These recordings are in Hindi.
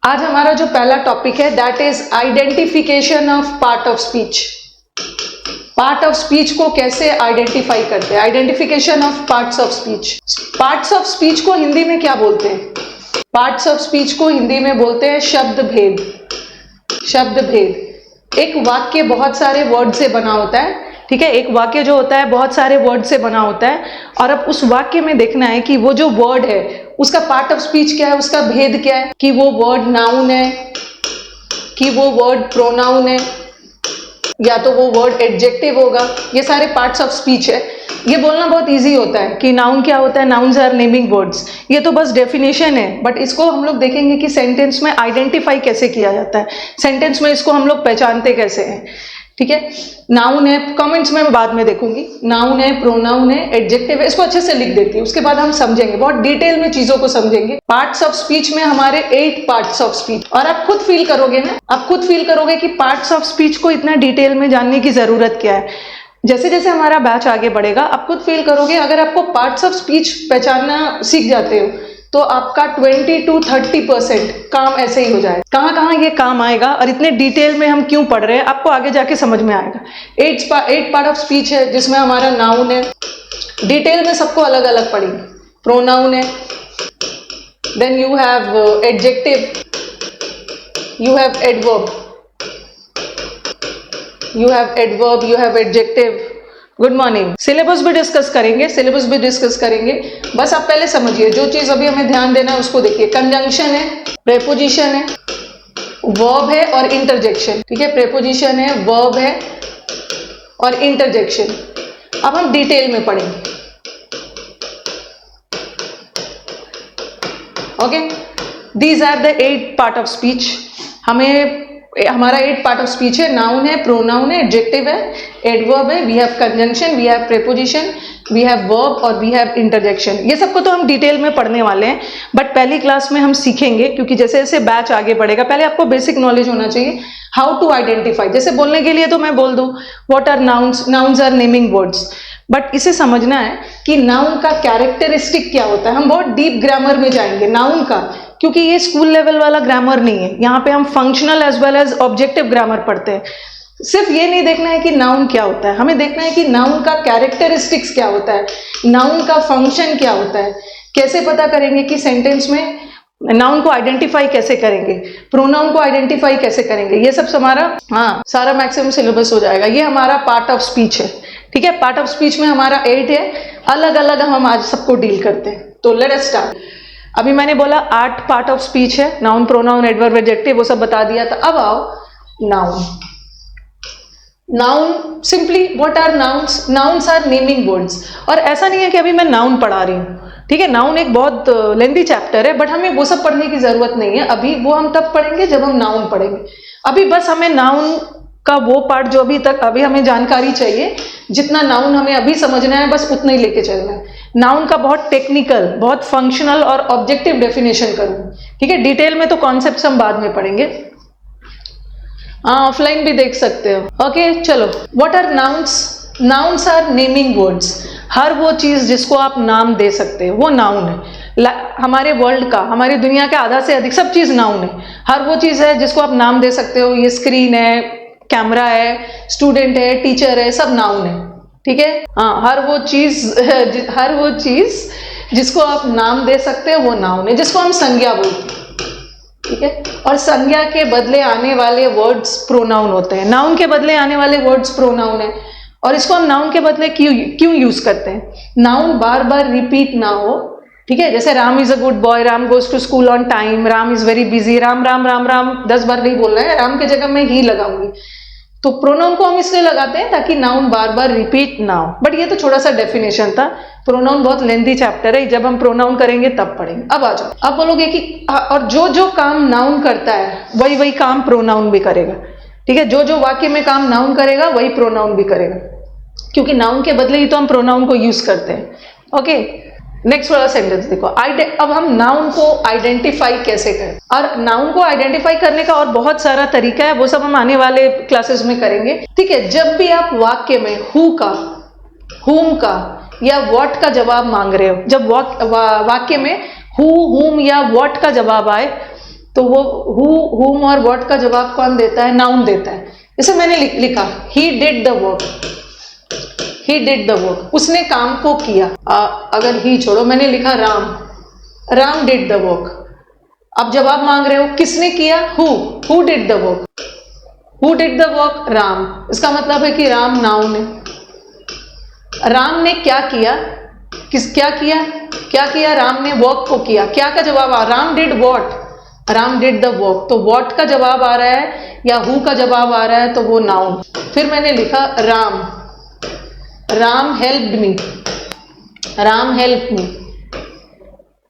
आज हमारा जो पहला टॉपिक है that is identification of part of speech. Part of speech को कैसे आइडेंटिफाई करते हैं, identification of parts of speech. Parts of speech को हिंदी में क्या बोलते हैं? पार्ट्स ऑफ स्पीच को हिंदी में बोलते हैं शब्द भेद। शब्द भेद, एक वाक्य बहुत सारे वर्ड से बना होता है, ठीक है। एक वाक्य जो होता है बहुत सारे वर्ड से बना होता है, और अब उस वाक्य में देखना है कि वो जो वर्ड है उसका पार्ट ऑफ स्पीच क्या है, उसका भेद क्या है, कि वो वर्ड नाउन है, कि वो वर्ड प्रोनाउन है, या तो वो वर्ड एडजेक्टिव होगा। ये सारे पार्ट्स ऑफ स्पीच है। ये बोलना बहुत इजी होता है कि नाउन क्या होता है, नाउन्स आर नेमिंग वर्ड्स, ये तो बस डेफिनेशन है। बट इसको हम लोग देखेंगे कि सेंटेंस में आइडेंटिफाई कैसे किया जाता है, सेंटेंस में इसको हम लोग पहचानते कैसे हैं, ठीक है। नाउन है, कमेंट्स में मैं बाद में देखूंगी, नाउन है, प्रोनाउन है, एडजेक्टिव है, इसको अच्छे से लिख देती हूँ, उसके बाद हम समझेंगे, बहुत डिटेल में चीजों को समझेंगे। पार्ट्स ऑफ स्पीच में हमारे 8 पार्ट्स ऑफ स्पीच, और आप खुद फील करोगे ना, आप खुद फील करोगे कि पार्ट्स ऑफ स्पीच को इतना डिटेल में जानने की जरूरत क्या है। जैसे जैसे हमारा बैच आगे बढ़ेगा आप खुद फील करोगे, अगर आपको पार्ट्स ऑफ स्पीच पहचानना सीख जाते हो तो आपका 20 to 30% काम ऐसे ही हो जाएगा। कहाँ कहाँ ये काम आएगा और इतने डिटेल में हम क्यों पढ़ रहे हैं आपको आगे जाके समझ में आएगा। 8 पार्ट ऑफ स्पीच है जिसमें हमारा नाउन है, डिटेल में सबको अलग अलग पढ़ेंगे। प्रोनाउन है, then you have adjective, you have adverb, you have adjective. Good morning. Syllabus भी डिस्कस करेंगे, बस आप पहले समझिए जो चीज अभी हमें ध्यान देना है उसको देखिए। कंजंक्शन है, प्रेपोजिशन है, वर्ब है और इंटरजेक्शन, ठीक है। प्रेपोजिशन है, वर्ब है और इंटरजेक्शन। अब हम डिटेल में पढ़ेंगे, okay. These are the 8 part of speech. हमारा 8 पार्ट ऑफ स्पीच है, नाउन है, प्रोनाउन है, एडजेक्टिव है, एडवर्ब है, we have conjunction, we have preposition, we have verb और वी हैव इंटरजेक्शन। ये सबको तो हम डिटेल में पढ़ने वाले हैं, बट पहली क्लास में हम सीखेंगे, क्योंकि जैसे जैसे बैच आगे बढ़ेगा पहले आपको बेसिक नॉलेज होना चाहिए हाउ टू आइडेंटिफाई। जैसे बोलने के लिए तो मैं बोल दूं what are nouns, nouns are naming words, but इसे समझना है कि नाउन का कैरेक्टरिस्टिक क्या होता है। हम बहुत डीप ग्रामर में जाएंगे नाउन का, क्योंकि ये स्कूल लेवल वाला ग्रामर नहीं है। यहाँ पे हम functional as well as objective grammar पढ़ते हैं। सिर्फ ये नहीं देखना है कि नाउन क्या होता है, हमें देखना है कि नाउन का कैरेक्टरिस्टिक्स क्या होता है, नाउन का फंक्शन क्या होता है, कैसे पता करेंगे कि सेंटेंस में नाउन को आइडेंटिफाई कैसे करेंगे, प्रोनाउन को आइडेंटिफाई कैसे करेंगे। ये सब हमारा सारा मैक्सिमम सिलेबस हो जाएगा। ये हमारा पार्ट ऑफ स्पीच है, ठीक है। पार्ट ऑफ स्पीच में हमारा 8 है, अलग अलग हम आज सबको डील करते हैं। तो लेट अस स्टार्ट। अभी मैंने बोला 8 पार्ट ऑफ स्पीच है, नाउन, प्रोनाउन, एडवर्ब, एडजेक्टिव, वो सब बता दिया था। अब आओ noun. Noun simply what are nouns? Nouns are naming words. और ऐसा नहीं है कि अभी मैं नाउन पढ़ा रही हूँ, ठीक है। नाउन एक बहुत लेंथी चैप्टर है, बट हमें वो सब पढ़ने की जरूरत नहीं है अभी, वो हम तब पढ़ेंगे जब हम नाउन पढ़ेंगे। अभी बस हमें नाउन का वो पार्ट जो अभी हमें जानकारी चाहिए, जितना नाउन हमें अभी समझना है बस उतना ही लेके चलना है। नाउन का बहुत टेक्निकल, बहुत फंक्शनल और ऑब्जेक्टिव डेफिनेशन करूँ, ठीक है। डिटेल में तो कॉन्सेप्ट्स हम बाद में पढ़ेंगे, ऑफलाइन भी देख सकते हो, ओके। चलो, what are nouns? Nouns are naming words. हर वो चीज जिसको आप नाम दे सकते हो वो नाउन है। हमारे वर्ल्ड का, हमारी दुनिया का आधा से अधिक सब चीज नाउन है। हर वो चीज है जिसको आप नाम दे सकते हो। ये स्क्रीन है, कैमरा है, स्टूडेंट है, टीचर है, सब नाउन है, ठीक है। हर वो चीज जिसको आप नाम दे सकते हो वो नाउन है, जिसको हम संज्ञा बोलते हैं, ठीक है। और संज्ञा के बदले आने वाले वर्ड्स प्रोनाउन होते हैं। नाउन के बदले आने वाले वर्ड्स प्रोनाउन है, और इसको हम नाउन के बदले क्यों यूज करते हैं? नाउन बार बार रिपीट ना हो, ठीक है। जैसे Ram is a good boy, Ram goes to school on time, Ram is very busy, Ram Ram Ram Ram 10 बार नहीं बोल रहे हैं, राम की जगह मैं ही लगाऊंगी। तो प्रोनाउन को हम इसलिए लगाते हैं ताकि नाउन बार बार रिपीट ना हो। बट ये तो छोटा सा डेफिनेशन था, प्रोनाउन बहुत लेंथी चैप्टर है, जब हम प्रोनाउन करेंगे तब पढ़ेंगे। अब आ जाओ, अब बोलोगे कि और जो जो काम नाउन करता है वही वही काम प्रोनाउन भी करेगा, ठीक है। जो जो वाक्य में काम नाउन करेगा वही प्रोनाउन भी करेगा, क्योंकि नाउन के बदले ही तो हम प्रोनाउन को यूज करते हैं, ओके। नेक्स्ट वाला सेंटेंस देखो। अब हम नाउन को आइडेंटिफाई कैसे करें, और नाउन को आइडेंटिफाई करने का और बहुत सारा तरीका है, वो सब हम आने वाले क्लासेस में करेंगे, ठीक है। जब भी आप वाक्य में हु का, हुम का या व्हाट का जवाब मांग रहे हो, जब वाक्य में हु, हुम या व्हाट का जवाब आए तो वो हु, हुम और व्हाट का जवाब कौन देता है? नाउन देता है। जैसे मैंने लिखा he did the work, he did the work, उसने काम को किया। अगर ही छोड़ो, मैंने लिखा Ram, Ram did the work. अब जवाब मांग रहे हो किसने किया? Who did the work, who did the work? Ram. इसका मतलब है कि राम नाउन है। राम ने क्या किया? क्या किया? राम ने वर्क को किया। क्या का जवाब आ? Ram did what? Ram did the work. तो व्हाट का जवाब आ रहा है या हु का जवाब आ रहा है, तो वो नाउन। फिर मैंने लिखा Ram, Ram helped me, Ram help me,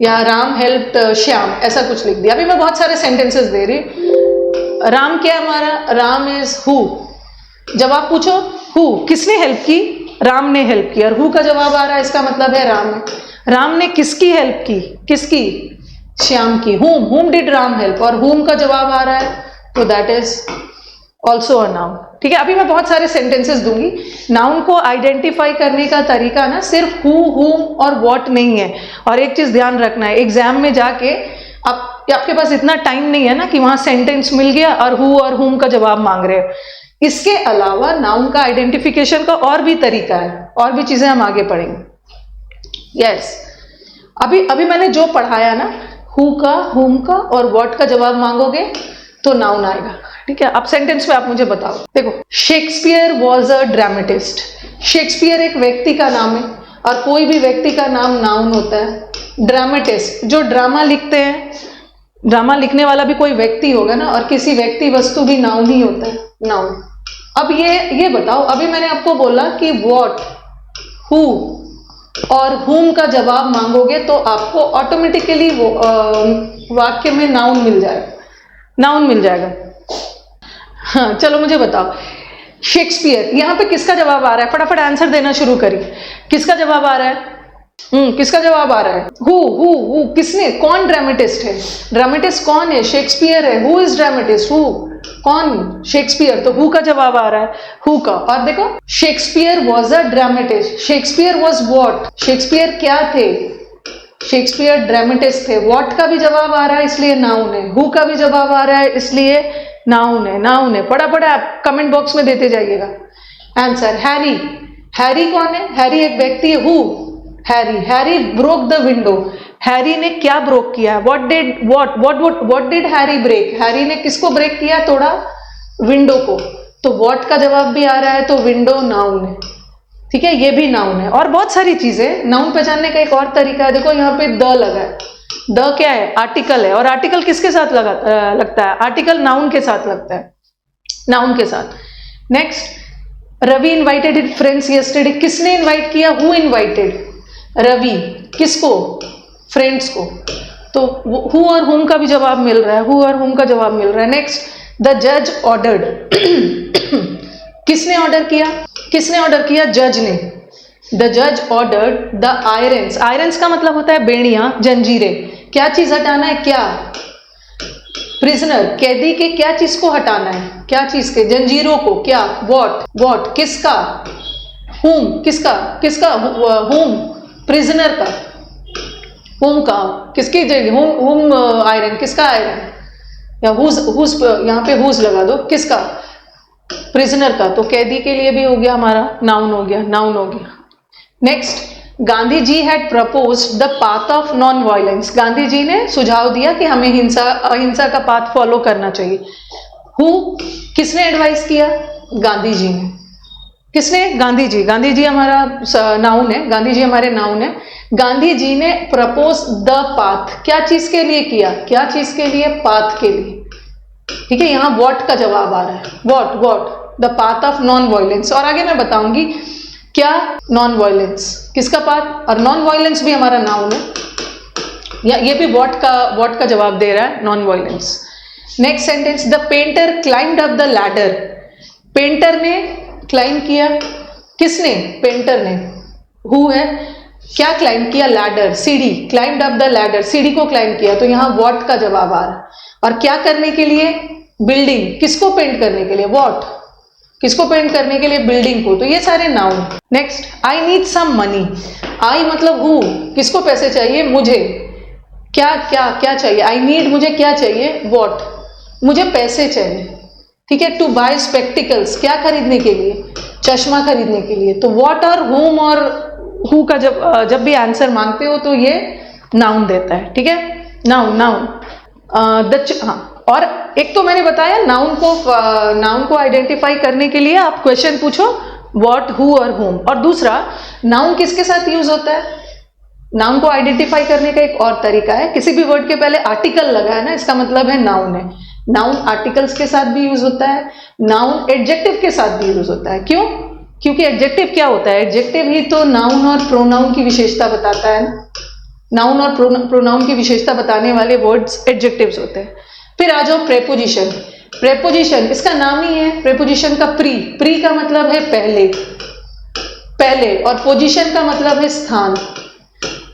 या राम हेल्प्ड श्याम, ऐसा कुछ लिख दिया। अभी मैं बहुत सारे सेंटेंसेस दे रही। राम क्या है हमारा? Ram is who. जवाब पूछो हु, किसने हेल्प की? राम ने हेल्प की। और हु का जवाब आ रहा है, इसका मतलब है राम है। राम ने किसकी हेल्प की? किसकी? श्याम की। हुम डिड राम हेल्प, और हुम का जवाब आ रहा है, तो that is also a noun. ठीक है, अभी मैं बहुत सारे सेंटेंसेस दूंगी। नाउन को आइडेंटिफाई करने का तरीका ना सिर्फ हु, हुम और व्हाट नहीं है। और एक चीज ध्यान रखना है, एग्जाम में जाके आपके पास इतना टाइम नहीं है ना कि वहां सेंटेंस मिल गया और हु और हुम का जवाब मांग रहे हो। इसके अलावा नाउन का आइडेंटिफिकेशन का और भी तरीका है, और भी चीजें हम आगे पढ़ेंगे। यस, अभी मैंने जो पढ़ाया ना, हु का, हुम का और व्हाट का जवाब मांगोगे तो नाउन आएगा। ठीक है, अब सेंटेंस में आप मुझे बताओ। देखो, Shakespeare was a dramatist. Shakespeare एक व्यक्ति का नाम है, और कोई भी व्यक्ति का नाम नाउन होता है। ड्रामेटिस्ट जो ड्रामा लिखते हैं, ड्रामा लिखने वाला भी कोई व्यक्ति होगा ना, और किसी व्यक्ति वस्तु भी नाउन ही होता है, नाउन। अब ये बताओ, अभी मैंने आपको बोला कि व्हाट, हु और हुम का जवाब मांगोगे तो आपको ऑटोमेटिकली वाक्य में नाउन मिल जाएगा, नाउन मिल जाएगा। हाँ, चलो मुझे बताओ, शेक्सपियर, यहां पे किसका जवाब आ रहा है? फटाफट आंसर देना शुरू करिए। किसका जवाब आ रहा है? किसका जवाब आ रहा है? हु, किसने? कौन ड्रामेटिस्ट है? ड्रामेटिस्ट कौन है? शेक्सपियर है। Who is dramatist? हु, कौन? शेक्सपियर। तो हु का जवाब आ रहा है, हु का। और देखो, Shakespeare was a dramatist. Shakespeare was what? Shakespeare क्या थे? शेक्सपियर ड्रामेटिस्ट थे। व्हाट का भी जवाब आ रहा है, इसलिए नाउन है। हु का भी जवाब आ रहा है, इसलिए नाउन है, नाउन है। फटाफट आप कमेंट बॉक्स में देते जाइएगा आंसर। हैरी, हैरी कौन है? हैरी एक व्यक्ति है। Who? Harry broke the window. Harry ने क्या ब्रोक किया? What did Harry break? Harry ने किसको ब्रेक किया? तोड़ा, विंडो को। तो व्हाट का जवाब भी आ रहा है, तो विंडो नाउन है। ठीक है, ये भी नाउन है। और बहुत सारी चीजें नाउन पहचानने का एक और तरीका है। देखो यहाँ पे द लगा है। द क्या है? आर्टिकल है। और आर्टिकल किसके साथ लगता है? आर्टिकल नाउन के साथ लगता है, नाउन के साथ। Next, Ravi invited his friends yesterday. किसने इन्वाइट किया? Who invited? रवि। किसको? फ्रेंड्स को। तो हु और हुम का भी जवाब मिल रहा है, हु और हुम का जवाब मिल रहा है। नेक्स्ट, द जज ऑर्डर्ड। किसने ऑर्डर किया? किसने ऑर्डर किया? जज ने। द जज ऑर्डर्ड द आयरन्स। आयरन्स का मतलब होता है बेड़ियां, जंजीरें। क्या चीज हटाना है? क्या? प्रिजनर, कैदी के क्या चीज को हटाना है? क्या चीज के? जंजीरों को। क्या? व्हाट? किसका? हुम, किसका? हुम, प्रिजनर का। हुम का, किसकी जगह? हुम आयरन, किसका आयरन? या हुज यहाँ पे हुज लगा दो। किसका? प्रिजनर का। तो कैदी के लिए भी हो गया हमारा, नाउन हो गया, नाउन हो गया। Next, Gandhi ji had proposed the path of non violence. Gandhi ji ने सुझाव दिया कि हमें अहिंसा का पाथ फॉलो करना चाहिए। हु, किसने एडवाइस किया? गांधी जी ने। किसने? गांधी जी। गांधी जी हमारा नाउन है, गांधी जी हमारे नाउन है। गांधी जी ने प्रपोज द पाथ, क्या चीज के लिए किया? क्या चीज के लिए? पाथ के लिए। ठीक है, यहां व्हाट का जवाब आ रहा है। What? The path of non violence. और आगे मैं बताऊंगी क्या नॉन वायलेंस, किसका पाथ। और नॉन वायलेंस भी हमारा नाउन है, या ये भी व्हाट का जवाब दे रहा है, non violence. Next sentence, the painter climbed up the ladder. Painter ने क्लाइम किया। किसने? पेंटर ने। हु है? क्या क्लाइम किया? लैडर, सीढ़ी। क्लाइम्ड अप द लैडर, सीढ़ी को क्लाइम किया। तो यहां व्हाट का जवाब आ रहा है। और क्या करने के लिए? बिल्डिंग। किसको पेंट करने के लिए? व्हाट? किसको पेंट करने के लिए? बिल्डिंग को। तो ये सारे noun. Next, I need some money. I मतलब हु, किसको पैसे चाहिए? मुझे। क्या क्या क्या चाहिए, आई नीड, मुझे क्या चाहिए, वॉट, मुझे पैसे चाहिए, ठीक है, टू बाय स्पेक्टिकल्स, क्या खरीदने के लिए, चश्मा खरीदने के लिए। तो वॉट और होम और हु का जब भी आंसर मांगते हो तो ये नाउन देता है, ठीक है, नाउन नाउन। हाँ, और एक तो मैंने बताया नाउन को आइडेंटिफाई करने के लिए आप क्वेश्चन पूछो व्हाट, हु और होम। और दूसरा, नाउन किसके साथ यूज होता है, नाउन को आइडेंटिफाई करने का एक और तरीका है, किसी भी वर्ड के पहले आर्टिकल लगा है ना, इसका मतलब है नाउन है। नाउन आर्टिकल्स के साथ भी यूज होता है, नाउन एडजेक्टिव के साथ भी यूज होता है। क्यों? क्योंकि एडजेक्टिव क्या होता है, एडजेक्टिव ही तो नाउन और प्रोनाउन की विशेषता बताता है ना, नाउन और प्रोनाउन की विशेषता बताने वाले वर्ड्स एडजेक्टिव्स होते हैं। फिर आ जाओ प्रेपोजिशन। प्रेपोजिशन इसका नाम ही है प्रेपोजिशन का प्री का मतलब है पहले, पहले, और पोजीशन का मतलब है स्थान।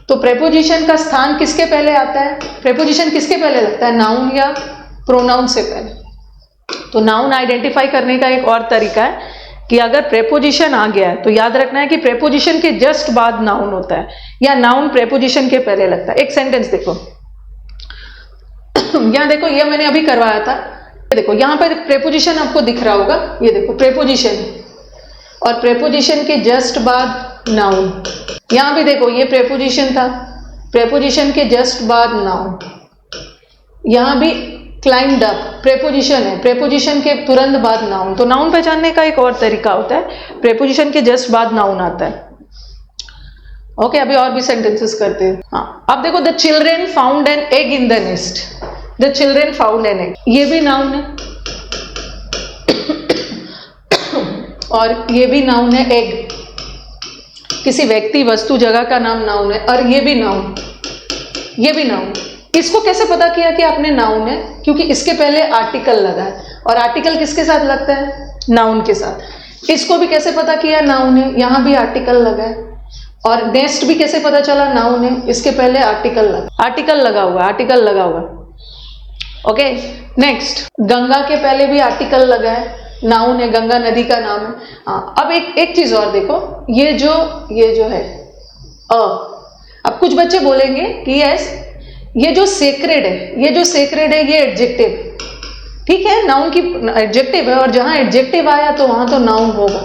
तो प्रेपोजिशन का स्थान किसके पहले आता है, प्रेपोजिशन किसके पहले लगता है, नाउन या प्रोनाउन से पहले। तो नाउन आइडेंटिफाई करने का एक और तरीका है कि अगर प्रेपोजिशन आ गया है तो याद रखना है कि प्रेपोजिशन के जस्ट बाद नाउन होता है या नाउन प्रेपोजिशन के पहले लगता है। एक सेंटेंस देखो, यहां देखो, ये मैंने अभी करवाया था, देखो यहां पर प्रेपोजिशन आपको दिख रहा होगा, ये देखो प्रेपोजिशन, और प्रेपोजिशन के जस्ट बाद नाउन। यहां भी देखो ये प्रेपोजिशन था, प्रेपोजिशन के जस्ट बाद नाउन। यहां भी क्लाइम्ड अप प्रेपोजिशन है, प्रेपोजिशन के तुरंत बाद नाउन। तो नाउन पहचानने का एक और तरीका होता है, प्रेपोजिशन के जस्ट बाद नाउन आता है। ओके, अभी और भी सेंटेंसेस करते हैं। हाँ, अब देखो, the children found an egg in the nest, the children found an egg, ये भी नाउन है और ये भी नाउन है, एग किसी व्यक्ति, वस्तु, जगह का नाम नाउन है, और ये भी नाउन, ये भी नाउन। इसको कैसे पता किया कि आपने नाउन है, क्योंकि इसके पहले आर्टिकल लगा है, और आर्टिकल किसके साथ लगता है, नाउन के साथ। इसको भी कैसे पता किया, नाउन है, यहां भी आर्टिकल लगा है, और नेस्ट भी कैसे पता चला, नाउन है, इसके पहले आर्टिकल लगा हुआ, आर्टिकल लगा हुआ। ओके, नेक्स्ट, गंगा के पहले भी आर्टिकल लगा है, नाउन है, गंगा नदी का नाम है। हाँ, अब एक चीज और देखो, ये जो है अब कुछ बच्चे बोलेंगे कि यस, ये जो सेक्रेड है ये एडजेक्टिव, ठीक है, नाउन की एडजेक्टिव है, और जहां एडजेक्टिव आया तो वहां तो नाउन होगा।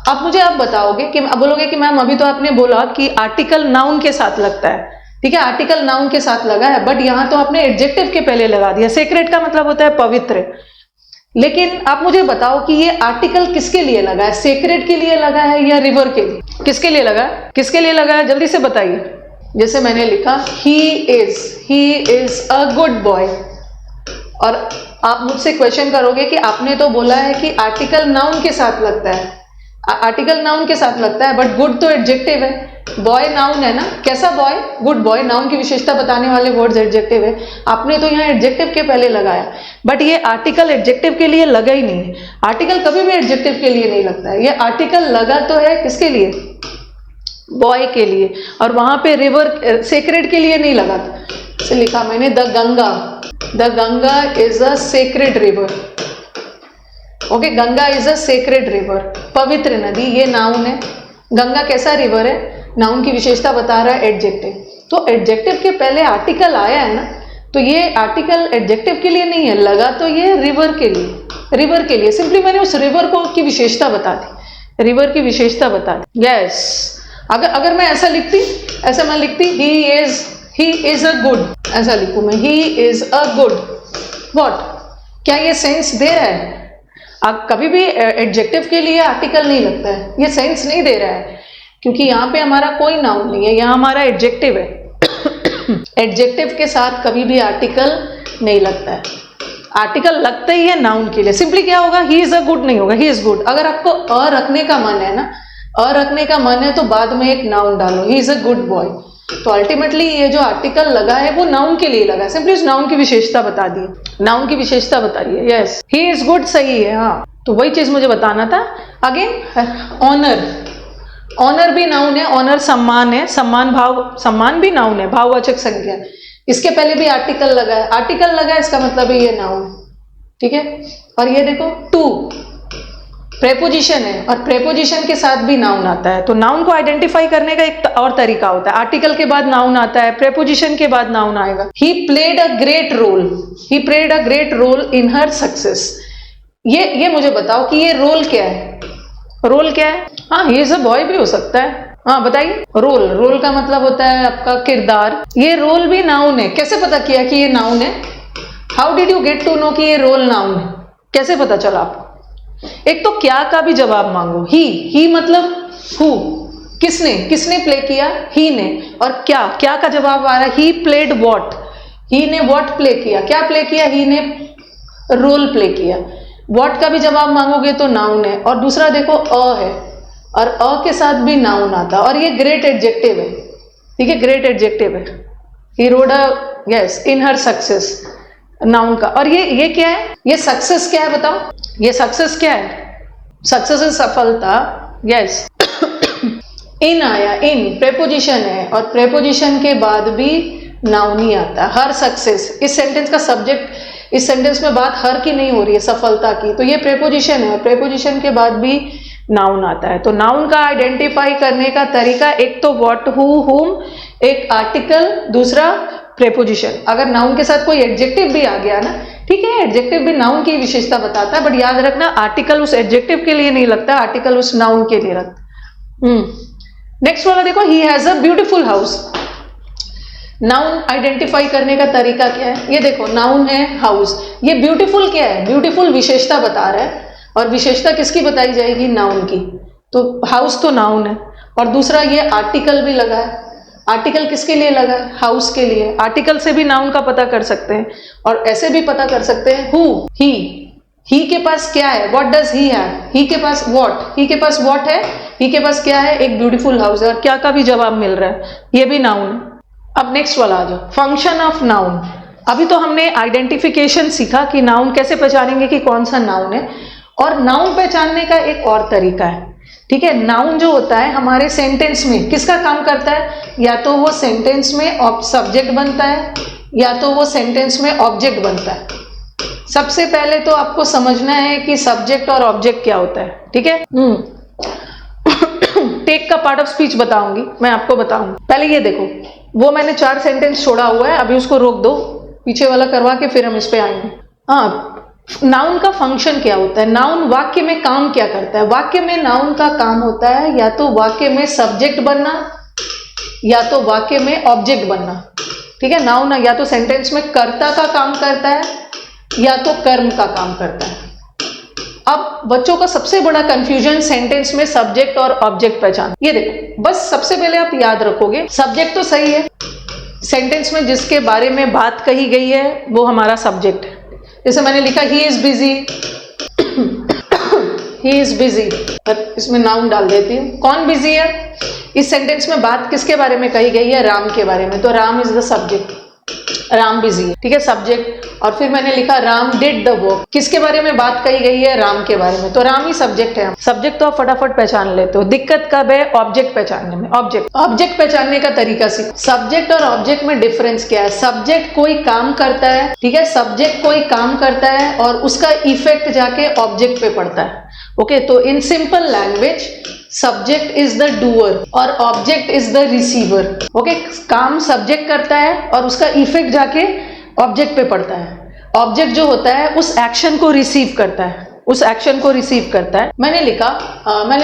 अब मुझे आप बताओगे कि, अब बोलोगे कि मैम अभी तो आपने बोला कि आर्टिकल नाउन के साथ लगता है, ठीक है, आर्टिकल नाउन के साथ लगा है, बट यहां तो आपने एडजेक्टिव के पहले लगा दिया। सेक्रेड का मतलब होता है पवित्र, लेकिन आप मुझे बताओ कि ये आर्टिकल किसके लिए लगा है, सेक्रेड के लिए लगा है या रिवर के लिए, किसके लिए लगा है, जल्दी से बताइए। जैसे मैंने लिखा, he is a good boy, और आप मुझसे क्वेश्चन करोगे कि आपने तो बोला है कि आर्टिकल नाउन के साथ लगता है, आर्टिकल नाउन के साथ लगता है, बट गुड तो एडजेक्टिव है, बॉय नाउन है ना, कैसा बॉय, गुड बॉय, नाउन की विशेषता बताने वाले वर्ड्स एडजेक्टिव है, आपने तो यहाँ एडजेक्टिव के पहले लगाया, बट ये आर्टिकल एडजेक्टिव के लिए लगा ही नहीं है। आर्टिकल कभी भी एडजेक्टिव के लिए नहीं लगता है, ये आर्टिकल लगा तो है किसके लिए, बॉय के लिए, और वहां पे रिवर, सेक्रेड के लिए नहीं लगा था। इसे लिखा मैंने, the Ganga is a sacred river. Okay, Ganga is a sacred river, पवित्र नदी, ये नाउन है। गंगा कैसा रिवर है, नाउन की विशेषता बता रहा है एडजेक्टिव। तो एडजेक्टिव के पहले आर्टिकल आया है ना, तो ये आर्टिकल एडजेक्टिव के लिए नहीं है, लगा तो ये रिवर के लिए, सिंपली मैंने उस रिवर को की विशेषता बता दी, रिवर की विशेषता बता दी। यस, अगर मैं ऐसा लिखती, ही इज अ गुड, ऐसा लिखूं मैं, ही इज अ गुड व्हाट, क्या ये सेंस दे रहा है? अब कभी भी एडजेक्टिव के लिए आर्टिकल नहीं लगता है, ये सेंस नहीं दे रहा है, क्योंकि यहाँ पे हमारा कोई नाउन नहीं है, यहाँ हमारा एडजेक्टिव है। एडजेक्टिव के साथ कभी भी आर्टिकल नहीं लगता है, आर्टिकल लगता ही है नाउन के लिए। सिंपली क्या होगा, ही इज अ गुड नहीं होगा, ही इज गुड। अगर आपको अ रखने का मन है ना, तो बाद में एक नाउन डालो, ही इज अ गुड बॉय। तो अल्टीमेटली ये जो आर्टिकल लगा है वो नाउन के लिए लगा है, सिंपली उस नाउन की विशेषता बता दी, नाउन की विशेषता बता रही है। यस, ही इज गुड सही है, हाँ, तो वही चीज मुझे बताना था। अगेन, ऑनर भी नाउन है, ऑनर सम्मान है, सम्मान भी नाउन है, भाववाचक संज्ञा। इसके पहले भी आर्टिकल लगा है, इसका मतलब है ये नाउन, ठीक है। और ये देखो, प्रेपोजिशन है और प्रेपोजिशन के साथ भी नाउन आता है, तो नाउन को आइडेंटिफाई करने का एक और तरीका होता है। आर्टिकल के बाद नाउन आता है, प्रेपोजिशन के बाद नाउन आएगा। He played a great role, he played a great role in her success. ये मुझे बताओ कि ये रोल क्या है? रोल क्या है? हाँ, ही इज अ बॉय भी हो सकता है। हाँ बताइए। रोल का मतलब होता है आपका किरदार। ये रोल भी नाउन है। कैसे पता किया कि ये नाउन है? How did you get to know कि ये रोल नाउन है? कैसे पता चला आपको? एक तो क्या का भी जवाब मांगो। ही मतलब हु, किसने प्ले किया? ही ने। और क्या का जवाब आ रहा है? ही प्लेड वॉट, ही ने वॉट प्ले किया। क्या प्ले किया? ही ने रोल प्ले किया। वॉट का भी जवाब मांगोगे तो नाउन है। और दूसरा देखो अ है, और अ के साथ भी नाउन आता है, और ये ग्रेट एडजेक्टिव है। ठीक है, ग्रेट एडजेक्टिव है। He rode a yes in her success, noun का। और ये क्या है? ये सक्सेस क्या है बताओ? ये सक्सेस क्या है? सक्सेस इज सफलता। यस इन आया, इन प्रेपोजिशन है, और प्रेपोजिशन के बाद भी नाउन ही आता है। हर सक्सेस, इस सेंटेंस का सब्जेक्ट, इस सेंटेंस में बात हर की नहीं हो रही है, सफलता की, तो ये प्रेपोजिशन है, और प्रेपोजिशन के बाद भी नाउन आता है। तो नाउन का आइडेंटिफाई करने का तरीका, एक तो व्हाट, हु, हुम, एक आर्टिकल, दूसरा प्रेपोजिशन। अगर नाउन के साथ कोई एडजेक्टिव भी आ गया ना, ठीक है, एडजेक्टिव भी नाउन की विशेषता बताता है, बट याद रखना आर्टिकल उस एडजेक्टिव के लिए नहीं लगता, आर्टिकल उस नाउन के लिए लगता। नेक्स्ट वाला देखो, he has a beautiful house. Noun identify करने का तरीका क्या है? ये देखो, नाउन है हाउस, ये ब्यूटीफुल क्या है? ब्यूटीफुल विशेषता बता रहा है, और विशेषता किसकी बताई जाएगी? नाउन की। तो हाउस तो नाउन है, और दूसरा ये आर्टिकल भी लगा है। आर्टिकल किसके लिए लगा है? हाउस के लिए। आर्टिकल से भी नाउन का पता कर सकते हैं, और ऐसे भी पता कर सकते हैं हु, ही के पास क्या है? What does he have? He के पास व्हाट, ही के पास व्हाट है? ही के पास क्या है? एक ब्यूटीफुल हाउस है, और क्या का भी जवाब मिल रहा है, ये भी नाउन है। अब नेक्स्ट वाला आ जाओ, फंक्शन ऑफ नाउन। अभी तो हमने आइडेंटिफिकेशन सीखा कि नाउन कैसे पहचानेंगे कि कौन सा नाउन है, और नाउन पहचानने का एक और तरीका है। ठीक है, नाउन जो होता है हमारे सेंटेंस में किसका काम करता है? या तो वो सेंटेंस में सब्जेक्ट बनता है, या तो वो सेंटेंस में ऑब्जेक्ट बनता है। सबसे पहले तो आपको समझना है कि सब्जेक्ट और ऑब्जेक्ट क्या होता है। ठीक है, टेक का पार्ट ऑफ स्पीच बताऊंगी, मैं आपको बताऊंगी। पहले ये देखो, वो मैंने 4 सेंटेंस छोड़ा हुआ है, अभी उसको रोक दो, पीछे वाला करवा के फिर हम इस पे आएंगे। हाँ, नाउन का फंक्शन क्या होता है? नाउन वाक्य में काम क्या करता है? वाक्य में नाउन का काम होता है या तो वाक्य में सब्जेक्ट बनना, या तो वाक्य में ऑब्जेक्ट बनना। ठीक है, नाउन या तो सेंटेंस में कर्ता का काम करता है, या तो कर्म का काम करता है। अब बच्चों का सबसे बड़ा कंफ्यूजन सेंटेंस में सब्जेक्ट और ऑब्जेक्ट पहचान। ये देखो, बस सबसे पहले आप याद रखोगे, सब्जेक्ट तो सही है, सेंटेंस में जिसके बारे में बात कही गई है वो हमारा सब्जेक्ट है। जैसे मैंने लिखा he is busy, he is busy, इसमें नाउन डाल देती हूँ। कौन बिजी है? इस सेंटेंस में बात किसके बारे में कही गई है? राम के बारे में, तो Ram is the subject, Ram busy है। ठीक है, सब्जेक्ट। और फिर मैंने लिखा राम डिड द वर्क, किसके बारे में बात कही गई है? राम के बारे में, तो राम ही सब्जेक्ट है। सब्जेक्ट तो आप फटाफट पहचान लेते हो, दिक्कत कब है? ऑब्जेक्ट पहचानने में। ऑब्जेक्ट पहचानने का तरीका सीखो। सब्जेक्ट और ऑब्जेक्ट में डिफरेंस क्या है? सब्जेक्ट कोई काम करता है, ठीक है, सब्जेक्ट कोई काम करता है और उसका इफेक्ट जाके ऑब्जेक्ट पे पड़ता है। ओके, तो in simple language subject is the doer और object is the receiver. Okay, काम सब्जेक्ट करता है और उसका इफेक्ट जाके ऑब्जेक्ट पे पड़ता है। ऑब्जेक्ट जो होता है उस एक्शन को रिसीव करता है, उस एक्शन को रिसीव करता है। मैंने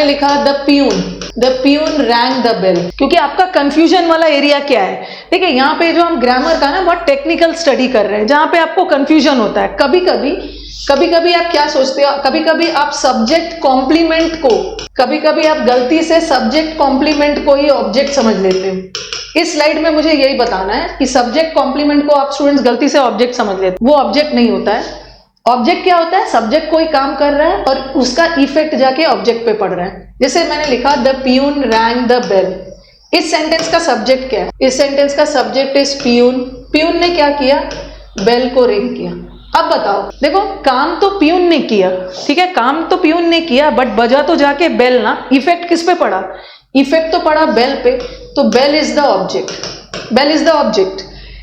लिखा the peon rang the bell, क्योंकि आपका कंफ्यूजन वाला एरिया क्या है? देखिए, यहाँ पे जो हम ग्रामर का ना बहुत टेक्निकल स्टडी कर रहे हैं, जहाँ पे आपको कंफ्यूजन होता है। कभी कभी आप क्या सोचते हो? कभी कभी आप सब्जेक्ट कॉम्प्लीमेंट को, कभी कभी आप गलती से सब्जेक्ट कॉम्प्लीमेंट को ही ऑब्जेक्ट समझ लेते हो। इस स्लाइड में मुझे यही बताना है कि सब्जेक्ट कॉम्प्लीमेंट को आप स्टूडेंट्स गलती से ऑब्जेक्ट समझ लेते, वो ऑब्जेक्ट नहीं होता है। ऑब्जेक्ट क्या होता है? सब्जेक्ट कोई काम कर रहा है और उसका इफेक्ट जाके ऑब्जेक्ट पे पड़ रहा है। जैसे मैंने लिखा the peon rang the bell, इस सेंटेंस का सब्जेक्ट क्या है? इस सेंटेंस का सब्जेक्ट इज प्यून। प्यून ने क्या किया? बेल को रिंग किया। अब बताओ, देखो, काम तो प्यून ने किया, ठीक है, काम तो प्यून ने किया, बट बजा तो जाके बेल ना। इफेक्ट किस पे पड़ा? इफेक्ट तो पड़ा बेल पे, तो bell is the object, bell is the object.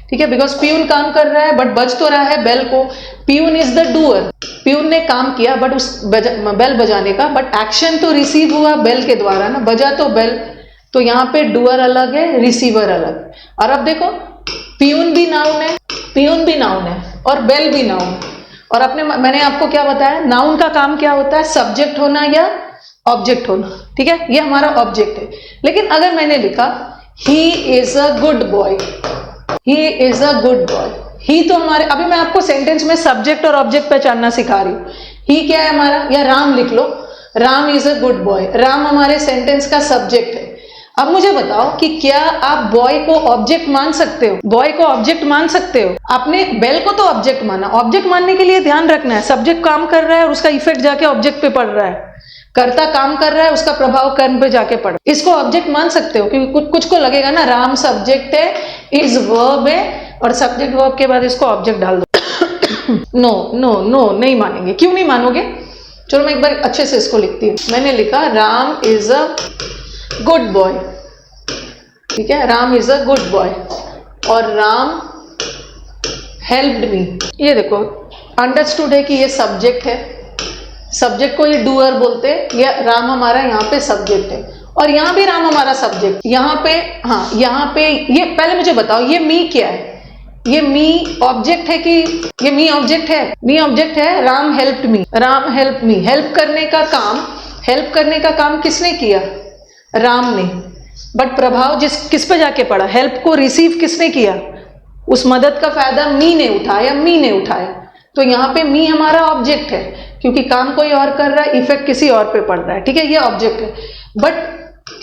ठीक है, बिकॉज प्यून काम कर रहा है बट बज तो रहा है बेल को। Peon is the doer, peon ने काम किया बट उस बेल बजाने का, बट एक्शन तो रिसीव हुआ बेल के द्वारा ना, बजा तो बेल, तो यहाँ पे डूअर अलग है, रिसीवर अलग। और अब देखो प्यून भी नाउन है, प्यून भी नाउन है और बेल भी नाउन है। और मैंने आपको क्या बताया, नाउन का काम क्या होता है, सब्जेक्ट होना या ऑब्जेक्ट होना, ठीक है, ये हमारा ऑब्जेक्ट है। लेकिन अगर मैंने लिखा he is a good boy, he is a good boy, he तो हमारे, अभी मैं आपको सेंटेंस में सब्जेक्ट और ऑब्जेक्ट पहचानना सिखा रही हूं। ही क्या है हमारा, या राम लिख लो, Ram is a good boy, Ram हमारे सेंटेंस का सब्जेक्ट है। अब मुझे बताओ कि क्या आप बॉय को ऑब्जेक्ट मान सकते हो, बॉय को ऑब्जेक्ट मान सकते हो? आपने बेल को तो ऑब्जेक्ट माना, ऑब्जेक्ट मानने के लिए ध्यान रखना है सब्जेक्ट काम कर रहा है और उसका इफेक्ट जाके ऑब्जेक्ट पे पड़ रहा है, कर्ता काम कर रहा है उसका प्रभाव कर्म पे जाके पड़, इसको ऑब्जेक्ट मान सकते हो? क्योंकि कुछ को लगेगा ना राम सब्जेक्ट है, इज वर्ब है और सब्जेक्ट वर्ब के बाद इसको ऑब्जेक्ट डाल दो। नो नो नो, नहीं मानेंगे। क्यों नहीं मानोगे? चलो मैं एक बार अच्छे से इसको लिखती हूँ। मैंने लिखा Ram is a good boy, ठीक है, Ram is a good boy और राम हेल्प्ड मी। ये देखो अंडरस्टूड है कि ये सब्जेक्ट है, सब्जेक्ट को ये डूअर बोलते हैं, ये राम हमारा यहाँ पे सब्जेक्ट है और यहाँ भी राम हमारा सब्जेक्ट, यहाँ पे, हाँ यहाँ पे ये, पहले मुझे बताओ ये मी क्या है? ये मी ऑब्जेक्ट है कि ये मी ऑब्जेक्ट है? मी ऑब्जेक्ट है। Ram helped me, Ram help me, help करने का काम किसने किया? राम ने, बट प्रभाव किस पे जाके पड़ा? हेल्प को रिसीव किसने किया? उस मदद का फायदा मी ने उठाया। तो यहाँ पे मी हमारा ऑब्जेक्ट है क्योंकि काम कोई और कर रहा है, इफेक्ट किसी और पे पड़ रहा है, ठीक है, ये ऑब्जेक्ट है। बट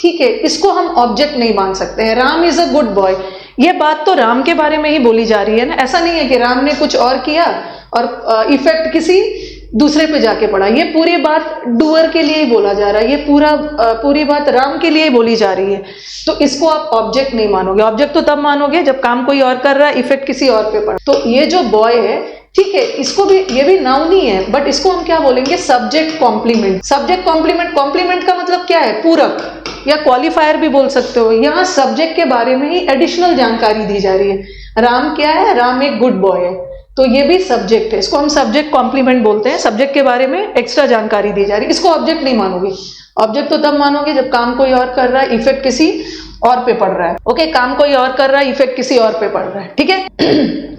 ठीक है, इसको हम ऑब्जेक्ट नहीं मान सकते हैं। Ram is a good boy, ये बात तो राम के बारे में ही बोली जा रही है ना, ऐसा नहीं है कि राम ने कुछ और किया और इफेक्ट किसी दूसरे पे जाके पड़ा। ये पूरी बात डूअर के लिए ही बोला जा रहा है, ये पूरी बात राम के लिए ही बोली जा रही है। तो इसको आप ऑब्जेक्ट नहीं मानोगे। ऑब्जेक्ट तो तब मानोगे जब काम कोई और कर रहा है, इफेक्ट किसी और पे पड़ा। तो ये जो बॉय है, ठीक है, इसको भी, ये भी नाउन ही है, बट इसको हम क्या बोलेंगे? Subject complement. Subject complement, complement का मतलब क्या है? पूरक या क्वालिफायर भी बोल सकते हो। यहाँ सब्जेक्ट के बारे में ही एडिशनल जानकारी दी जा रही है। राम क्या है? राम एक गुड बॉय है, तो ये भी सब्जेक्ट है, इसको हम सब्जेक्ट कॉम्प्लीमेंट बोलते हैं। सब्जेक्ट के बारे में एक्स्ट्रा जानकारी दी जा रही है, इसको ऑब्जेक्ट नहीं मानोगे। ऑब्जेक्ट तो तब मानोगे जब काम कोई और कर रहा है, इफेक्ट किसी और पे पड़ रहा है। ओके, काम कोई और कर रहा है, इफेक्ट किसी और पे पड़ रहा है, ठीक है।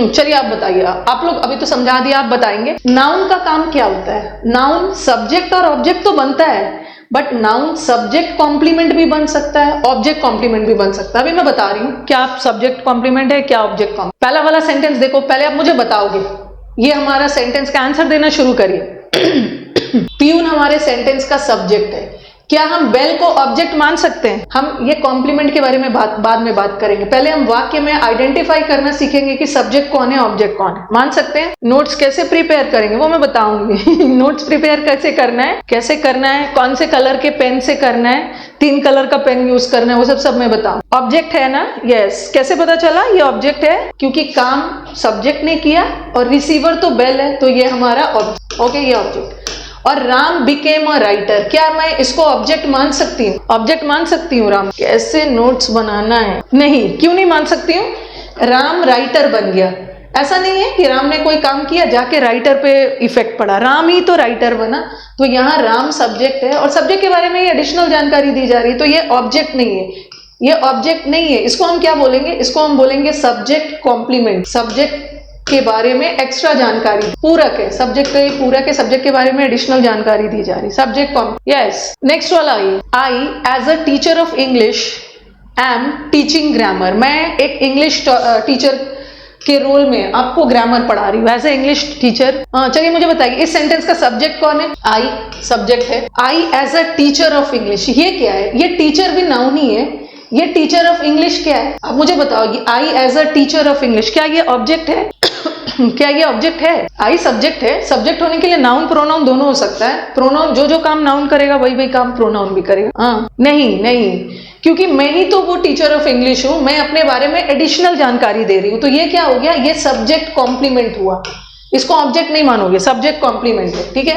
चलिए आप बताइए, आप लोग, अभी तो समझा दिया, आप बताएंगे नाउन का काम क्या होता है। नाउन सब्जेक्ट और ऑब्जेक्ट तो बनता है, बट नाउन सब्जेक्ट कॉम्प्लीमेंट भी बन सकता है, ऑब्जेक्ट कॉम्प्लीमेंट भी बन सकता है। अभी मैं बता रही हूँ क्या आप सब्जेक्ट कॉम्प्लीमेंट है, क्या ऑब्जेक्ट कॉम्प्लीमेंट। पहला वाला सेंटेंस देखो, पहले आप मुझे बताओगे, ये हमारा सेंटेंस का आंसर देना शुरू करिए। प्यून हमारे सेंटेंस का सब्जेक्ट है। क्या हम बेल को ऑब्जेक्ट मान सकते हैं? हम ये कॉम्प्लीमेंट के बारे में बाद में बात करेंगे। पहले हम वाक्य में आइडेंटिफाई करना सीखेंगे कि सब्जेक्ट कौन है, ऑब्जेक्ट कौन है। मान सकते हैं? नोट्स कैसे प्रिपेयर करेंगे वो मैं बताऊंगी। नोट्स प्रिपेयर कैसे करना है, कौन से कलर के पेन से करना है, 3 कलर का पेन यूज करना है, वो सब मैं बताऊं। ऑब्जेक्ट है ना? यस। कैसे पता चला ये ऑब्जेक्ट है? क्योंकि काम सब्जेक्ट ने किया और रिसीवर तो बेल है, तो ये हमारा ऑब्जेक्ट। ओके, ये ऑब्जेक्ट। और राम बिकेम अ राइटर, क्या मैं इसको ऑब्जेक्ट मान सकती हूँ? ऑब्जेक्ट मान सकती हूँ। राम कैसे नोट्स बनाना है? नहीं। क्यों नहीं मान सकती हूँ? राम राइटर बन गया, ऐसा नहीं है कि राम ने कोई काम किया जाके राइटर पे इफेक्ट पड़ा, राम ही तो राइटर बना। तो यहाँ राम सब्जेक्ट है और सब्जेक्ट के बारे में एडिशनल जानकारी दी जा रही है, तो ये ऑब्जेक्ट नहीं है, ये ऑब्जेक्ट नहीं है। इसको हम क्या बोलेंगे? इसको हम बोलेंगे सब्जेक्ट कॉम्प्लीमेंट। सब्जेक्ट के बारे में एक्स्ट्रा जानकारी, पूरक है, सब्जेक्ट का ये पूरक है, सब्जेक्ट के बारे में एडिशनल जानकारी दी जा रही, सब्जेक्ट कॉम। यस। नेक्स्ट वाला आइए, I as a teacher of English am teaching grammar. मैं एक इंग्लिश टीचर के रोल में आपको ग्रामर पढ़ा रही हूँ एज ए इंग्लिश टीचर। चलिए मुझे बताइए इस सेंटेंस का सब्जेक्ट कौन है? आई सब्जेक्ट है। I as a teacher of English, ये क्या है? ये टीचर भी नाउन ही है, ये टीचर ऑफ इंग्लिश क्या है? आप मुझे बताओ, I as a teacher of English, क्या ये ऑब्जेक्ट है? क्या ये ऑब्जेक्ट है? आई सब्जेक्ट है। सब्जेक्ट होने के लिए नाउन प्रोनाउन दोनों हो सकता है। प्रोनाउन जो काम नाउन करेगा वही काम प्रोनाउन भी करेगा। हाँ, नहीं, क्योंकि मैं ही तो वो टीचर ऑफ इंग्लिश हूं, मैं अपने बारे में एडिशनल जानकारी दे रही हूं। तो ये क्या हो गया? ये सब्जेक्ट कॉम्प्लीमेंट हुआ, इसको ऑब्जेक्ट नहीं मानोगे, सब्जेक्ट कॉम्प्लीमेंट है, ठीक है।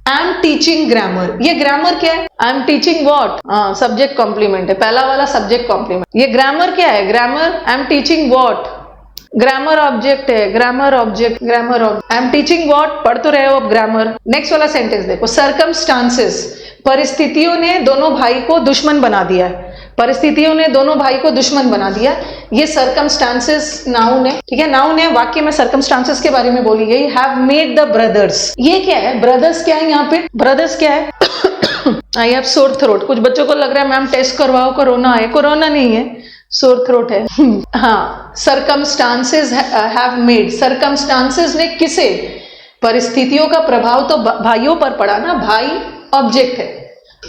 आई एम टीचिंग ग्रामर, ये ग्रामर क्या है? I am teaching what? Subject complement है, पहला वाला सब्जेक्ट कॉम्प्लीमेंट। ये ग्रामर क्या है? Grammar I am teaching what? Grammar object है, grammar object, grammar object. I am teaching what, पढ़ तो रहे हो अब ग्रामर। नेक्स्ट वाला सेंटेंस देखो, सर्कमस्टांसेस, परिस्थितियों ने दोनों भाई को दुश्मन बना दिया है, परिस्थितियों ने दोनों भाई को दुश्मन बना दिया। ये सर्कमस्टांसेस नाउन है, ठीक है, नाउन है। वाक्य में सर्कमस्टांसेस के बारे में बोली गई, हैव मेड द ब्रदर्स। ये क्या है, ब्रदर्स क्या है यहाँ पे, ब्रदर्स क्या है? I have sore throat. कुछ बच्चों को लग रहा है मैम टेस्ट करवाओ, कोरोना है, कोरोना नहीं है, सोर थ्रोट है। हाँ, सर्कमस्टांसेस हैव मेड, सर्कमस्टांसेस ने किसे, परिस्थितियों का प्रभाव तो भाइयों पर पड़ा ना, भाई ऑब्जेक्ट है।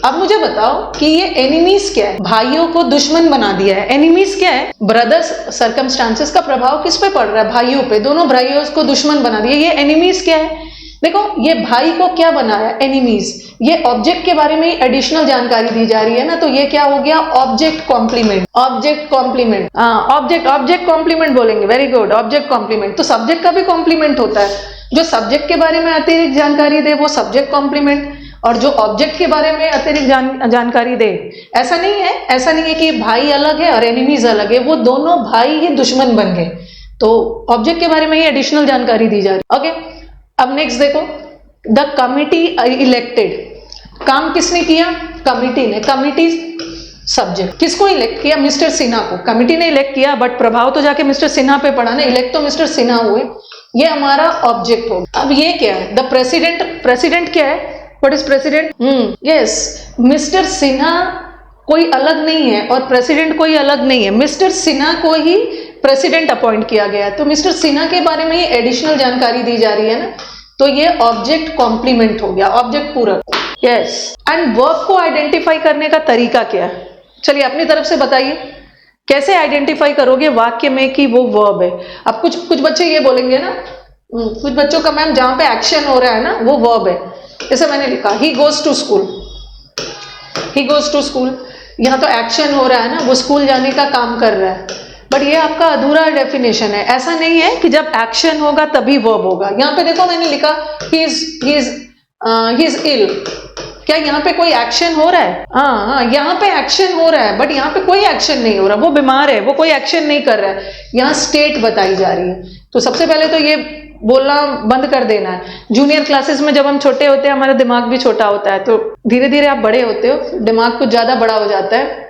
अब मुझे बताओ कि ये एनिमीज क्या है, भाइयों को दुश्मन बना दिया है, एनिमीज क्या है, ब्रदर्स। सर्कमस्टांसेस का प्रभाव किस पे पड़ रहा है, भाइयों पे, दोनों भाइयों को दुश्मन बना दिया। ये एनिमीज क्या है, देखो ये भाई को क्या बनाया, एनिमीज। ये ऑब्जेक्ट के बारे में एडिशनल जानकारी दी जा रही है ना, तो ये क्या हो गया, object complement, object complement. Object, object complement बोलेंगे, वेरी गुड, ऑब्जेक्ट कॉम्प्लीमेंट। तो सब्जेक्ट का भी कॉम्प्लीमेंट होता है, जो सब्जेक्ट के बारे में अतिरिक्त जानकारी दे वो सब्जेक्ट कॉम्प्लीमेंट, और जो ऑब्जेक्ट के बारे में अतिरिक्त जानकारी दे। ऐसा नहीं है, ऐसा नहीं है कि भाई अलग है और एनिमीज अलग है, वो दोनों भाई ही दुश्मन बन गए। तो ऑब्जेक्ट के बारे में ही एडिशनल जानकारी दी जा रही है। ओके, अब नेक्स्ट देखो, द कमिटी इलेक्टेड, काम किसने किया, कमिटी ने। कमिटी सब्जेक्ट, किसको इलेक्ट किया, मिस्टर सिन्हा को। कमिटी ने इलेक्ट किया, बट प्रभाव तो जाके मिस्टर सिन्हा पे पड़ा ना, इलेक्ट तो मिस्टर सिन्हा हुए, ये हमारा ऑब्जेक्ट होगा। अब ये क्या है, द प्रेसिडेंट, प्रेसिडेंट क्या है, what is president, yes, mister Sinha कोई अलग नहीं है और प्रेसिडेंट कोई अलग नहीं है, मिस्टर सिन्हा को ही प्रेसिडेंट अपॉइंट किया गया। तो मिस्टर सिन्हा के बारे में ही एडिशनल जानकारी दी जा रही है ना, तो ये ऑब्जेक्ट कॉम्प्लीमेंट हो गया, ऑब्जेक्ट पूरक। यस, एंड वर्ब को आइडेंटिफाई करने का तरीका क्या है, चलिए अपनी तरफ से बताइए, कैसे आइडेंटिफाई करोगे वाक्य में कि वो वर्ब है। अब कुछ बच्चे ये बोलेंगे ना, कुछ बच्चों का मैम जहां पे एक्शन हो रहा है ना वो वर्ब है। जैसे मैंने लिखा he goes to school, he goes to school, यहाँ तो एक्शन हो रहा है ना, वो स्कूल जाने का काम कर रहा है, बट ये आपका अधूरा डेफिनेशन है। ऐसा नहीं है कि जब एक्शन होगा तभी वर्ब होगा। यहाँ पे देखो मैंने लिखा ही इज इल, क्या यहाँ पे कोई एक्शन हो रहा है, हाँ, यहाँ पे एक्शन हो रहा है, बट यहाँ पे कोई एक्शन नहीं हो रहा, वो बीमार है, वो कोई एक्शन नहीं कर रहा है, यहाँ स्टेट बताई जा रही है। तो सबसे पहले तो ये बोलना बंद कर देना है। जूनियर क्लासेस में जब हम छोटे होते हैं हमारा दिमाग भी छोटा होता है, तो धीरे धीरे आप बड़े होते हो, दिमाग कुछ ज्यादा बड़ा हो जाता है,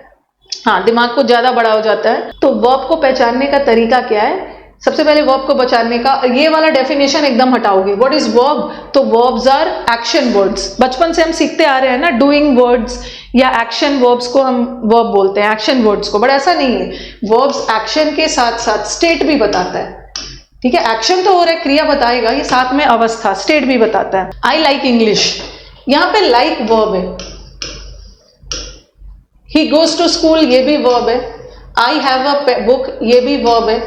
हाँ दिमाग कुछ ज्यादा बड़ा हो जाता है। तो वर्ब को पहचानने का तरीका क्या है, सबसे पहले वर्ब को पहचानने का, ये वाला डेफिनेशन एकदम हटाओगे। व्हाट इज वर्ब, तो वर्ब्स आर एक्शन वर्ड्स। बचपन से हम सीखते आ रहे हैं ना, डूइंग वर्ड्स या एक्शन वर्ब्स को हम वर्ब बोलते हैं, एक्शन वर्ड्स को, बट ऐसा नहीं है। वर्ब्स एक्शन के साथ साथ स्टेट भी बताता है, ठीक है, एक्शन तो हो रहा है, क्रिया बताएगा, ये साथ में अवस्था स्टेट भी बताता है। आई लाइक इंग्लिश, यहाँ पे लाइक वर्ब है। ही गोज टू स्कूल, ये भी वर्ब है। आई हैव अ बुक, ये भी वर्ब है।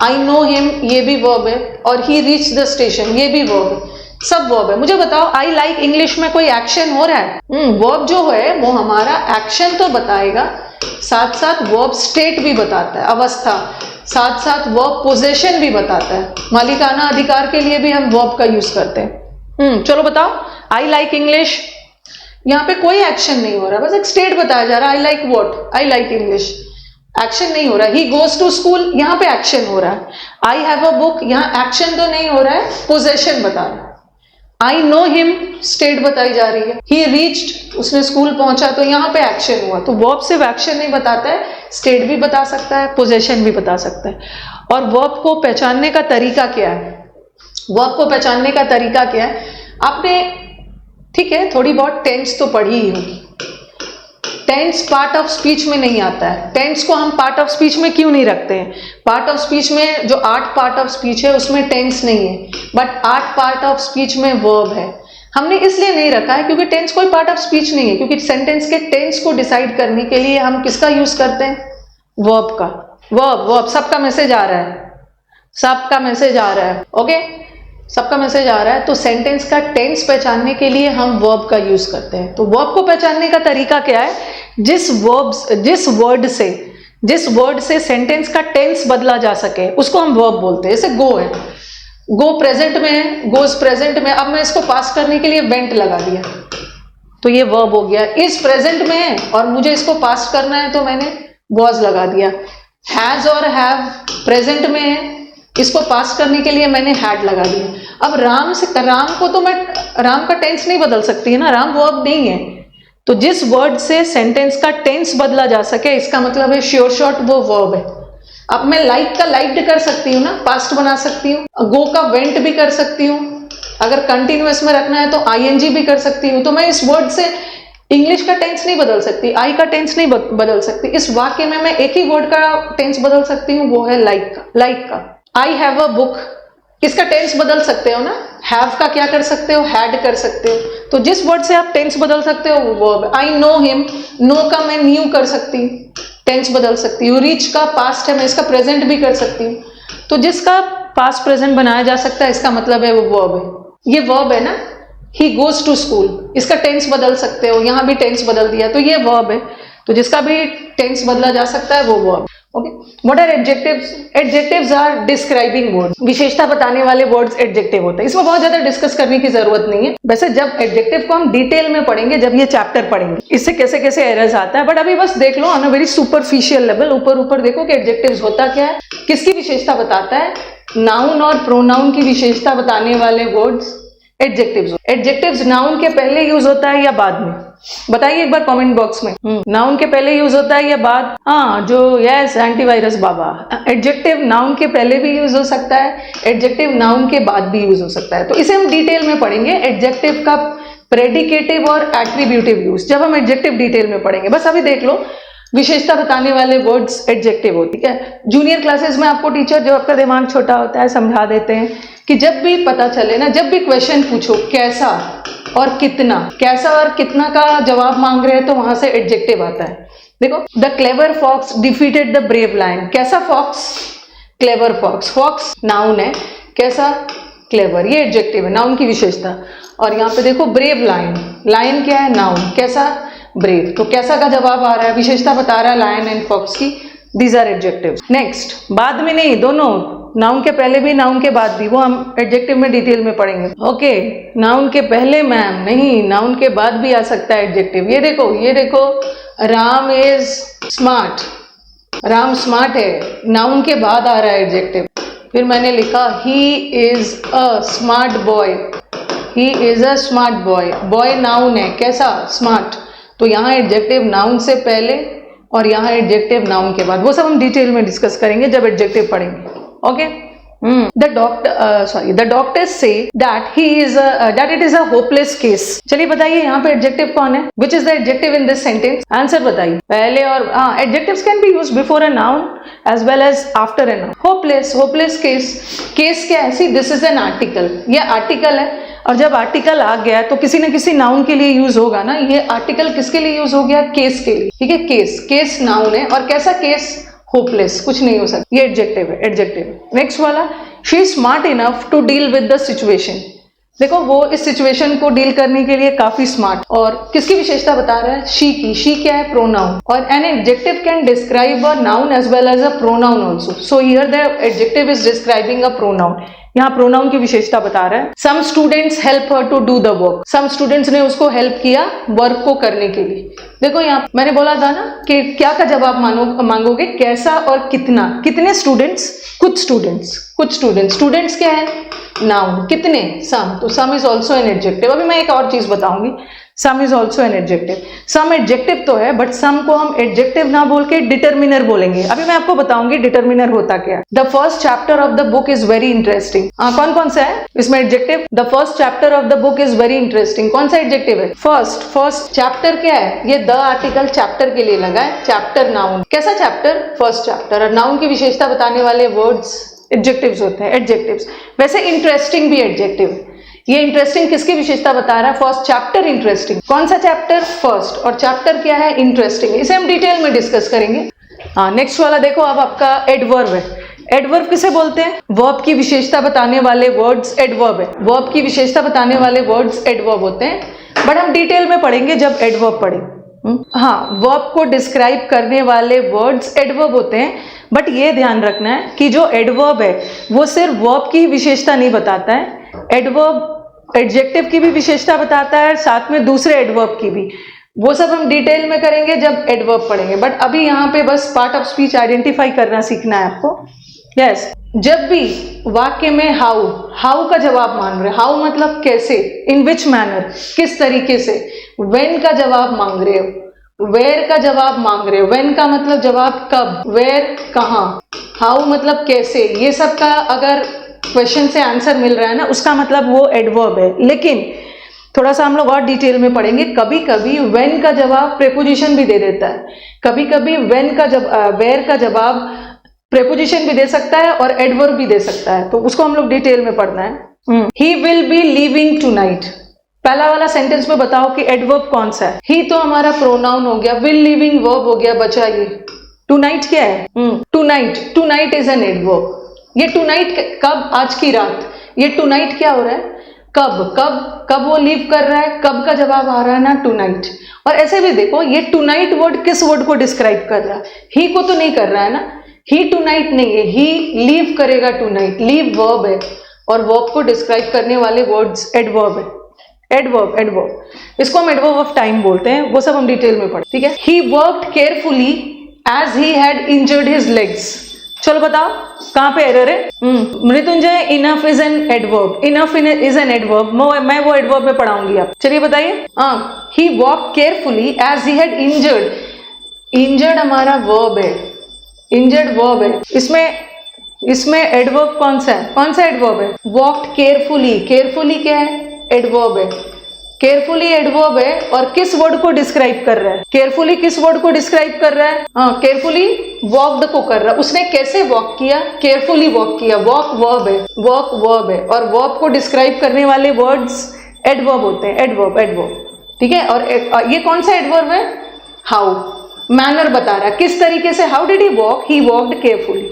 आई नो हिम, ये भी वर्ब है। और ही रीच द स्टेशन, ये भी वर्ब है, सब वर्ब है। मुझे बताओ आई लाइक इंग्लिश में कोई एक्शन हो रहा है, वर्ब जो है वो हमारा एक्शन तो बताएगा, साथ साथ वर्ब स्टेट भी बताता है, अवस्था, साथ साथ वर्ब पोजेशन भी बताता है। मालिकाना अधिकार के लिए भी हम वर्ब का यूज करते हैं। चलो बताओ, आई लाइक इंग्लिश, यहाँ पे कोई एक्शन नहीं हो रहा, बस एक स्टेट बताया जा रहा है, I like what, I like English, action नहीं हो रहा है। ही गोज टू स्कूल, यहाँ पे एक्शन हो रहा है। आई हैव अ बुक, यहाँ एक्शन तो नहीं हो रहा है, पोजेशन बता रहा है। आई नो हिम, स्टेट बताई जा रही है। ही रीच्ड, उसने स्कूल पहुंचा, तो यहाँ पे एक्शन हुआ। तो वर्ब सिर्फ एक्शन नहीं बताता है, स्टेट भी बता सकता है, पोजेशन भी बता सकता है। और वर्ब को पहचानने का तरीका क्या है, वर्ब को पहचानने का तरीका क्या है, आपने ठीक है थोड़ी बहुत टेंस तो पढ़ी ही होगी। टेंस पार्ट ऑफ स्पीच में नहीं आता है। टेंस को हम पार्ट ऑफ स्पीच में क्यों नहीं रखते हैं, पार्ट ऑफ स्पीच में जो 8 पार्ट ऑफ स्पीच है उसमें टेंस नहीं है, बट 8 पार्ट ऑफ स्पीच में वर्ब है। हमने इसलिए नहीं रखा है क्योंकि टेंस कोई पार्ट ऑफ स्पीच नहीं है, क्योंकि सेंटेंस के टेंस को डिसाइड करने के लिए हम किसका यूज करते हैं, वर्ब का। वर्ब, सबका मैसेज आ रहा है, सबका मैसेज आ रहा है, ओके, सबका मैसेज आ रहा है। तो सेंटेंस का टेंस पहचानने के लिए हम वर्ब का यूज करते हैं। तो वर्ब को पहचानने का तरीका क्या है, जिस वर्ड से सेंटेंस का टेंस बदला जा सके उसको हम वर्ब बोलते हैं। जैसे गो है, गो प्रेजेंट में है, गोज प्रेजेंट में, अब मैं इसको पास करने के लिए वेंट लगा दिया तो ये वर्ब हो गया। इज प्रेजेंट में है और मुझे इसको पास करना है तो मैंने वॉज लगा दिया। हैज और हैव प्रेजेंट में है, इसको पास्ट करने के लिए मैंने हैड लगा दिया। अब राम को तो मैं राम का टेंस नहीं बदल सकती है ना, राम वर्ब नहीं है। तो जिस वर्ड से सेंटेंस का टेंस बदला जा सके, इसका मतलब है श्योर शॉर्ट वो वर्ब है। अब मैं लाइक का लाइक्ड कर सकती हूँ ना, पास्ट बना सकती हूँ। गो का वेंट भी कर सकती हूँ। अगर कंटिन्यूअस में रखना है तो आईएनजी भी कर सकती हूँ। तो मैं इस वर्ड से इंग्लिश का टेंस नहीं बदल सकती, आई का टेंस नहीं बदल सकती। इस वाक्य में मैं एक ही वर्ड का टेंस बदल सकती हूँ, वो है लाइक का। आई हैव अ बुक, इसका टेंस बदल सकते हो ना। हैव का क्या कर सकते हो, हैड कर सकते हो। तो जिस वर्ड से आप टेंस बदल सकते हो वो verb. I know him, know का मैं न्यू कर सकती हूँ, टेंस बदल सकती हूँ। रीच का पास्ट है, मैं इसका प्रेजेंट भी कर सकती हूँ। तो जिसका पास्ट प्रेजेंट बनाया जा सकता है, इसका मतलब है वो वर्ब है। ये वर्ब है ना, ही गोज टू स्कूल, इसका टेंस बदल सकते हो, यहां भी टेंस बदल दिया, तो ये वर्ब है। तो जिसका भी टेंस बदला जा सकता है वो verb. Okay, what are adjectives? Adjectives are describing words, विशेषता बताने वाले वर्ड्स एडजेक्टिव होते हैं। इसमें बहुत ज्यादा डिस्कस करने की जरूरत नहीं है। वैसे जब एडजेक्टिव को हम डिटेल में पढ़ेंगे, जब ये चैप्टर पढ़ेंगे, इससे कैसे कैसे एरर्स आता है, बट अभी बस देख लो on a very superficial level, ऊपर देखो कि एडजेक्टिव्स होता क्या है, किसकी विशेषता बताता है। नाउन और प्रोनाउन की विशेषता बताने वाले वर्ड्स एडजेक्टिव्स। एडजेक्टिव्स नाउन के पहले यूज होता है या बाद में? बताइए एक बार कमेंट बॉक्स में। नाउन के पहले यूज होता है या बाद? हाँ, जो यस एंटीवायरस बाबा। एडजेक्टिव नाउन के पहले भी यूज हो सकता है, एडजेक्टिव नाउन के बाद भी यूज हो सकता है। तो इसे हम डिटेल में पढ़ेंगे, एडजेक्टिव का प्रेडिकेटिव और एट्रीब्यूटिव यूज, जब हम एडजेक्टिव डिटेल में पढ़ेंगे। बस अभी देख लो विशेषता बताने वाले वर्ड्स एडजेक्टिव होती है। जूनियर क्लासेस में आपको टीचर, जब आपका दिमाग छोटा होता है, समझा देते हैं कि जब भी पता चले ना, जब भी क्वेश्चन पूछो कैसा और कितना, कैसा और कितना का जवाब मांग रहे हैं, तो वहां से एडजेक्टिव आता है। देखो, the clever fox defeated the brave lion. कैसा fox? Clever fox. Fox noun है, कैसा? क्लेवर, ये एडजेक्टिव है, नाउन की विशेषता। और यहाँ पे देखो ब्रेव लायन, लायन क्या है? नाउन, कैसा? ब्रेव। तो कैसा का जवाब आ रहा है, विशेषता बता रहा है लायन एंड फॉक्स की। These are adjective. नेक्स्ट, बाद में नहीं, दोनों, नाउन के पहले भी नाउन के बाद भी, वो हम एडजेक्टिव में डिटेल में पढ़ेंगे। ओके, नाउन के पहले मैम नहीं, नाउन के बाद भी आ सकता है एडजेक्टिव। ये देखो Ram is smart, Ram smart है, नाउन के बाद आ रहा है एडजेक्टिव। फिर मैंने लिखा he is a smart boy, he is a smart boy. Boy noun है, कैसा? स्मार्ट। तो यहाँ एडजेक्टिव नाउन से पहले और यहाँ एडजेक्टिव नाउन के बाद। वो सब हम डिटेल में डिस्कस करेंगे जब एडजेक्टिव पढ़ेंगे। Okay, the doctors say that it is a hopeless case। चलिए बताइए यहाँ पे एडजेक्टिव कौन है? Which is the adjective in this sentence? Answer बताइए पहले। और adjectives can be used before a noun as well as after a noun। hopeless case, case क्या है? See, this is an article, ये आर्टिकल है, और जब आर्टिकल आ गया तो किसी न किसी नाउन के लिए यूज होगा ना। ये आर्टिकल किसके लिए यूज हो गया? केस के लिए। ठीक है, केस नाउन है, और कैसा केस? होपलेस, कुछ नहीं हो सकता। ये एडजेक्टिव है, एडजेक्टिव। नेक्स्ट वाला, she is smart enough to deal with the situation. देखो, वो इस सिचुएशन को डील करने के लिए काफी स्मार्ट। और किसकी विशेषता बता रहा है? शी की। शी क्या है? प्रोनाउन। और an adjective can describe a noun as well as a pronoun also. So here the adjective is describing a pronoun. यहाँ प्रोनाउन की विशेषता बता रहा है। Some students help her to do the work. Some students ने उसको हेल्प किया वर्क को करने के लिए। देखो, यहाँ मैंने बोला था ना कि क्या का जवाब मांगोगे? कैसा और कितना। कितने स्टूडेंट्स? कुछ स्टूडेंट्स। स्टूडेंट्स क्या है? नाउन। कितने? सम। तो some is also an adjective. अभी मैं एक और चीज बताऊंगी, some is also an adjective. Some adjective तो है, बट सम को हम एडजेक्टिव ना बोल के डिटर्मिनर बोलेंगे। अभी मैं आपको बताऊंगी डिटर्मिनर होता क्या है। The first chapter of the book is very interesting. कौन सा है इसमें adjective? The first chapter of the book is very interesting. कौन सा एडजेक्टिव है? फर्स्ट। चैप्टर क्या है? ये द आर्टिकल चैप्टर के लिए लगा है। Chapter noun. कैसा चैप्टर? First chapter. और नाउन की विशेषता बताने वाले वर्ड्स एडजेक्टिव्स होते हैं, एडजेक्टिव्स। वैसे इंटरेस्टिंग भी एडजेक्टिव है। ये इंटरेस्टिंग किसकी विशेषता बता रहा है? First chapter interesting. कौन सा चैप्टर? फर्स्ट। और चैप्टर क्या है? इंटरेस्टिंग। इसे हम डिटेल में डिस्कस करेंगे। नेक्स्ट वाला देखो, अब आपका एडवर्ब है। एडवर्ब किसे बोलते हैं? वर्ब की विशेषता बताने वाले वर्ड्स एडवर्ब है। वर्ब की विशेषता बताने वाले वर्ड्स एडवर्ब होते हैं, बट हम डिटेल में पढ़ेंगे जब एडवर्ब पढ़ेंगे। वर्ब को डिस्क्राइब करने वाले वर्ड्स एडवर्ब होते हैं, बट ये ध्यान रखना है कि जो एडवर्ब है वो सिर्फ वर्ब की विशेषता नहीं बताता है। एडवर्ब एडजेक्टिव की भी विशेषता बताता है, साथ में दूसरे एडवर्ब की भी। वो सब हम डिटेल में करेंगे जब एडवर्ब पढ़ेंगे, बट अभी यहाँ पे बस पार्ट ऑफ स्पीच आइडेंटिफाई करना सीखना है आपको। यस, जब भी वाक्य में हाउ का जवाब मांग रहे, हाउ मतलब कैसे, इन विच मैनर किस तरीके से, व्हेन का जवाब मांग रहे हो, वेयर का जवाब मांग रहे हो, व्हेन का मतलब जवाब कब, वेयर कहाँ, हाउ मतलब कैसे, ये सब का अगर क्वेश्चन से आंसर मिल रहा है ना, उसका मतलब वो एडवर्ब है। लेकिन थोड़ा सा हम लोग और डिटेल में पढ़ेंगे, कभी कभी व्हेन का जवाब प्रेपोजिशन भी दे देता है, कभी कभी व्हेन का वेयर का जवाब प्रेपोजिशन भी दे सकता है और एडवर्ब भी दे सकता है, तो उसको हम लोग डिटेल में पढ़ना है। He will be leaving tonight, पहला वाला सेंटेंस में बताओ कि एडवर्ब कौन सा है। ही तो हमारा प्रोनाउन हो गया, विल लीविंग वर्ब हो गया, बचा ये टुनाइट क्या है, टुनाइट इज एन एडवर्ब। ये टुनाइट कब, आज की रात, ये टुनाइट क्या हो रहा है, कब कब कब वो लीव कर रहा है, कब का जवाब आ रहा है ना, टुनाइट। और ऐसे भी देखो ये टुनाइट वर्ड किस वर्ड को डिस्क्राइब कर रहा है, ही को तो नहीं कर रहा है ना, ही टुनाइट नहीं है, ही लीव करेगा टुनाइट, लीव वर्ब है और वर्ब को डिस्क्राइब करने वाले वर्ड्स एडवर्ब है, एडवर्ब, इसको हम एडवर्ब ऑफ टाइम बोलते हैं, वो सब हम डिटेल में पढ़े, ठीक है। He worked carefully as he had injured his legs, चलो बताओ कहां पे एरर है। Mrityunjay, enough is an adverb, enough is an adverb, मैं वो एडवर्ब में पढ़ाऊंगी आप, चलिए बताइए। He walk carefully as he had injured, injured हमारा वर्ब है, इंजर्ड वर्ब है, इसमें एडवर्ब कौन सा है, कौन सा एडवर्ब है, वॉक्ड केयरफुली, केयरफुली क्या है, एडवर्ब है, केयरफुली एडवर्ब है और किस वर्ड को डिस्क्राइब कर रहा है, केयरफुली किस वर्ड को डिस्क्राइब कर रहा है, केयरफुली वॉक्ड को कर रहा है, उसने कैसे वॉक किया, केयरफुली वॉक किया, वॉक वर्ब है, वॉक वर्ब है और वर्ब को डिस्क्राइब करने वाले वर्ड्स एडवर्ब होते हैं, एडवर्ब, ठीक है। और ये कौन सा एडवर्ब है, हाउ, मैनर बता रहा है किस तरीके से, how did he walk, he walked carefully,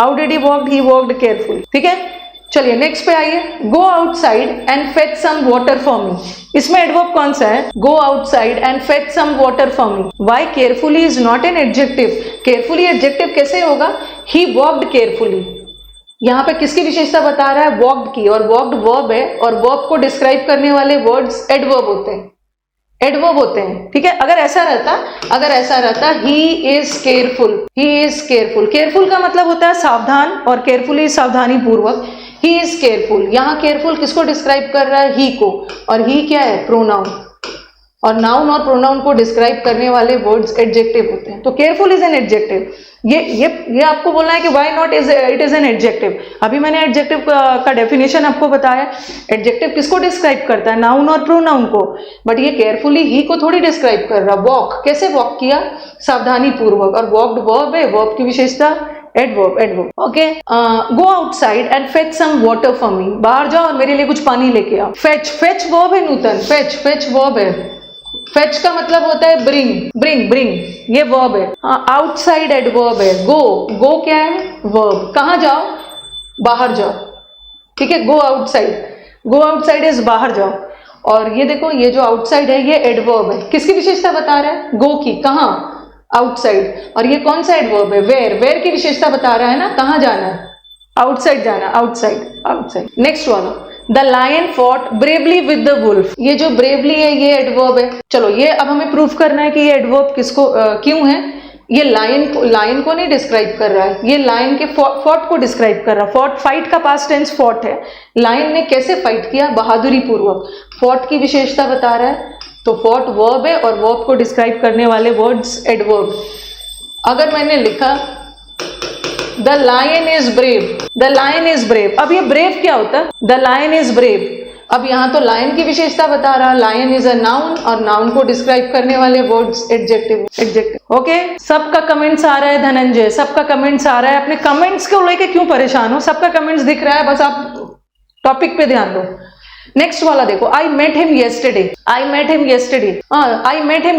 how did he walk, he walked carefully, ठीक है। चलिए नेक्स्ट पे आइए, go outside and fetch some water for me, इसमें एडवर्ब कौन सा है, go outside and fetch some water for me, why carefully is not an adjective, carefully adjective कैसे होगा, ही वॉक्ड केयरफुली, यहाँ पे किसकी विशेषता बता रहा है, वॉक्ड की, और वॉक्ड वर्ब है और वर्ब को डिस्क्राइब करने वाले वर्ड्स एडवर्ब होते हैं, एडवर्ब होते हैं, ठीक है। अगर ऐसा रहता he is careful, he is careful, careful का मतलब होता है सावधान और केयरफुली सावधानी पूर्वक, ही इज केयरफुल, यहाँ केयरफुल किसको डिस्क्राइब कर रहा है, ही को, और ही क्या है, प्रोनाउन, और नाउन और प्रोनाउन को डिस्क्राइब करने वाले वर्ड्स एडजेक्टिव होते हैं, तो केयरफुल इज एन एडजेक्टिव। ये आपको बोलना है कि why not is it is an adjective, अभी मैंने एडजेक्टिव का डेफिनेशन आपको बताया, एडजेक्टिव किसको डिस्क्राइब करता है, नाउन और प्रोनाउन को, बट ये केयरफुली ही को थोड़ी डिस्क्राइब कर रहा, वॉक कैसे वॉक किया, सावधानी पूर्वक, और वॉक्ड वर्ब है, वर्ब की विशेषता adverb, okay. Go outside and fetch some water for me, बाहर जाओ और मेरे लिए कुछ पानी लेके आओ, फेच वर्ब है नूतन, फेच वर्ब है, फेच का मतलब होता है ब्रिंग, ये वर्ब है, आउटसाइड एडवर्ब है, गो क्या है, वर्ब, कहाँ जाओ, बाहर जाओ, ठीक है, गो आउटसाइड इज बाहर जाओ, और ये देखो ये जो आउटसाइड है ये एडवर्ब है, किसकी विशेषता बता रहा है, गो की, कहाँ, आउटसाइड, और ये कौन सा एडवर्ब है, वेयर की विशेषता बता रहा है ना, कहाँ जाना है, आउटसाइड जाना, आउटसाइड। नेक्स्ट वाला, the lion fought bravely with the wolf, ये जो ब्रेवली है ये एडवर्ब है, चलो ये अब हमें प्रूफ करना है कि ये एडवर्ब किसको क्यों है, ये लायन को नहीं डिस्क्राइब कर रहा है, ये लायन के फॉट को डिस्क्राइब कर रहा है, फॉट फाइट का पास्ट टेंस फॉट है, लायन ने कैसे फाइट किया, बहादुरी पूर्वक, फॉट की विशेषता बता रहा है, तो फॉट वर्ब है और वर्ब को डिस्क्राइब करने वाले वर्ड्स एडवर्ब। अगर मैंने लिखा द लायन इज ब्रेव, अब ये ब्रेव क्या होता है, द लायन इज ब्रेव, अब यहाँ तो लायन की विशेषता बता रहा, लायन इज अ नाउन और नाउन को डिस्क्राइब करने वाले वर्ड्स एडजेक्टिव, ओके। सबका कमेंट्स आ रहा है धनंजय, सबका कमेंट्स आ रहा है, अपने कमेंट्स को लेके क्यों परेशान हो, सबका कमेंट्स दिख रहा है, बस आप टॉपिक पे ध्यान दो। नेक्स्ट वाला देखो, आई मेट हिम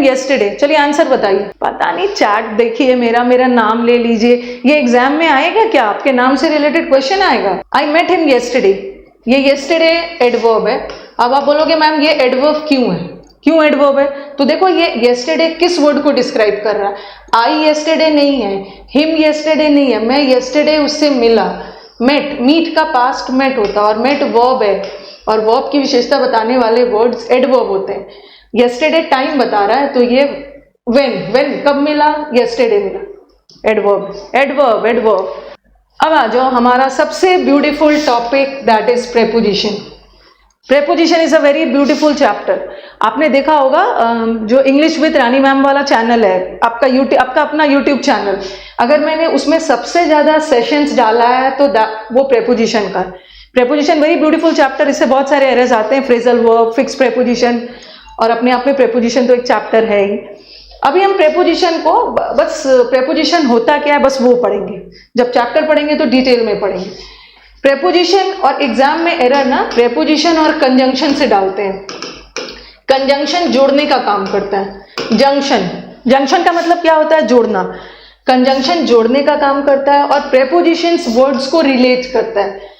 येस्टरडे, चलिए आंसर बताइए, पता नहीं चैट देखिए, मेरा नाम ले लीजिए, ये एग्जाम में आएगा क्या, आपके नाम से रिलेटेड क्वेश्चन आएगा, आई मेट हिम येस्टरडे, ये येस्टरडे एडवर्ब है, अब आप बोलोगे मैम ये एडवर्ब क्यों एडवर्ब है, तो देखो ये येस्टरडे किस वर्ड को डिस्क्राइब कर रहा है, आई येस्टरडे नहीं है, हिम येस्टरडे नहीं है, मैं येस्टरडे उससे मिला, मीट का पास्ट मेट होता है और मेट वर्ब है और वर्ब की विशेषता बताने वाले वर्ड्स एडवर्ब होते हैं, येस्टरडे टाइम बता रहा है, तो ये व्हेन कब मिला, येस्टरडे मिला, एडवर्ब। अब आ जाओ हमारा सबसे beautiful topic, that is preposition. Preposition is a very beautiful chapter. आपने देखा होगा जो इंग्लिश विद रानी मैम वाला चैनल है आपका आपका अपना यूट्यूब चैनल, अगर मैंने उसमें सबसे ज्यादा सेशंस डाला है तो वो प्रेपोजिशन का। प्रेपोजिशन वेरी ब्यूटीफुल चैप्टर, इससे बहुत सारे एरर्स आते हैं, फ्रेजल वर्ब, फिक्स प्रेपोजिशन, और अपने आप में प्रेपोजिशन तो एक चैप्टर है ही। अभी हम प्रेपोजिशन को बस प्रेपोजिशन होता क्या है बस वो पढ़ेंगे, जब चैप्टर पढ़ेंगे तो डिटेल में पढ़ेंगे। प्रेपोजिशन और एग्जाम में एरर ना प्रेपोजिशन और कंजंक्शन से डालते हैं। कंजंक्शन जोड़ने का काम करता है, जंक्शन का मतलब क्या होता है, जोड़ना। कंजंक्शन जोड़ने का काम करता है और प्रेपोजिशंस वर्ड्स को रिलेट करता है।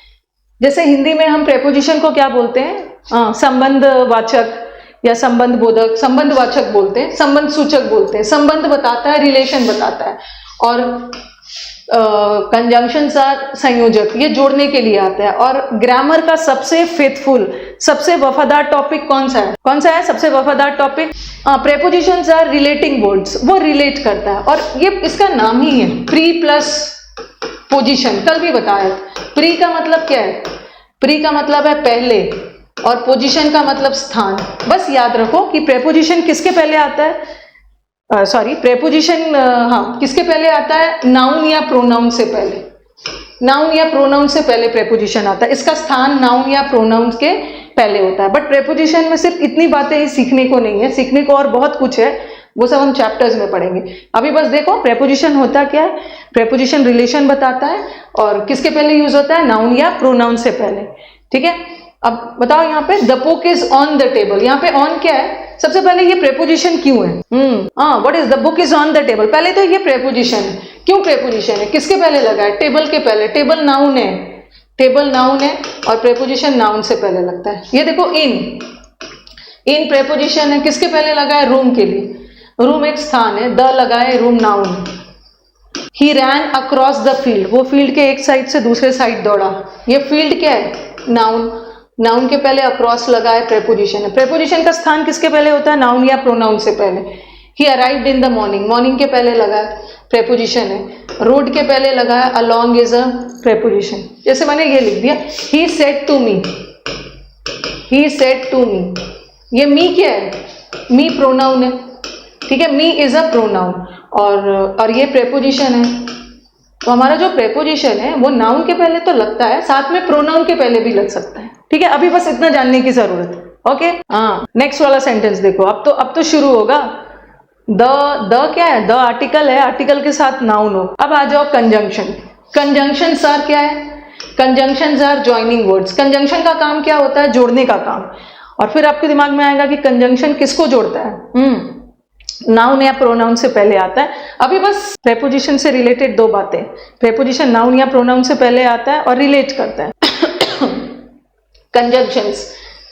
जैसे हिंदी में हम प्रेपोजिशन को क्या बोलते हैं, संबंधवाचक या संबंध बोधक, संबंधवाचक बोलते हैं, संबंध सूचक बोलते हैं, संबंध बताता है, रिलेशन बताता है। और कंजंक्शंस आर संयोजक, ये जोड़ने के लिए आता है। और ग्रामर का सबसे फेथफुल, सबसे वफादार टॉपिक कौन सा है, कौन सा है सबसे वफादार topic? Prepositions are relating words, वो रिलेट करता है। और ये इसका नाम ही है प्री प्लस पोजिशन, कल भी बताया। प्री का मतलब क्या है? प्री का मतलब है पहले, और पोजीशन का मतलब स्थान। बस याद रखो कि प्रेपोजिशन किसके पहले आता है, प्रेपोजिशन किसके पहले आता है? नाउन या प्रोनाउन से पहले। नाउन या प्रोनाउन से पहले प्रेपोजिशन आता है, इसका स्थान नाउन या प्रोनाउन के पहले होता है। बट प्रेपोजिशन में सिर्फ इतनी बातें ही सीखने को नहीं है, सीखने को और बहुत कुछ है, वो सब हम चैप्टर्स में पढ़ेंगे। अभी बस देखो प्रेपोजिशन होता क्या है। प्रेपोजिशन रिलेशन बताता है और किसके पहले यूज होता है? नाउन या प्रोनाउन से पहले। ठीक है, अब बताओ यहाँ पे the book is on the table, यहाँ पे ऑन क्या है? सबसे पहले ये प्रेपोजिशन क्यों है? What is the book is on the table, पहले तो ये प्रेपोजिशन है। क्यों प्रेपोजिशन है? किसके पहले लगा है? टेबल के पहले। टेबल नाउन है, टेबल नाउन है और प्रेपोजिशन नाउन से पहले लगता है। ये देखो इन प्रेपोजिशन है, किसके पहले लगा है? रूम के लिए। रूम एक स्थान है, द लगा है, रूम नाउन है। ही रैन अक्रॉस द फील्ड, वो फील्ड के एक साइड से दूसरे साइड दौड़ा। ये फील्ड क्या है? नाउन। नाउन के पहले अक्रॉस लगा है, प्रेपोजिशन है। प्रेपोजिशन का स्थान किसके पहले होता है? नाउन या प्रोनाउन से पहले। ही arrived in the morning, morning के पहले लगा है, प्रेपोजिशन है। रोड के पहले लगा है, अलोंग इज अ प्रेपोजिशन। जैसे मैंने ये लिख दिया, he said to me, he said to me. ये मी क्या है? मी प्रोनाउन है, ठीक है, मी इज अ प्रोनाउन और ये प्रेपोजिशन है। तो हमारा जो प्रेपोजिशन है वो नाउन के पहले तो लगता है, साथ में प्रोनाउन के पहले भी लग सकता है। ठीक है, अभी बस इतना जानने की जरूरत है। ओके, नेक्स्ट वाला सेंटेंस देखो। अब तो शुरू होगा। द क्या है? द आर्टिकल है, आर्टिकल के साथ नाउन हो। अब आ जाओ कंजंक्शन। कंजंक्शंस आर क्या है? Conjunctions are joining words. Conjunction का काम क्या होता है? जोड़ने का काम। और फिर आपके दिमाग में आएगा कि कंजंक्शन किसको जोड़ता है? नाउन या प्रोनाउन से पहले आता है। अभी बस प्रेपोजिशन से रिलेटेड दो बातें। प्रेपोजिशन नाउन या प्रोनाउन से पहले आता है और रिलेट करता है। कंजंक्शंस,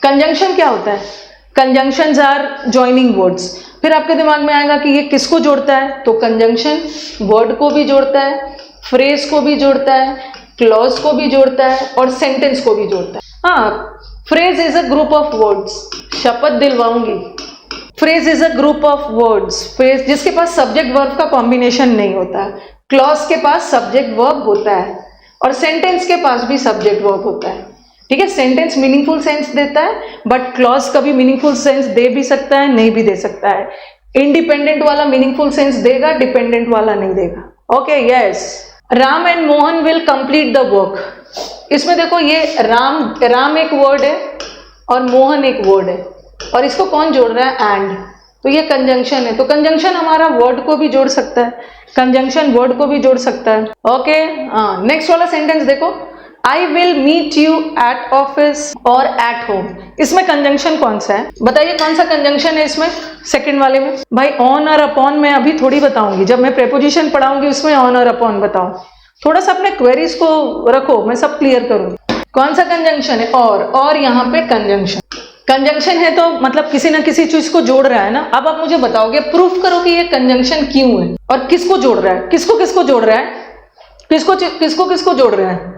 कंजंक्शन क्या होता है? Conjunctions are joining words. फिर आपके दिमाग में आएगा कि ये किसको जोड़ता है? तो कंजंक्शन वर्ड को भी जोड़ता है, फ्रेज को भी जोड़ता है, क्लॉज को भी जोड़ता है और सेंटेंस को भी जोड़ता है। Phrase is a group of words, शपथ दिलवाऊंगी। Phrase is a group of words, phrase जिसके पास सब्जेक्ट वर्ब का कॉम्बिनेशन नहीं होता है। क्लॉज के पास सब्जेक्ट वर्ब होता है और सेंटेंस के पास भी सब्जेक्ट वर्ब होता है। ठीक है, सेंटेंस मीनिंगफुल सेंस देता है बट क्लॉज कभी मीनिंगफुल सेंस दे भी सकता है, नहीं भी दे सकता है। इंडिपेंडेंट वाला मीनिंगफुल सेंस देगा, डिपेंडेंट वाला नहीं देगा। Okay, yes. Ram and Mohan will complete the work. इसमें देखो ये राम एक वर्ड है और मोहन एक वर्ड है और इसको कौन जोड़ रहा है? एंड। तो ये कंजंक्शन है। तो कंजंक्शन हमारा वर्ड को भी जोड़ सकता है, कंजंक्शन वर्ड को भी जोड़ सकता है। ओके, नेक्स्ट वाला सेंटेंस देखो। I will meet you at office or at home. इसमें कंजंक्शन कौन सा है? बताइए कौन सा कंजंक्शन है इसमें? सेकंड वाले में भाई ऑन और अपॉन मैं अभी थोड़ी बताऊंगी, जब मैं प्रेपोजिशन पढ़ाऊंगी उसमें ऑन और अपॉन बताऊं। थोड़ा सा अपने क्वेरीज को रखो, मैं सब क्लियर करूंगी। कौन सा कंजंक्शन है? और यहाँ पे कंजंक्शन। कंजंक्शन है तो मतलब किसी ना किसी चीज को जोड़ रहा है ना। अब आप मुझे बताओगे, प्रूफ करो कि ये कंजंक्शन क्यों है और किसको जोड़ रहा है, किसको किसको जोड़ रहा है, किसको जोड़ रहा है।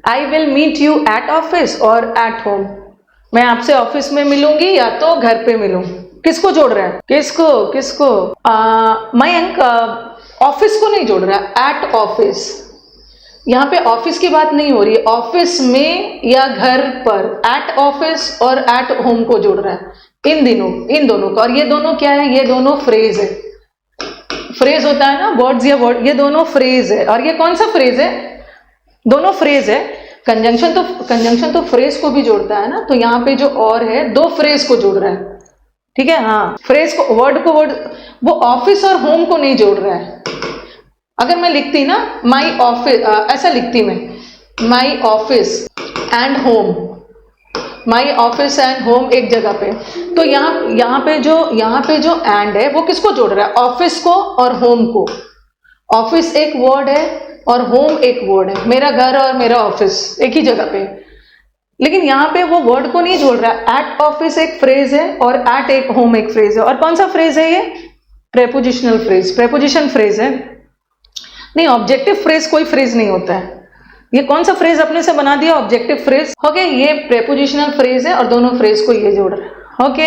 I will meet you at office or at home. मैं आपसे ऑफिस में मिलूंगी या तो घर पे मिलूं। किसको जोड़ रहा है? किसको? मयंक ऑफिस को नहीं जोड़ रहा है, एट ऑफिस। यहाँ पे ऑफिस की बात नहीं हो रही है, ऑफिस में या घर पर, eight office or at home को जोड़ रहा है, इन दोनों का। और ये दोनों क्या है, ये दोनों फ्रेज है। फ्रेज होता है ना, वर्ड्स या वर्ड, ये दोनों फ्रेज है। और ये कौन सा फ्रेज है, दोनों फ्रेज है। कंजंक्शन तो फ्रेज को भी जोड़ता है ना, तो यहाँ पे जो और है दो फ्रेज को जोड़ रहा है, ठीक है। हाँ, फ्रेज को वर्ड, वो ऑफिस और होम को नहीं जोड़ रहा है। अगर मैं लिखती ना माई ऑफिस, ऐसा लिखती मैं, my office and home, my office and home एक जगह पे, तो यहाँ पे जो एंड है वो किसको जोड़ रहा है, ऑफिस को और होम को। ऑफिस एक वर्ड है और होम एक वर्ड है, मेरा घर और मेरा ऑफिस एक ही जगह पे। लेकिन यहाँ पे वो वर्ड को नहीं जोड़ रहा है। एट ऑफिस एक फ्रेज है और एट एक होम एक फ्रेज है। और कौन सा फ्रेज है ये, प्रेपोजिशनल फ्रेज, प्रेपोजिशन फ्रेज है। नहीं, ऑब्जेक्टिव फ्रेज कोई फ्रेज नहीं होता है। ये कौन सा फ्रेज अपने से बना दिया, ऑब्जेक्टिव फ्रेज। ओके, ये प्रेपोजिशनल फ्रेज है और दोनों फ्रेज को ये जोड़ रहा है। ओके,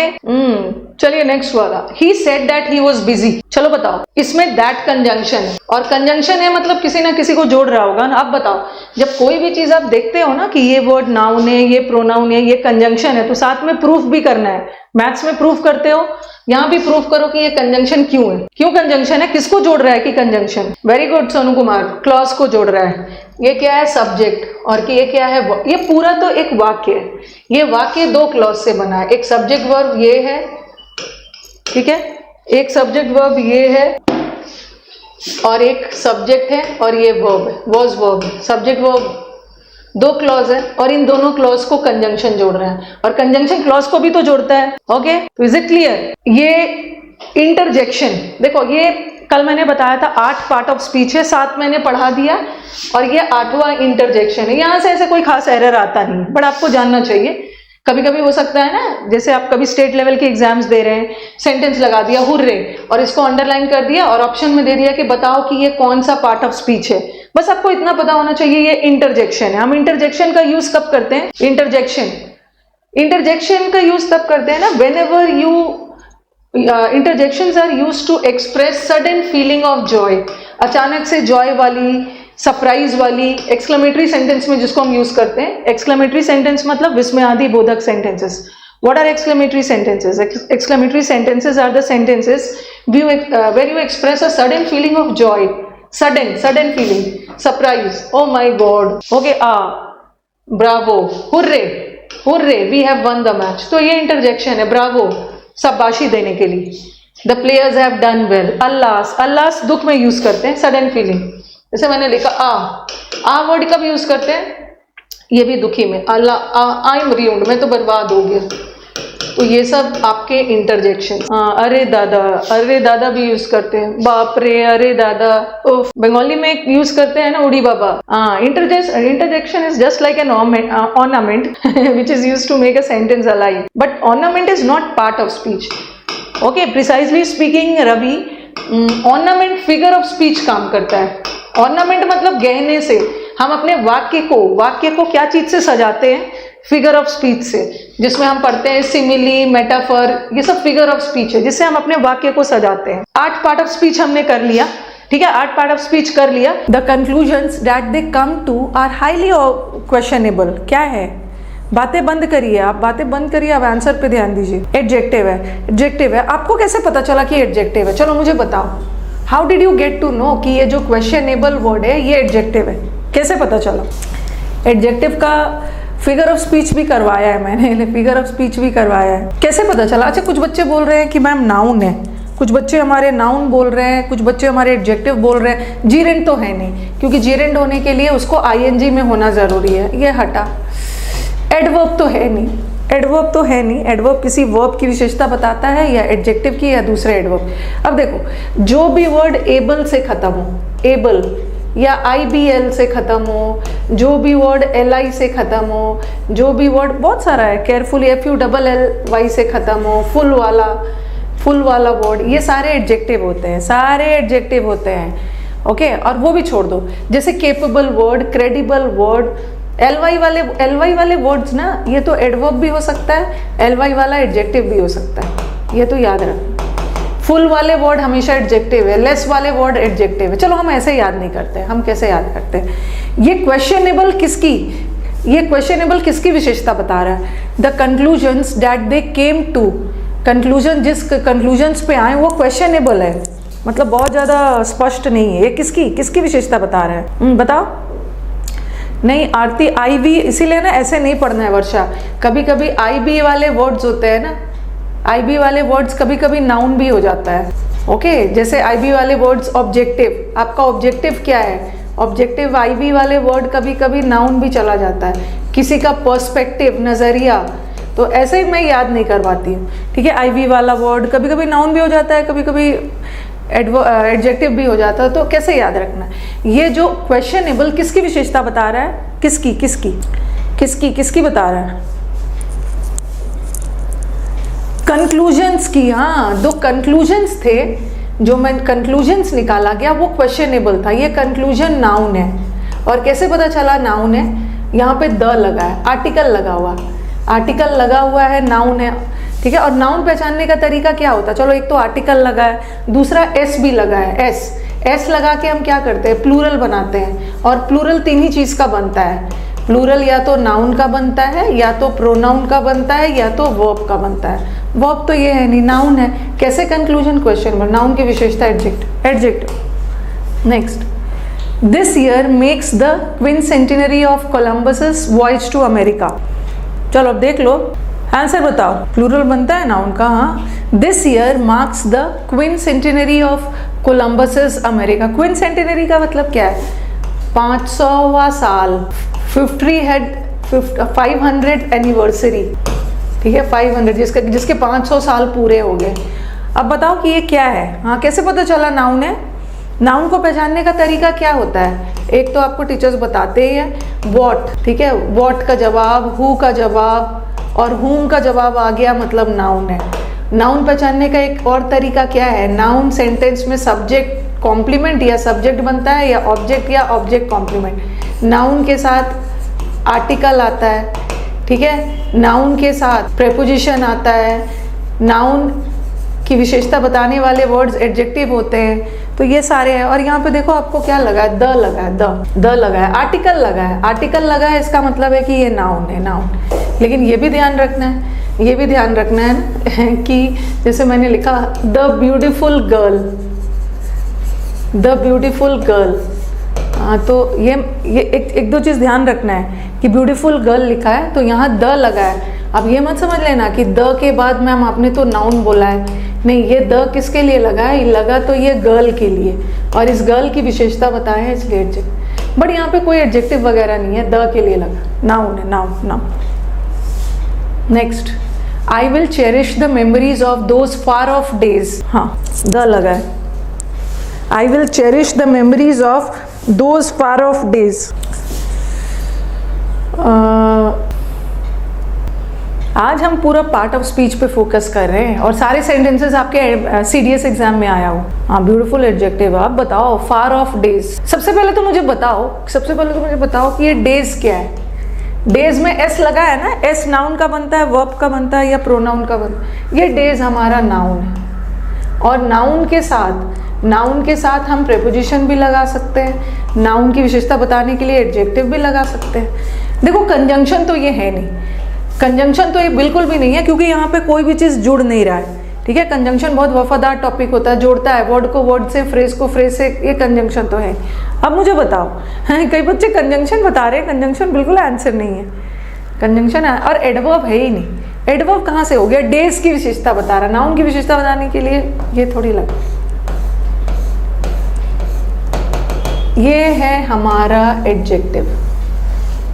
चलिए नेक्स्ट वाला, he said that he was busy. चलो बताओ, इसमें दैट कंजंक्शन है, और कंजंक्शन है मतलब किसी ना किसी को जोड़ रहा होगा ना। अब बताओ, जब कोई भी चीज आप देखते हो ना कि ये वर्ड नाउन है, ये प्रोनाउन है, ये कंजंक्शन है, तो साथ में प्रूफ भी करना है। मैथ्स में प्रूफ करते हो, यहाँ भी प्रूफ करो कि ये कंजंक्शन क्यों है, क्यों कंजंक्शन है, किसको जोड़ रहा है कि conjunction. Very good Sonu Kumar, clause को जोड़ रहा है। ये क्या है, सब्जेक्ट, और कि ये क्या है, ये पूरा तो एक वाक्य है। ये वाक्य दो क्लॉज से बना है, एक सब्जेक्ट वर्ब ये है, ठीक है, एक सब्जेक्ट वर्ब ये है और एक सब्जेक्ट है और ये वर्ब है, वॉज वर्ब, सब्जेक्ट वर्ब, दो क्लॉज है और इन दोनों क्लॉज को कंजंक्शन जोड़ रहे हैं। और कंजंक्शन क्लॉज को भी तो जोड़ता है। ओके, तो इज इट क्लियर। ये इंटरजेक्शन, देखो ये कल मैंने बताया था 8 पार्ट ऑफ स्पीच है, 7 मैंने पढ़ा दिया और ये 8वां इंटरजेक्शन है। यहां से ऐसे कोई खास एरर आता नहीं, बट आपको जानना चाहिए। कभी कभी हो सकता है ना, जैसे आप कभी स्टेट लेवल के एग्जाम्स दे रहे हैं, सेंटेंस लगा दिया हुर्रे और इसको अंडरलाइन कर दिया और ऑप्शन में दे दिया कि बताओ कि ये कौन सा पार्ट ऑफ स्पीच है। बस आपको इतना पता होना चाहिए, ये इंटरजेक्शन है। हम इंटरजेक्शन का यूज कब करते हैं, इंटरजेक्शन का यूज तब करते हैं ना, whenever you interjections are used to express sudden feeling of joy, अचानक से जॉय वाली, सरप्राइज वाली, एक्सक्लेमेटरी सेंटेंस में जिसको हम यूज करते हैं। एक्सक्लेमेटरी सेंटेंस मतलब विस्मयादि बोधक sentences. What are exclamatory sentences? Exclamatory sentences are the sentences where you express a sudden feeling of joy, sudden feeling, surprise, oh my god, okay, bravo, hooray, we have won the match। तो ये interjection है, bravo, शाबाशी देने के लिए। The players have done well, alas दुख में यूज करते हैं, सडन फीलिंग। जैसे मैंने लिखा आ वर्ड कब यूज करते हैं, ये भी दुखी में, अल्लाह आई एम रियून्ड, मैं तो बर्बाद हो गया। तो ये सब आपके इंटरजेक्शन। अरे दादा भी यूज करते हैं, बाप रे, अरे दादा, उफ। बंगाली में यूज करते हैं ना उड़ी बाबा। Interjection is just like an ornament which is used to make a sentence alive, but ornament is not part of speech. Okay, precisely speaking Ravi, ornament figure of speech काम करता है। ornament मतलब गहने से हम अपने वाक्य को क्या चीज से सजाते हैं, फिगर ऑफ स्पीच से, जिसमें हम पढ़ते हैं सिमिली, मेटाफर, ये सब फिगर ऑफ स्पीच है जिससे हम अपने वाक्य को सजाते हैं। 8 पार्ट ऑफ स्पीच हमने कर लिया, ठीक है, 8 पार्ट ऑफ स्पीच कर लिया। The conclusions that they come to are highly questionable. क्या है, बातें बंद करिए, आप बातें बंद करिए, आप आंसर पे ध्यान दीजिए। एडजेक्टिव है, आपको कैसे पता चला कि एडजेक्टिव है, चलो मुझे बताओ। How did you get to know कि ये जो क्वेश्चनेबल वर्ड है ये एडजेक्टिव है, कैसे पता चला। एडजेक्टिव का फिगर ऑफ स्पीच भी करवाया है मैंने, फिगर ऑफ स्पीच भी करवाया है, कैसे पता चला। अच्छा, कुछ बच्चे बोल रहे हैं कि मैम नाउन है, कुछ बच्चे हमारे नाउन बोल रहे हैं, कुछ बच्चे हमारे एडजेक्टिव बोल रहे हैं। जीरेंड तो है नहीं, क्योंकि जीरेंड होने के लिए उसको आईएनजी में होना जरूरी है, ये हटा। एडवर्ब तो है नहीं, एडवर्ब किसी वर्ब की विशेषता बताता है, या एडजेक्टिव की या दूसरे एडवर्ब। अब देखो, जो भी वर्ड एबल से खत्म हो, एबल या IBL से खत्म हो, जो भी वर्ड LI से खत्म हो, जो भी वर्ड बहुत सारा है, केयरफुली FULLY से खत्म हो, फुल वाला वर्ड, ये सारे एडजेक्टिव होते हैं, ओके। और वो भी छोड़ दो, जैसे capable word, credible word, LY वाले वर्ड्स ना, ये तो एडवर्ब भी हो सकता है, LY वाला एडजेक्टिव भी हो सकता है, ये तो याद रखो। फुल वाले वर्ड हमेशा एडजेक्टिव है, लेस वाले वर्ड एडजेक्टिव है। चलो हम ऐसे याद नहीं करते, हम कैसे याद करते हैं? ये क्वेश्चनेबल किसकी विशेषता बता रहा है? The conclusions that they came to, conclusion जिस कंक्लूजन्स पे आए वो क्वेश्चनेबल है, मतलब बहुत ज़्यादा स्पष्ट नहीं है। ये किसकी विशेषता बता रहा है? बताओ। नहीं आरती, आई बी, इसीलिए ना ऐसे नहीं पढ़ना है वर्षा। कभी कभी आई बी वाले वर्ड्स होते हैं ना, आई बी वाले वर्ड्स कभी कभी नाउन भी हो जाता है। ओके, जैसे आई बी वाले वर्ड्स ऑब्जेक्टिव, आपका ऑब्जेक्टिव क्या है? ऑब्जेक्टिव आई बी वाले वर्ड कभी कभी नाउन भी चला जाता है। किसी का पर्सपेक्टिव, नज़रिया, तो ऐसे ही मैं याद नहीं करवाती हूँ। ठीक है, आई बी वाला वर्ड कभी कभी नाउन भी हो जाता है, कभी कभी एडजेक्टिव भी हो जाता है, तो कैसे याद रखना है? ये जो क्वेश्चनेबल किसकी विशेषता बता रहा है? किसकी बता रहा है? कंक्लूजन्स की। हाँ, दो कंक्लूजन्स थे, जो मैं कंक्लूजन्स निकाला गया वो क्वेश्चनेबल था। ये कंक्लूजन नाउन है। और कैसे पता चला नाउन है? यहाँ पे द लगा है, आर्टिकल लगा हुआ है, नाउन है। ठीक है, और नाउन पहचानने का तरीका क्या होता है? चलो, एक तो आर्टिकल लगा है, दूसरा एस भी लगा है। एस लगा के हम क्या करते हैं? प्लूरल बनाते हैं। और प्लूरल तीन ही चीज़ का बनता है। प्लूरल या तो नाउन का बनता है, या तो प्रोनाउन का बनता है, या तो वर्ब का बनता है। वर्ब तो ये है नहीं, नाउन है। कैसे कंक्लूजन? क्वेश्चन, नाउन की विशेषता adjective. Next, this year makes the quincentenary of Columbus voyage to America. चलो अब देख लो, आंसर बताओ। प्लूरल बनता है नाउन का। हाँ, this year marks the quincentenary of Columbus America. Quincentenary का मतलब क्या है? 500वां साल, 500 एनिवर्सरी। ठीक है, 500 जिसके 500 साल पूरे हो गए। अब बताओ कि ये क्या है? हाँ, कैसे पता चला नाउन है? नाउन को पहचानने का तरीका क्या होता है? एक तो आपको टीचर्स बताते ही हैं, व्हाट। ठीक है, व्हाट का जवाब, हु का जवाब और हुम का जवाब आ गया, मतलब नाउन है। नाउन पहचानने का एक और तरीका क्या है? नाउन सेंटेंस में सब्जेक्ट कॉम्प्लीमेंट या सब्जेक्ट बनता है, या ऑब्जेक्ट कॉम्प्लीमेंट। नाउन के साथ आर्टिकल आता है। ठीक है, नाउन के साथ प्रेपोजिशन आता है। नाउन की विशेषता बताने वाले वर्ड्स एडजेक्टिव होते हैं। तो ये सारे हैं। और यहाँ पे देखो आपको क्या लगा है? द लगा है, द लगा है, आर्टिकल लगा है। इसका मतलब है कि ये नाउन है, नाउन। लेकिन ये भी ध्यान रखना है कि जैसे मैंने लिखा द ब्यूटीफुल गर्ल। हाँ, तो ये एक दो चीज़ ध्यान रखना है कि ब्यूटीफुल गर्ल लिखा है, तो यहाँ द लगा है। अब ये मत समझ लेना कि द के बाद मैम आपने तो नाउन बोला है। नहीं, ये द किसके लिए लगा है? लगा तो ये गर्ल के लिए, और इस गर्ल की विशेषता बताया है, इसलिए एडजेक्टिव। बट यहाँ पे कोई एडजेक्टिव वगैरह नहीं है, द के लिए लगा, नाउन है, noun. Next, I will cherish the memories of those far of days. हाँ, द लगा है। I will cherish the memories of those far of days. आज हम पूरा पार्ट ऑफ स्पीच पे फोकस कर रहे हैं, और सारे सेंटेंसेस आपके सीडीएस एग्जाम में आया हो। हाँ, ब्यूटीफुल एडजेक्टिव। आप बताओ, फार ऑफ डेज। सबसे पहले तो मुझे बताओ कि ये डेज क्या है? डेज में एस लगा है ना, एस नाउन का बनता है, वर्ब का बनता है, या प्रोनाउन का बनता है। ये डेज हमारा नाउन है, और नाउन के साथ हम प्रेपोजिशन भी लगा सकते हैं। नाउन की विशेषता बताने के लिए एडजेक्टिव भी लगा सकते हैं। देखो, कंजंक्शन तो ये है नहीं, कंजंक्शन तो ये बिल्कुल भी नहीं है, क्योंकि यहाँ पे कोई भी चीज़ जुड़ नहीं रहा है। ठीक है, कंजंक्शन बहुत वफादार टॉपिक होता है, जोड़ता है वर्ड को वर्ड से, फ्रेज को फ्रेज से। ये कंजंक्शन तो है। अब मुझे बताओ, कई बच्चे कंजंक्शन बता रहे हैं, कंजंक्शन बिल्कुल आंसर नहीं है। कंजंक्शन है, और एडवर्ब है ही नहीं। एडवर्ब कहाँ से हो गया? डेज की विशेषता बता रहा, नाउन की विशेषता बताने के लिए ये थोड़ी लगा। ये है हमारा एडजेक्टिव,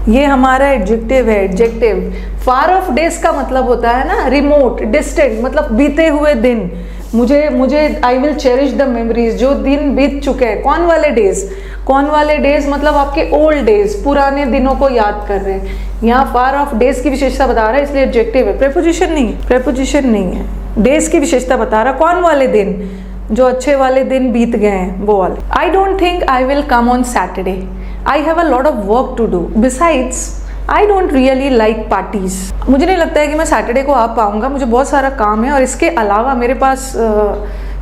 ये हमारा एडजेक्टिव है। एडजेक्टिव फार ऑफ डेज का मतलब होता है ना रिमोट, डिस्टेंट, मतलब बीते हुए दिन। मुझे I will cherish the memories, जो दिन बीत चुके हैं। कौन वाले डेज मतलब आपके ओल्ड डेज, पुराने दिनों को याद कर रहे हैं। यहाँ फार ऑफ डेज की विशेषता बता रहा है, इसलिए एडजेक्टिव है, प्रेपोजिशन नहीं है। डेज की विशेषता बता रहा, कौन वाले दिन? जो अच्छे वाले दिन बीत गए हैं, वो वाले। I don't think I will come on Saturday, I have a lot of work to do, besides I don't really like parties. मुझे नहीं लगता है कि मैं सैटरडे को आ पाऊंगा, मुझे बहुत सारा काम है, और इसके अलावा मेरे पास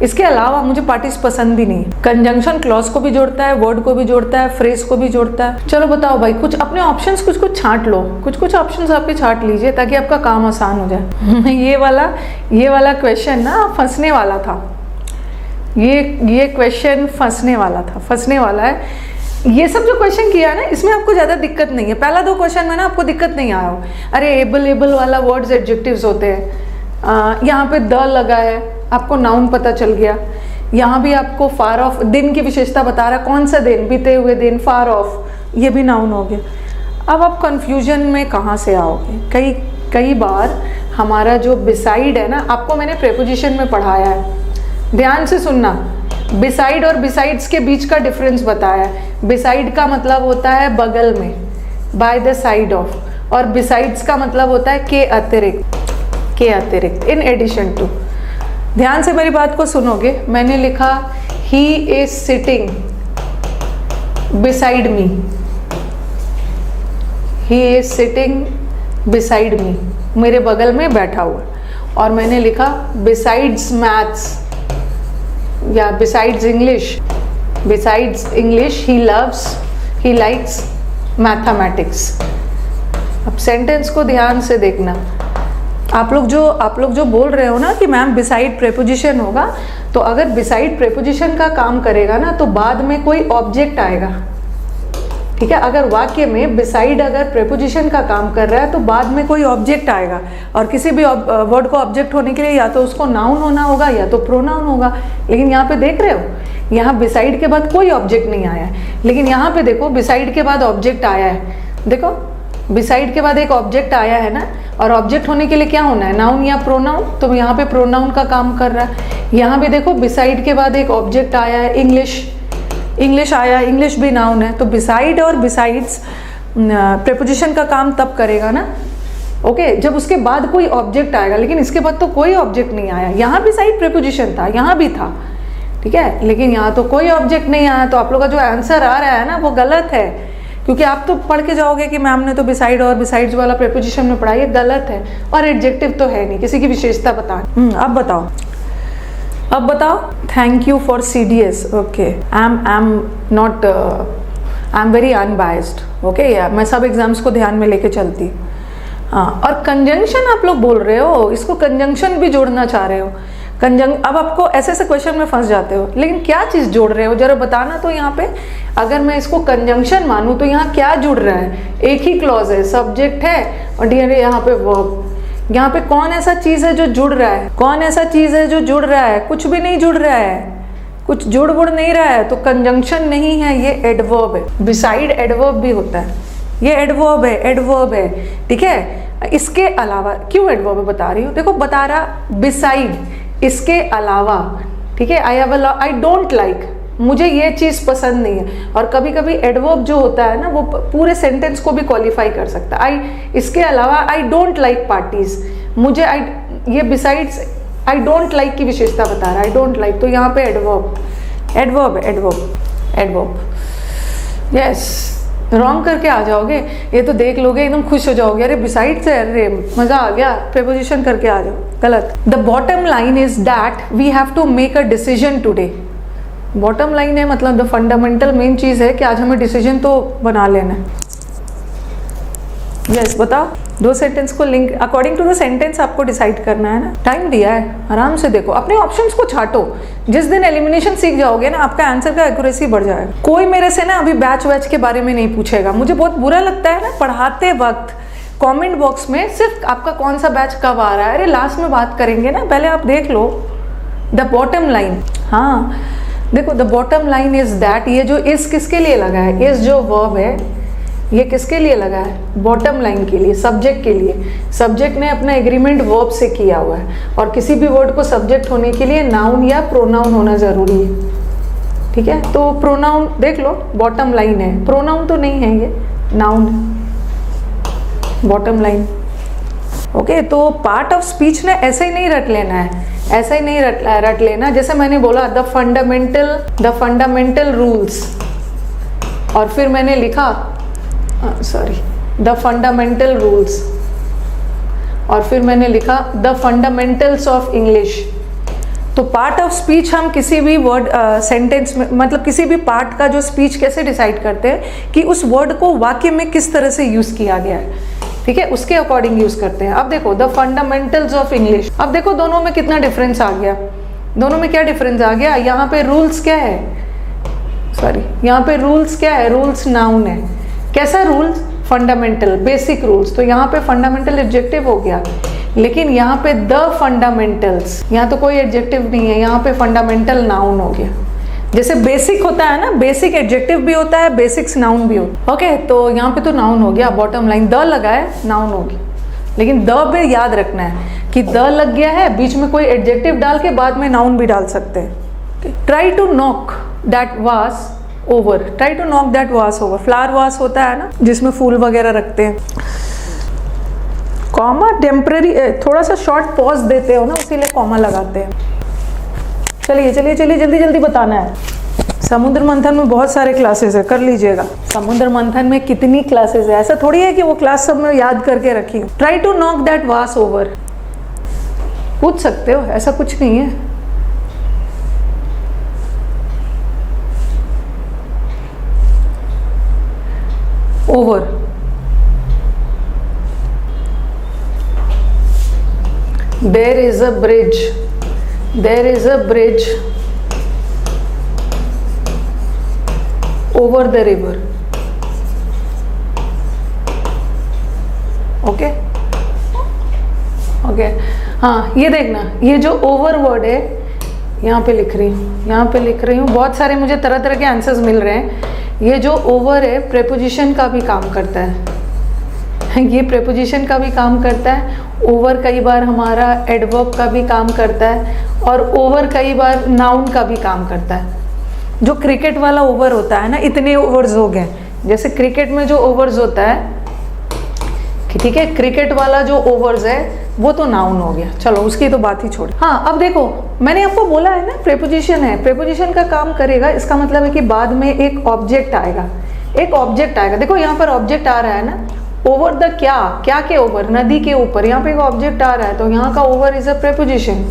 इसके अलावा मुझे पार्टीज पसंद भी नहीं। कंजंक्शन क्लॉज को भी जोड़ता है, वर्ड को भी जोड़ता है, फ्रेज को भी जोड़ता है। चलो बताओ भाई, कुछ अपने ऑप्शंस कुछ कुछ छांट लो, कुछ कुछ ऑप्शंस आपके छांट लीजिए ताकि आपका काम आसान हो जाए। ये वाला क्वेश्चन ना फंसने वाला था, ये क्वेश्चन फंसने वाला था, फंसने वाला है। ये सब जो क्वेश्चन किया है ना, इसमें आपको ज़्यादा दिक्कत नहीं है। पहला 2 क्वेश्चन में ना आपको दिक्कत नहीं आया हो। अरे एबल वाला वर्ड्स एडजेक्टिव्स होते हैं, यहाँ पे द लगा है, आपको नाउन पता चल गया। यहाँ भी आपको फार ऑफ, दिन की विशेषता बता रहा है, कौन सा दिन, बीते हुए दिन, फार ऑफ, ये भी नाउन हो गया। अब आप कंफ्यूजन में कहाँ से आओगे? कई बार हमारा जो बिसाइड है ना, आपको मैंने प्रेपोजिशन में पढ़ाया है, ध्यान से सुनना। बिसाइड और बिसाइड्स के बीच का डिफरेंस बताया है। बिसाइड का मतलब होता है बगल में, बाय द साइड ऑफ, और बिसाइड्स का मतलब होता है के अतिरिक्त, इन एडिशन टू। ध्यान से मेरी बात को सुनोगे। मैंने लिखा he is sitting beside me, he is sitting beside me, मेरे बगल में बैठा हुआ। और मैंने लिखा बिसाइड्स मैथ्स या besides English he likes mathematics. अब सेंटेंस को ध्यान से देखना। आप लोग जो बोल रहे हो ना कि मैम बिसाइड प्रेपोजिशन होगा, तो अगर बिसाइड प्रेपोजिशन का काम करेगा ना तो बाद में कोई ऑब्जेक्ट आएगा, ठीक है। अगर वाक्य में बिसाइड अगर प्रेपोजिशन का काम कर रहा है तो बाद में कोई ऑब्जेक्ट आएगा, और किसी भी वर्ड को ऑब्जेक्ट होने के लिए या तो उसको नाउन होना होगा या तो प्रोनाउन होगा। लेकिन यहाँ पे देख रहे हो, यहाँ बिसाइड के बाद कोई ऑब्जेक्ट नहीं आया है, लेकिन यहाँ पे देखो बिसाइड के बाद ऑब्जेक्ट आया है। देखो बिसाइड के बाद एक ऑब्जेक्ट आया है ना, और ऑब्जेक्ट होने के लिए क्या होना है, नाउन या प्रोनाउन, तो यहाँ पे प्रोनाउन का काम कर रहा है। यहाँ पे देखो बिसाइड के बाद एक ऑब्जेक्ट आया है, इंग्लिश आया, इंग्लिश भी नाउन है। तो बिसाइड और बिसाइड्स प्रेपोजिशन का काम तब करेगा ना, ओके, जब उसके बाद कोई ऑब्जेक्ट आएगा। लेकिन इसके बाद तो कोई ऑब्जेक्ट नहीं आया। यहाँ बिसाइड प्रेपोजिशन था, यहाँ भी था, ठीक है, लेकिन यहाँ तो कोई ऑब्जेक्ट नहीं आया। तो आप लोग का जो आंसर आ रहा है ना वो गलत है, क्योंकि आप तो पढ़ के जाओगे कि मैम ने तो बिसाइड और बिसाइड्स वाला प्रेपोजिशन में पढ़ा, ये गलत है। और एडजेक्टिव तो है नहीं, किसी की विशेषता बता। अब बताओ। Thank you for CDS। Okay, I am very unbiased. Okay, मैं सब एग्जाम्स को ध्यान में लेके चलती। हाँ, और कंजंक्शन आप लोग बोल रहे हो, इसको कंजंक्शन भी जोड़ना चाह रहे हो। अब आपको ऐसे क्वेश्चन में फंस जाते हो, लेकिन क्या चीज़ जोड़ रहे हो जरा बताना। तो यहाँ पे अगर मैं इसको कंजंक्शन मानूँ तो यहाँ क्या जुड़ रहा है? एक ही क्लॉज है, सब्जेक्ट है, और डीएनए यहाँ पे वर्ब। यहाँ पे कौन ऐसा चीज़ है जो जुड़ रहा है? कौन ऐसा चीज़ है जो जुड़ रहा है? कुछ भी नहीं जुड़ रहा है, कुछ जुड़ बुड़ नहीं रहा है, तो कंजंक्शन नहीं है, ये एडवर्ब है। बिसाइड एडवर्ब भी होता है, ये एडवर्ब है, ठीक है। इसके अलावा क्यों एडवर्ब बता रही हूँ, देखो बता रहा बिसाइड, इसके अलावा, ठीक है। आई डोंट लाइक, मुझे ये चीज़ पसंद नहीं है। और कभी कभी एडवर्ब जो होता है ना वो पूरे सेंटेंस को भी क्वालिफाई कर सकता है। इसके अलावा आई डोंट लाइक पार्टीज, मुझे ये बिसाइड्स आई डोंट लाइक की विशेषता बता रहा है, आई डोंट लाइक, तो यहाँ पे एडवर्ब। यस, रॉन्ग करके आ जाओगे, ये तो देख लोगे एकदम खुश हो जाओगे, अरे बिसाइड्स है, अरे मजा आ गया, प्रेपोजिशन करके आ जाओ, गलत। The bottom line is that we have to make a decision today. Bottom line है मतलब द फंडामेंटल मेन चीज है कि आज हमें डिसीजन तो बना लेना है। यस, बताओ। 2 सेंटेंस को link according to the sentence आपको डिसाइड करना है ना। टाइम दिया है, आराम से देखो, अपने ऑप्शंस को छाटो। जिस दिन एलिमिनेशन सीख जाओगे ना, आपका आंसर का एक्यूरेसी बढ़ जाएगा। कोई मेरे से ना अभी बैच के बारे में नहीं पूछेगा। मुझे बहुत बुरा लगता है ना पढ़ाते वक्त कमेंट बॉक्स में सिर्फ आपका कौन सा बैच कब आ रहा है, अरे लास्ट में बात करेंगे ना, पहले आप देख लो। द बॉटम लाइन, हाँ देखो, the bottom line is that, ये जो इज किसके लिए लगा है, इज जो वर्ब है ये किसके लिए लगा है, बॉटम लाइन के लिए, सब्जेक्ट के लिए। सब्जेक्ट ने अपना एग्रीमेंट वर्ब से किया हुआ है, और किसी भी वर्ड को सब्जेक्ट होने के लिए नाउन या प्रोनाउन होना जरूरी है, ठीक है। तो प्रोनाउन देख लो, बॉटम लाइन है, प्रोनाउन तो नहीं है, ये नाउन, बॉटम लाइन। ओके, तो पार्ट ऑफ स्पीच ने ऐसे ही नहीं रट लेना है, ऐसा ही नहीं रट लेना। जैसे मैंने बोला द फंडामेंटल रूल्स, और फिर मैंने लिखा द फंडामेंटल रूल्स, और फिर मैंने लिखा द फंडामेंटल्स ऑफ इंग्लिश। तो पार्ट ऑफ स्पीच हम किसी भी वर्ड सेंटेंस में, मतलब किसी भी पार्ट का जो स्पीच कैसे डिसाइड करते हैं कि उस वर्ड को वाक्य में किस तरह से यूज किया गया है, ठीक है, उसके अकॉर्डिंग यूज करते हैं। अब देखो द फंडामेंटल्स ऑफ इंग्लिश, अब देखो दोनों में कितना डिफरेंस आ गया, दोनों में क्या डिफरेंस आ गया। यहाँ पे रूल्स क्या है, सॉरी यहाँ पे रूल्स क्या है, रूल्स नाउन है। कैसा रूल्स, फंडामेंटल, बेसिक रूल्स, तो यहाँ पे फंडामेंटल एडजेक्टिव हो गया, लेकिन यहाँ पे द फंडामेंटल्स, यहाँ तो कोई एडजेक्टिव नहीं है, यहाँ पे फंडामेंटल नाउन हो गया। जैसे बेसिक होता है ना, बेसिक एडजेक्टिव भी होता है, बेसिक्स नाउन भी होता है, ओके, तो यहाँ पे तो नाउन हो गया, बॉटम लाइन द लगा है, नाउन होगी। लेकिन द पे याद रखना है कि द लग गया है, बीच में कोई एडजेक्टिव डाल के बाद में नाउन भी डाल सकते हैं। Try to knock that vase over, try to knock that vase over, flower vase होता है ना जिसमें फूल वगैरह रखते हैं, कॉमा टेम्पररी, थोड़ा सा शॉर्ट पॉज देते हो ना, इसीलिए कॉमा लगाते हैं। चलिए चलिए चलिए, जल्दी जल्दी बताना है। समुद्र मंथन में बहुत सारे क्लासेस है, कर लीजिएगा। समुद्र मंथन में कितनी क्लासेस है, ऐसा थोड़ी है कि वो क्लास सब में याद करके रखी। Try to knock that vase over, पूछ सकते हो, ऐसा कुछ नहीं है। Over, there is a bridge, there is a bridge over the river, okay okay. हाँ ये देखना, ये जो ओवर वर्ड है यहाँ पे लिख रही हूँ, यहाँ पे लिख रही हूँ, बहुत सारे मुझे तरह तरह के आंसर्स मिल रहे हैं। ये जो ओवर है प्रेपोजिशन का भी काम करता है, ये प्रेपोजिशन का भी काम करता है। ओवर कई बार हमारा एडवर्ब का भी काम करता है, और ओवर कई बार नाउन का भी काम करता है। जो क्रिकेट वाला ओवर होता है ना, इतने ओवर्स हो गए, जैसे क्रिकेट में जो ओवर्स होता है, ठीक है, क्रिकेट वाला जो ओवर्स है वो तो नाउन हो गया, चलो उसकी तो बात ही छोड़। हाँ अब देखो, मैंने आपको बोला है ना प्रेपोजिशन है, प्रेपोजिशन का काम करेगा, इसका मतलब है कि बाद में एक ऑब्जेक्ट आएगा, एक ऑब्जेक्ट आएगा। देखो यहाँ पर ऑब्जेक्ट आ रहा है ना, ओवर द क्या, क्या के ओवर, नदी के ऊपर, यहाँ पे एक ऑब्जेक्ट आ रहा है, तो यहाँ का over is a preposition.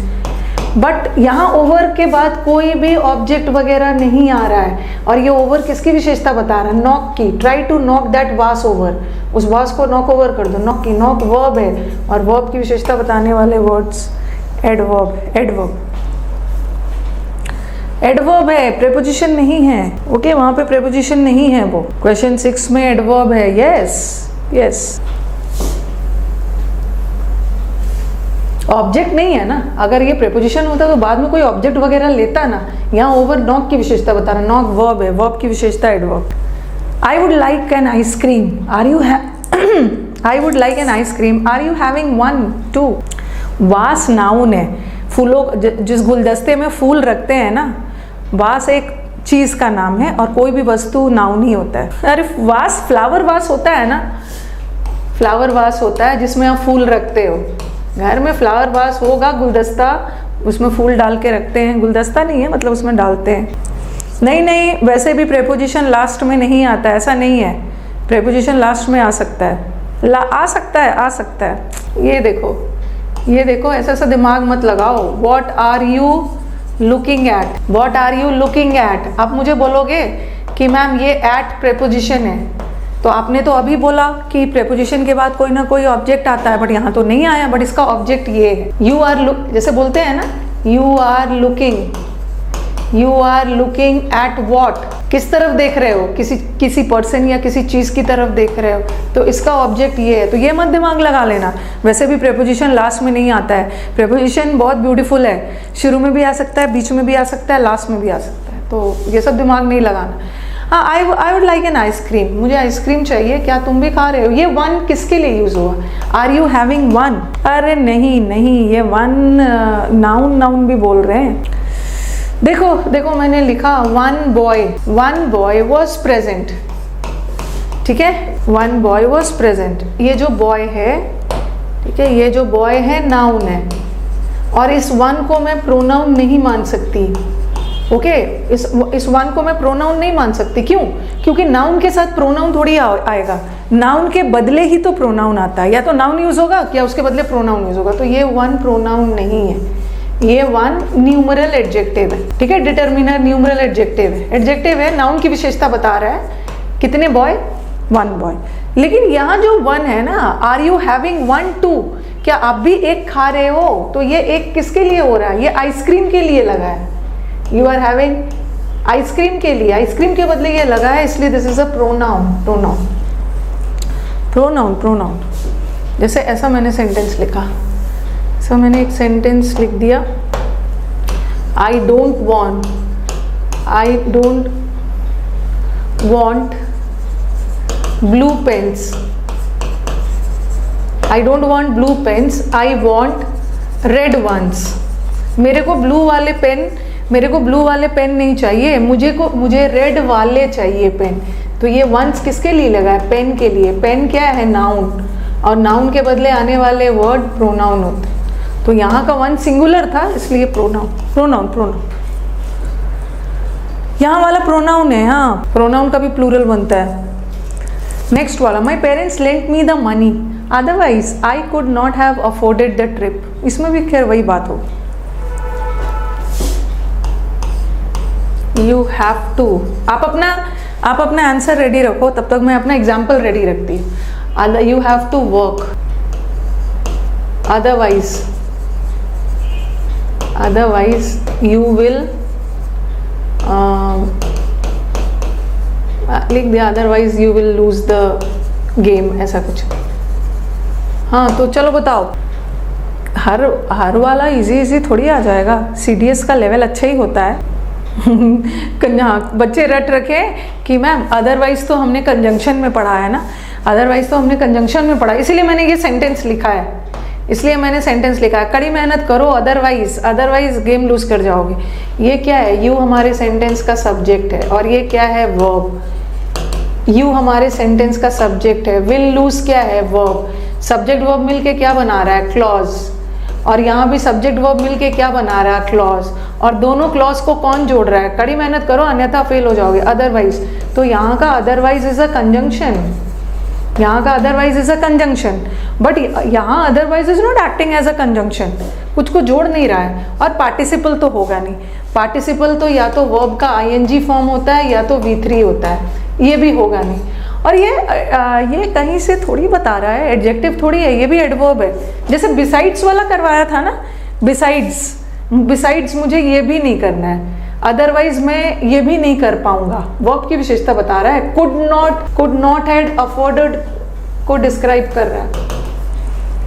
But यहाँ ओवर के बाद कोई भी ऑब्जेक्ट वगैरह नहीं आ रहा है, और ये ओवर किसकी विशेषता बता रहा है, नॉक की। Try to knock that vase over, उस वास को नॉक ओवर कर दो, नॉक की, नॉक वर्ब है, और वर्ब की विशेषता बताने वाले वर्ड्स एडवर्ब, एडवर्ब, एडवर्ब है, प्रेपोजिशन नहीं है, ओके, वहां पे प्रेपोजिशन नहीं है। वो क्वेश्चन 6 में एडवर्ब है, यस यस, ऑब्जेक्ट नहीं है ना। अगर ये प्रेपोजिशन होता तो बाद में कोई ऑब्जेक्ट वगैरह लेता ना। यहाँ ओवर नॉक की विशेषता बता रहा, नॉक वर्ब है, वर्ब की विशेषता adverb. I would like an ice cream, are you I would like an ice cream, are you having one too. Vase noun है, फूलों, जिस गुलदस्ते में फूल रखते हैं ना, वास एक चीज का नाम है, और कोई भी वस्तु नाउन ही होता है। अरे वास, फ्लावर वास होता है ना, फ्लावर वास होता है जिसमें आप फूल रखते हो। घर में फ्लावर वास होगा, गुलदस्ता, उसमें फूल डाल के रखते हैं, गुलदस्ता नहीं है, मतलब उसमें डालते हैं। नहीं नहीं, वैसे भी प्रेपोजिशन लास्ट में नहीं आता, ऐसा नहीं है, प्रेपोजिशन लास्ट में आ सकता है, आ सकता है, आ सकता है। ये देखो, ये देखो, ऐसा ऐसा दिमाग मत लगाओ। What are you looking at, what are you looking at. आप मुझे बोलोगे कि मैम ये एट प्रेपोजिशन है, तो आपने तो अभी बोला कि प्रेपोजिशन के बाद कोई ना कोई ऑब्जेक्ट आता है, बट यहाँ तो नहीं आया, बट इसका ऑब्जेक्ट ये है। यू आर लुक, जैसे बोलते हैं ना, you are looking, you are looking at what, किस तरफ देख रहे हो, किसी पर्सन या किसी चीज की तरफ देख रहे हो, तो इसका ऑब्जेक्ट ये है। तो ये मत दिमाग लगा लेना, वैसे भी प्रेपोजिशन लास्ट में नहीं आता है। प्रेपोजिशन बहुत ब्यूटीफुल है, शुरू में भी आ सकता है, बीच में भी आ सकता है, लास्ट में भी आ सकता है, तो ये सब दिमाग नहीं लगाना। हाँ, आई वुड लाइक एन आइसक्रीम, मुझे आइसक्रीम चाहिए, क्या तुम भी खा रहे हो। ये वन किसके लिए यूज हुआ, आर यू हैविंग वन। अरे नहीं नहीं, ये वन नाउन, नाउन भी बोल रहे हैं। देखो देखो, मैंने लिखा वन बॉय वॉज प्रेजेंट, ठीक है, वन बॉय वॉज प्रेजेंट। ये जो बॉय है, ठीक है, ये जो बॉय है नाउन है, और इस वन को मैं प्रोनाउन नहीं मान सकती, ओके, इस वन को मैं प्रोनाउन नहीं मान सकती। क्यों? क्योंकि नाउन के साथ प्रोनाउन थोड़ी आएगा, नाउन के बदले ही तो प्रोनाउन आता है, या तो नाउन यूज होगा या उसके बदले प्रोनाउन यूज होगा, तो ये वन प्रोनाउन नहीं है। ये वन न्यूमरल एडजेक्टिव है, ठीक है। डिटर्मिनर न्यूमरल एडजेक्टिव है, एडजेक्टिव है, नाउन की विशेषता बता रहा है। कितने बॉय? One boy. लेकिन यहाँ जो वन है ना, are you having one too, क्या आप भी एक खा रहे हो? तो ये एक किसके लिए हो रहा है? ये आइसक्रीम के लिए लगा है। यू आर हैविंग आइसक्रीम के लिए, आइसक्रीम के बदले ये लगा है, इसलिए this is a pronoun. Pronoun pronoun pronoun जैसे ऐसा मैंने सेंटेंस लिखा, सो मैंने एक सेंटेंस लिख दिया, I don't want blue pens, I don't want blue pens, I want red ones. मेरे को ब्लू वाले पेन नहीं चाहिए, मुझे रेड वाले चाहिए पेन। तो ये वंस किसके लिए लगा है? पेन के लिए। पेन क्या है? नाउन, और नाउन के बदले आने वाले वर्ड प्रोनाउन होते हैं। तो यहाँ का वन सिंगुलर था, इसलिए प्रोनाउन। प्रोनाउन प्रोनाउन यहाँ वाला प्रोनाउन है, हाँ, प्रोनाउन का भी प्लूरल बनता है। नेक्स्ट वाला, my parents lent me the money, otherwise I could not have afforded the trip. इसमें भी खैर वही बात हो, यू हैव टू। आप अपना आंसर रेडी रखो, तब तक मैं अपना एग्जाम्पल रेडी रखती हूँ। You have to work, otherwise you will लिख दिया, otherwise you will lose the game, ऐसा कुछ। हाँ, तो चलो बताओ, हर वाला इजी थोड़ी आ जाएगा, CDS का लेवल अच्छा ही होता है। हाँ, बच्चे रट रखे कि मैम अदरवाइज तो हमने कंजंक्शन में पढ़ा है ना, अदरवाइज तो हमने कंजंक्शन में पढ़ा, इसीलिए मैंने ये सेंटेंस लिखा है, कड़ी मेहनत करो, अदरवाइज गेम लूज कर जाओगे। ये क्या है? यू हमारे सेंटेंस का सब्जेक्ट है, और ये क्या है? वर्ब। यू हमारे सेंटेंस का सब्जेक्ट है, विल लूज क्या है? वर्ब। सब्जेक्ट वर्ब मिलके क्या बना रहा है? क्लॉज। और यहाँ भी सब्जेक्ट वर्ब मिलके क्या बना रहा है? क्लॉज। और दोनों क्लॉज को कौन जोड़ रहा है? कड़ी मेहनत करो अन्यथा फेल हो जाओगे, अदरवाइज। तो यहाँ का otherwise is a conjunction, but यहाँ otherwise is not acting as a conjunction, कुछ को जोड़ नहीं रहा है। और पार्टिसिपल तो होगा नहीं, पार्टिसिपल तो या तो वर्ब का ING फॉर्म होता है या तो V3 होता है, ये भी होगा नहीं। और ये कहीं से थोड़ी बता रहा है, एडजेक्टिव थोड़ी है, ये भी एडवर्ब है। जैसे बिसाइड्स वाला करवाया था ना, बिसाइड्स मुझे ये भी नहीं करना है, अदरवाइज मैं ये भी नहीं कर पाऊंगा। वर्ब की विशेषता बता रहा है, कुड नॉट हैड अफोर्डेड को डिस्क्राइब कर रहा है।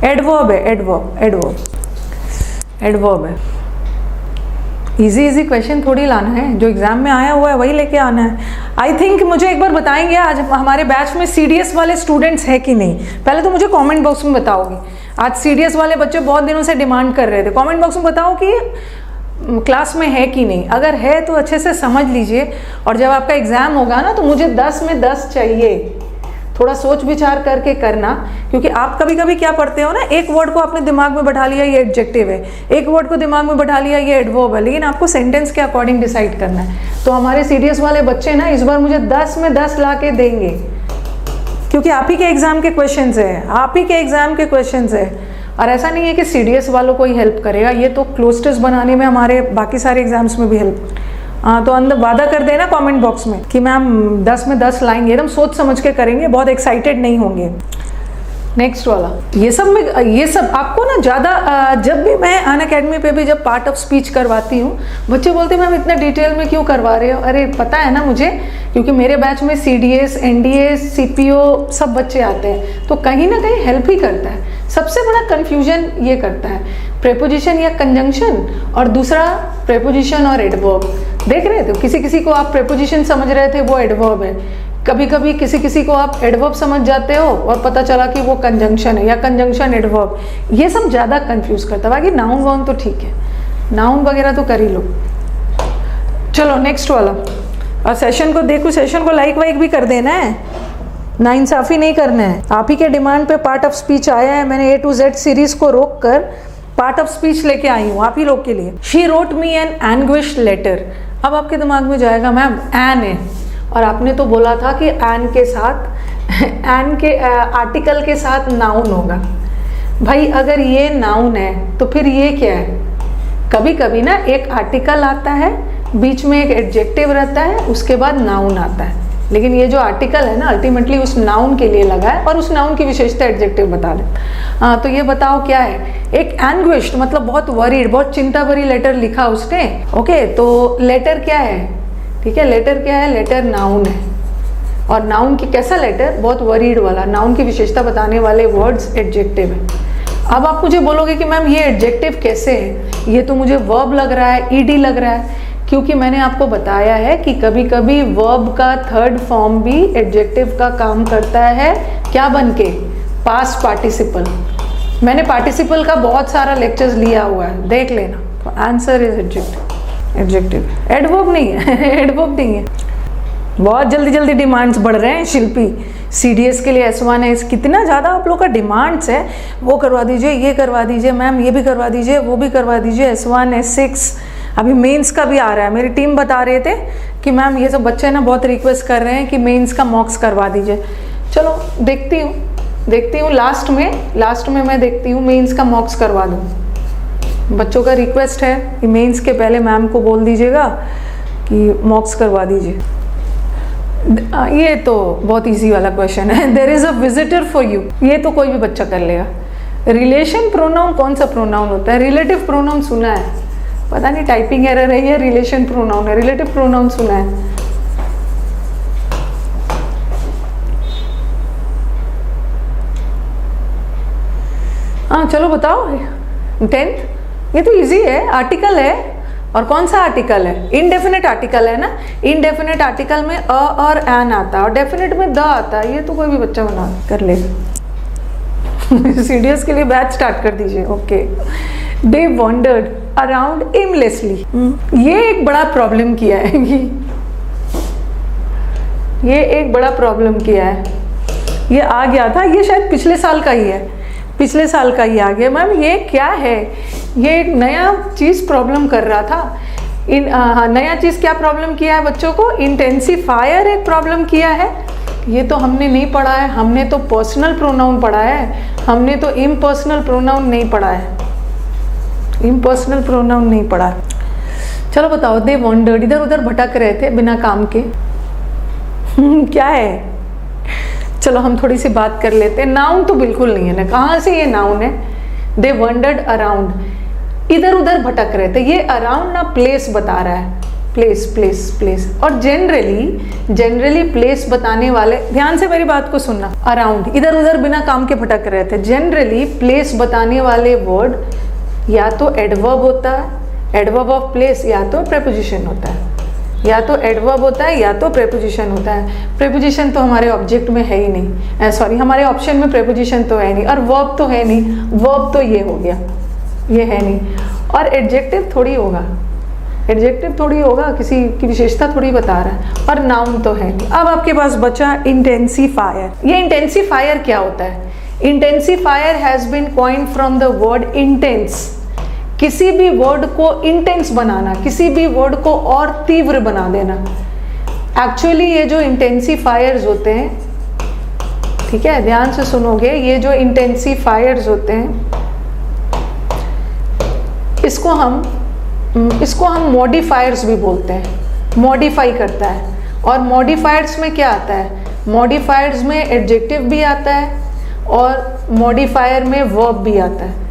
एडवर्ब है, एडवर्ब है। इजी क्वेश्चन थोड़ी लाना है, जो एग्जाम में आया हुआ है वही लेके आना है। आई थिंक मुझे एक बार बताएंगे आज हमारे बैच में CDS वाले स्टूडेंट्स है कि नहीं, पहले तो मुझे कमेंट बॉक्स में बताओगे। आज CDS वाले बच्चे बहुत दिनों से डिमांड कर रहे थे, कमेंट बॉक्स में बताओ कि क्लास में है कि नहीं। अगर है तो अच्छे से समझ लीजिए, और जब आपका एग्जाम होगा ना तो मुझे 10 में 10 चाहिए। थोड़ा सोच विचार करके करना, क्योंकि आप कभी कभी क्या पढ़ते हो ना, एक वर्ड को आपने दिमाग में बैठा लिया ये एडजेक्टिव है, एक वर्ड को दिमाग में बैठा लिया ये एडवर्ब है, लेकिन आपको सेंटेंस के अकॉर्डिंग डिसाइड करना है। तो हमारे CDS वाले बच्चे ना इस बार मुझे 10 में 10 ला के देंगे, क्योंकि आप ही के एग्जाम के क्वेश्चंस है, और ऐसा नहीं है कि CDS वालों को ही हेल्प करेगा, ये तो क्लोज टेस्ट बनाने में हमारे बाकी सारे एग्जाम्स में भी हेल्प। हाँ, तो अंदर वादा कर देना कमेंट बॉक्स में कि मैम 10 में 10 लाएंगे, एकदम सोच समझ के करेंगे, बहुत एक्साइटेड नहीं होंगे। नेक्स्ट वाला, ये सब आपको ना ज़्यादा, जब भी मैं अनअकैडमी पे भी जब पार्ट ऑफ स्पीच करवाती हूँ, बच्चे बोलते हैं मैम इतना डिटेल में क्यों करवा रहे हो? अरे पता है ना मुझे, क्योंकि मेरे बैच में CDS, NDS, CPO सब बच्चे आते हैं, तो कहीं ना कहीं हेल्प ही करता है। सबसे बड़ा कन्फ्यूजन ये करता है प्रेपोजिशन या कंजंक्शन, और दूसरा प्रेपोजिशन और एडवर्ब। देख रहे थे, किसी को आप प्रेपोजिशन समझ रहे थे, वो एडवर्ब है। कभी कभी किसी को आप एडवर्ब समझ जाते हो और पता चला कि वो कंजंक्शन है, या कंजंक्शन एडवर्ब। ये सब ज़्यादा कंफ्यूज करता है। बाकी नाउन वाउन तो ठीक है, नाउन वगैरह तो कर ही लो। चलो नेक्स्ट वाला, और सेशन को देखो, सेशन को लाइक वाइक भी कर देना है, नाइंसाफ़ी नहीं करना है। आप ही के डिमांड पे पार्ट ऑफ स्पीच आया है, मैंने A to Z सीरीज को रोक कर पार्ट ऑफ स्पीच लेके आई हूँ आप ही लोग के लिए। She wrote me an anguished letter. अब आपके दिमाग में जाएगा मैम एन है, और आपने तो बोला था कि एन के साथ एन के आर्टिकल के साथ नाउन होगा। भाई अगर ये नाउन है तो फिर ये क्या है? कभी कभी ना एक आर्टिकल आता है, बीच में एक एडजेक्टिव रहता है, उसके बाद नाउन आता है, लेकिन ये जो आर्टिकल है ना अल्टीमेटली उस नाउन के लिए लगा है और उस नाउन की विशेषता एडजेक्टिव बता दे। हाँ, तो ये बताओ क्या है। एक एंग्विश्ड मतलब बहुत वरीड, बहुत चिंता भरी लेटर लिखा उसने। ओके, तो लेटर क्या है, ठीक है, लेटर क्या है, लेटर नाउन है। और नाउन की कैसा लेटर, बहुत वरीड वाला, नाउन की विशेषता बताने वाले वर्ड्स एडजेक्टिव है। अब आप मुझे बोलोगे कि मैम ये एडजेक्टिव कैसे है, ये तो मुझे वर्ब लग रहा है, ईडी लग रहा है, क्योंकि मैंने आपको बताया है कि कभी कभी वर्ब का थर्ड फॉर्म भी एडजेक्टिव का काम करता है, क्या बन के, पास्ट पार्टिसिपल। मैंने पार्टिसिपल का बहुत सारा लेक्चर्स लिया हुआ है, देख लेना। तो आंसर इज एडजेक्टिव, एडवर्ब नहीं है एडवर्ब नहीं है। बहुत जल्दी जल्दी डिमांड्स बढ़ रहे हैं शिल्पी, CDS के लिए S1 है, कितना ज़्यादा आप लोग का डिमांड्स है, वो करवा दीजिए, ये करवा दीजिए मैम, ये भी करवा दीजिए, वो भी करवा दीजिए, S1 S6, अभी मेंस का भी आ रहा है। मेरी टीम बता रहे थे कि मैम ये सब बच्चे ना बहुत रिक्वेस्ट कर रहे हैं कि मेंस का मॉक्स करवा दीजिए। चलो देखती हूँ लास्ट में मैं देखती हूँ मेंस का मॉक्स करवा दूँ। बच्चों का रिक्वेस्ट है कि मेंस के पहले मैम को बोल दीजिएगा कि मॉक्स करवा दीजिए। ये तो बहुत इजी वाला क्वेश्चन है। There is a visitor for you, ये तो कोई भी बच्चा कर लेगा। रिलेशन प्रोनाउन कौन सा प्रोनाउन होता है, रिलेटिव प्रोनाउन सुना है, पता नहीं टाइपिंग एरर है या रिलेशन प्रोनाउन है, रिलेटिव प्रोनाउन सुना है। हाँ चलो बताओ, 10th, ये तो इजी है, आर्टिकल है। और कौन सा आर्टिकल है, इनडेफिनेट आर्टिकल है ना। इनडेफिनेट आर्टिकल में अ और एन आता है और डेफिनेट में द आता है, ये तो कोई भी बच्चा बना कर लेगा। CDS के लिए बैच स्टार्ट कर दीजिए। ओके, दे वॉन्डर्ड अराउंड एमलेसली, ये एक बड़ा प्रॉब्लम किया है, ये एक बड़ा प्रॉब्लम किया है। ये आ गया था, ये शायद पिछले साल का ही है, पिछले साल का ही आ गया। मैम ये क्या है, ये एक नया चीज़ प्रॉब्लम कर रहा था। नया चीज़ क्या प्रॉब्लम किया है बच्चों को, इंटेंसिफायर एक प्रॉब्लम किया है। ये तो हमने नहीं पढ़ा है, हमने तो पर्सनल प्रोनाउन पढ़ा है, हमने तो इम्पर्सनल प्रोनाउन नहीं पढ़ा है, इम्पर्सनल प्रोनाउन नहीं पढ़ा है। चलो बताओ, दे वॉन्डर्ड, इधर उधर भटक रहे थे बिना काम के। क्या है, चलो हम थोड़ी सी बात कर लेते हैं। नाउन तो बिल्कुल नहीं है ना, कहाँ से ये नाउन है। दे वंडर्ड अराउंड, इधर उधर भटक रहे थे। ये अराउंड ना प्लेस बता रहा है, प्लेस प्लेस प्लेस। और जनरली प्लेस बताने वाले, ध्यान से मेरी बात को सुनना, अराउंड इधर उधर बिना काम के भटक रहे थे। जनरली प्लेस बताने वाले वर्ड या तो एडवर्ब होता है, एडवर्ब ऑफ प्लेस, या तो प्रेपोजिशन होता है, या तो एडवर्ब होता है या तो प्रेपोजिशन होता है। प्रेपोजिशन तो हमारे ऑब्जेक्ट में है ही नहीं, सॉरी हमारे ऑप्शन में प्रेपोजिशन तो है नहीं, और वर्ब तो है नहीं, वर्ब तो ये हो गया, ये है नहीं। और एडजेक्टिव थोड़ी होगा, एडजेक्टिव थोड़ी होगा, किसी की विशेषता थोड़ी बता रहा है, और नाउन तो है नहीं। अब आपके पास बचा इंटेंसिफायर। ये इंटेंसिफायर क्या होता है, intensifier has been coined from the word intense, किसी भी वर्ड को इंटेंस बनाना, किसी भी वर्ड को और तीव्र बना देना। एक्चुअली ये जो इंटेंसिफायर्स होते हैं, ठीक है ध्यान से सुनोगे, ये जो इंटेंसिफायर्स होते हैं इसको हम मॉडिफायर्स भी बोलते हैं, मॉडिफाई करता है। और मॉडिफायर्स में क्या आता है, मॉडिफायर्स में एडजेक्टिव भी आता है और मॉडिफायर में वर्ब भी आता है।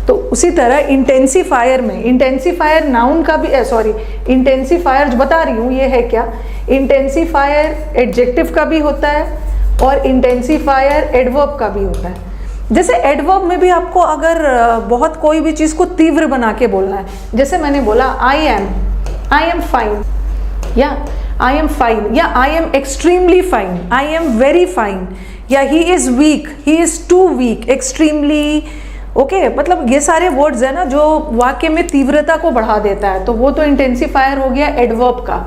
तो उसी तरह इंटेंसिफायर में, इंटेंसिफायर नाउन का भी, सॉरी इंटेंसिफायर जो बता रही हूँ ये है क्या, इंटेंसिफायर एडजेक्टिव का भी होता है और इंटेंसिफायर एडवर्ब का भी होता है। जैसे एडवर्ब में भी आपको अगर बहुत कोई भी चीज़ को तीव्र बना के बोलना है, जैसे मैंने बोला आई एम फाइन, या आई एम फाइन, या I am extremely fine, I am very fine, या he is weak, he is too weak, extremely, okay मतलब ये सारे वर्ड्स है ना जो वाक्य में तीव्रता को बढ़ा देता है, तो वो तो इंटेंसिफायर हो गया एडवर्ब का।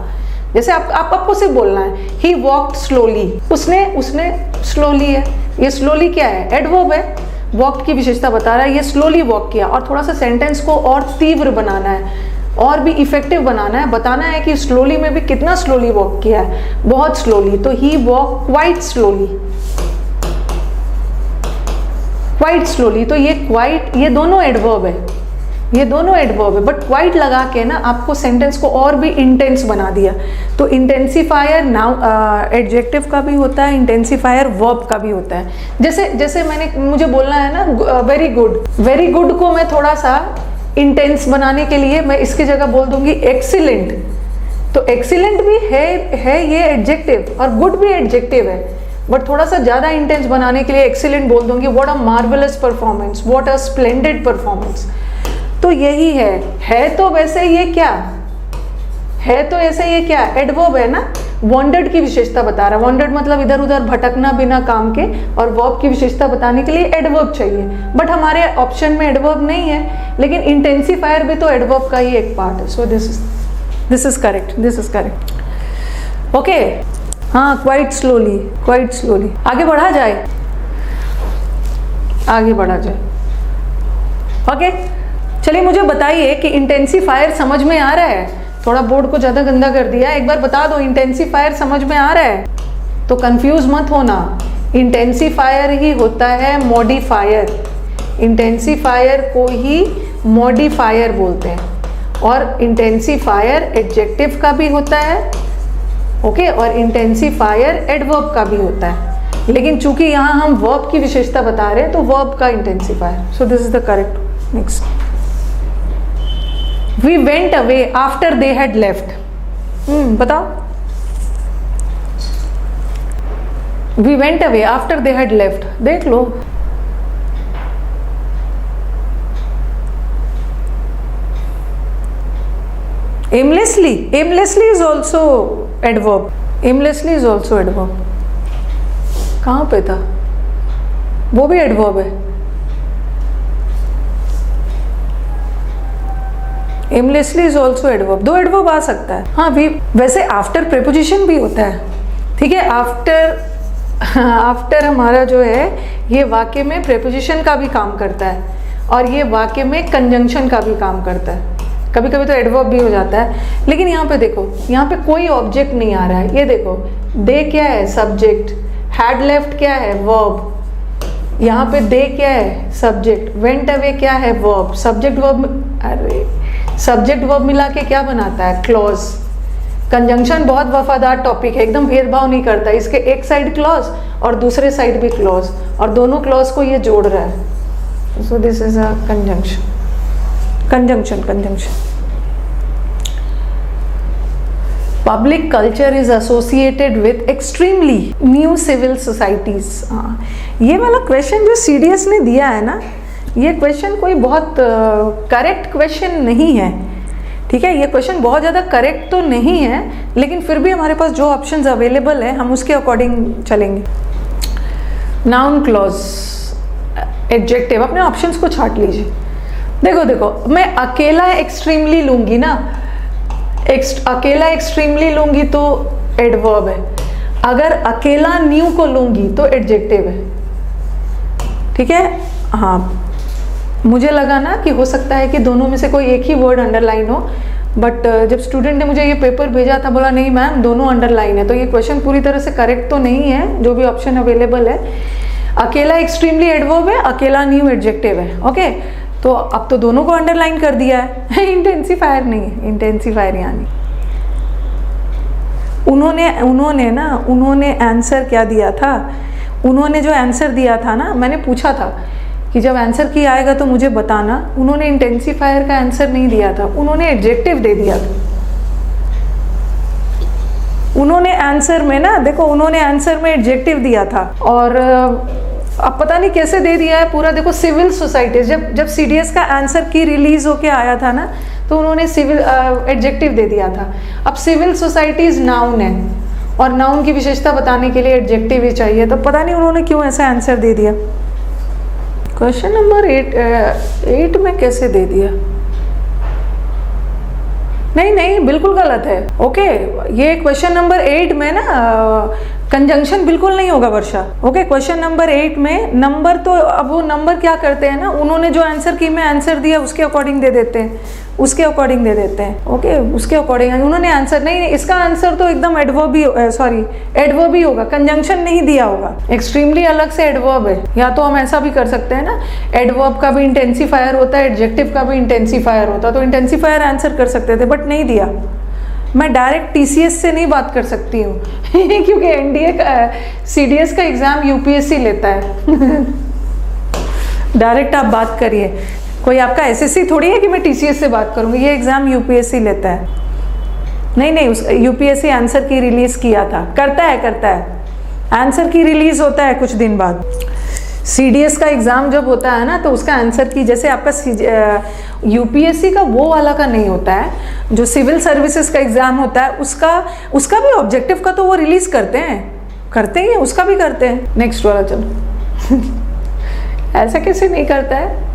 जैसे आपको सिर्फ बोलना है ही वॉक्ड स्लोली, उसने स्लोली है, ये स्लोली क्या है, एडवर्ब है, वॉक्ड की विशेषता बता रहा है, ये स्लोली वॉक किया। और थोड़ा सा सेंटेंस को और तीव्र बनाना है, और भी इफेक्टिव बनाना है, बताना है कि स्लोली में भी कितना स्लोली वॉक किया है, बहुत स्लोली, तो he walk quite slowly, quite slowly. तो ये क्वाइट, ये दोनों एडवर्ब है, ये दोनों एडवर्ब है, बट क्वाइट लगा के ना आपको सेंटेंस को और भी इंटेंस बना दिया। तो इंटेंसिफायर नाउ एडजेक्टिव का भी होता है, इंटेंसिफायर वर्ब का भी होता है। जैसे मुझे बोलना है ना वेरी गुड, वेरी गुड को मैं थोड़ा सा इंटेंस बनाने के लिए मैं इसकी जगह बोल दूंगी एक्सीलेंट। तो एक्सीलेंट भी है ये एडजेक्टिव, और गुड भी एडजेक्टिव है, बट थोड़ा सा ज़्यादा इंटेंस बनाने के लिए एक्सीलेंट बोल दूंगी। What a marvellous performance, what a splendid performance. तो यही है तो वैसे ये क्या है, तो ऐसे ये क्या एडवर्ब है ना, वांटेड की विशेषता बता रहा है। वांटेड मतलब इधर उधर भटकना बिना काम के, और वर्ब की विशेषता बताने के लिए एडवर्ब चाहिए, बट हमारे ऑप्शन में एडवर्ब नहीं है। लेकिन इंटेंसिफायर भी तो एडवर्ब का ही एक पार्ट है। So this is correct. Okay, हाँ, क्वाइट स्लोली आगे बढ़ा जाए। ओके, चलिए मुझे बताइए कि इंटेंसिफायर समझ में आ रहा है? थोड़ा बोर्ड को ज़्यादा गंदा कर दिया, एक बार बता दो इंटेंसिफायर समझ में आ रहा है? तो कंफ्यूज मत होना, इंटेंसिफायर ही होता है मॉडिफायर। इंटेंसिफायर को ही मॉडिफायर बोलते हैं, और इंटेंसिफायर एडजेक्टिव का भी होता है, ओके, और इंटेंसिफायर एडवर्ब का भी होता है। लेकिन चूंकि यहाँ हम वर्ब की विशेषता बता रहे हैं, तो वर्ब का intensifier. So this is the correct. Next, we went away after they had left. बताओ, we went away after they had left, देख लो। aimlessly is also adverb. aimlessly is also adverb. कहाँ पे था? वो भी एडवर्ब है। aimlessly is also adverb, दो एडवर्ब आ सकता है। हाँ, वैसे आफ्टर प्रेपोजिशन भी होता है, ठीक है। आफ्टर हमारा जो है ये वाक्य में प्रेपोजिशन का भी काम करता है, और ये वाक्य में कंजंक्शन का भी काम करता है। कभी कभी तो एडवर्ब भी हो जाता है। लेकिन यहाँ पे देखो, यहाँ पे कोई ऑब्जेक्ट नहीं आ रहा है। ये देखो, दे क्या है? सब्जेक्ट। हैड लेफ्ट क्या है? वर्ब। यहाँ पे दे क्या है? सब्जेक्ट। वेंट अवे क्या है? वर्ब। सब्जेक्ट वर्ब मिला के क्या बनाता है? क्लॉज। कंजंक्शन बहुत वफादार टॉपिक है, एकदम भेदभाव नहीं करता। इसके एक साइड क्लॉज और दूसरे साइड भी क्लॉज, और दोनों क्लॉज को ये जोड़ रहा है। So this is a conjunction. Public culture is associated with extremely new civil societies. ये वाला क्वेश्चन जो सीडीएस ने दिया है ना, ये क्वेश्चन कोई बहुत करेक्ट क्वेश्चन नहीं है, ठीक है। ये क्वेश्चन बहुत ज़्यादा करेक्ट तो नहीं है, लेकिन फिर भी हमारे पास जो ऑप्शंस अवेलेबल है हम उसके अकॉर्डिंग चलेंगे। नाउन क्लॉज, एडजेक्टिव, अपने ऑप्शंस को छाट लीजिए। देखो, मैं अकेला एक्सट्रीमली लूंगी ना, अकेला एक्सट्रीमली लूंगी तो एडवर्ब है। अगर अकेला न्यू को लूंगी तो एडजेक्टिव है, ठीक है। हाँ, मुझे लगा ना कि हो सकता है कि दोनों में से कोई एक ही वर्ड अंडरलाइन हो, बट जब स्टूडेंट ने मुझे ये पेपर भेजा था, बोला नहीं मैम दोनों अंडरलाइन है, तो ये क्वेश्चन पूरी तरह से करेक्ट तो नहीं है जो भी ऑप्शन अवेलेबल है। अकेला एक्सट्रीमली एडवर्ब है, अकेला न्यू एडजेक्टिव है, ओके। तो अब तो दोनों को अंडरलाइन कर दिया है। इंटेंसिफायर नहीं है, इंटेंसिफायर यानी उन्होंने आंसर क्या दिया था? उन्होंने जो आंसर दिया था ना, मैंने पूछा था कि जब आंसर की आएगा तो मुझे बताना। उन्होंने इंटेंसिफायर का आंसर नहीं दिया था, उन्होंने एडजेक्टिव दे दिया था। उन्होंने आंसर में ना, देखो, उन्होंने आंसर में एडजेक्टिव दिया था, और अब पता नहीं कैसे दे दिया है पूरा। देखो, सिविल सोसाइटीज, जब सीडीएस का आंसर की रिलीज होके आया था ना, तो उन्होंने सिविल एडजेक्टिव दे दिया था। अब सिविल सोसाइटीज नाउन है, और नाउन की विशेषता बताने के लिए एडजेक्टिव ही चाहिए, तो पता नहीं उन्होंने क्यों ऐसा आंसर दे दिया। क्वेश्चन नंबर 8 में कैसे दे दिया? नहीं, बिल्कुल गलत है। ओके, ये क्वेश्चन नंबर 8 में ना कंजंक्शन बिल्कुल नहीं होगा वर्षा। ओके, क्वेश्चन नंबर 8 में नंबर, तो अब वो नंबर क्या करते हैं ना, उन्होंने जो आंसर की में आंसर दिया उसके अकॉर्डिंग दे देते हैं, उसके अकॉर्डिंग दे देते हैं। ओके, उसके अकॉर्डिंग उन्होंने आंसर नहीं, इसका आंसर तो एकदम एडवर्ब ही, सॉरी एडवर्ब ही होगा, कंजंक्शन नहीं दिया होगा। एक्सट्रीमली अलग से एडवर्ब है। या तो हम ऐसा भी कर सकते हैं ना, एडवर्ब का भी इंटेंसिफायर होता है, एडजेक्टिव का भी इंटेंसिफायर होता है, तो इंटेंसिफायर आंसर कर सकते थे बट नहीं दिया। मैं डायरेक्ट टीसीएस से नहीं बात कर सकती हूँ क्योंकि एनडीए का, सीडीएस का एग्जाम यूपीएससी लेता है डायरेक्ट आप बात करिए, कोई आपका एसएससी थोड़ी है कि मैं टीसीएस से बात करूँगी, ये एग्जाम यूपीएससी लेता है। नहीं, उस यूपीएससी आंसर की रिलीज किया था, करता है आंसर की रिलीज होता है कुछ दिन बाद। सीडीएस का एग्ज़ाम जब होता है ना, तो उसका आंसर की, जैसे आपका यूपीएससी का वो वाला का नहीं होता है, जो सिविल सर्विसेज का एग्ज़ाम होता है उसका भी ऑब्जेक्टिव का तो वो रिलीज करते हैं, उसका भी करते हैं। नेक्स्ट वाला चलो ऐसा कैसे नहीं करता है।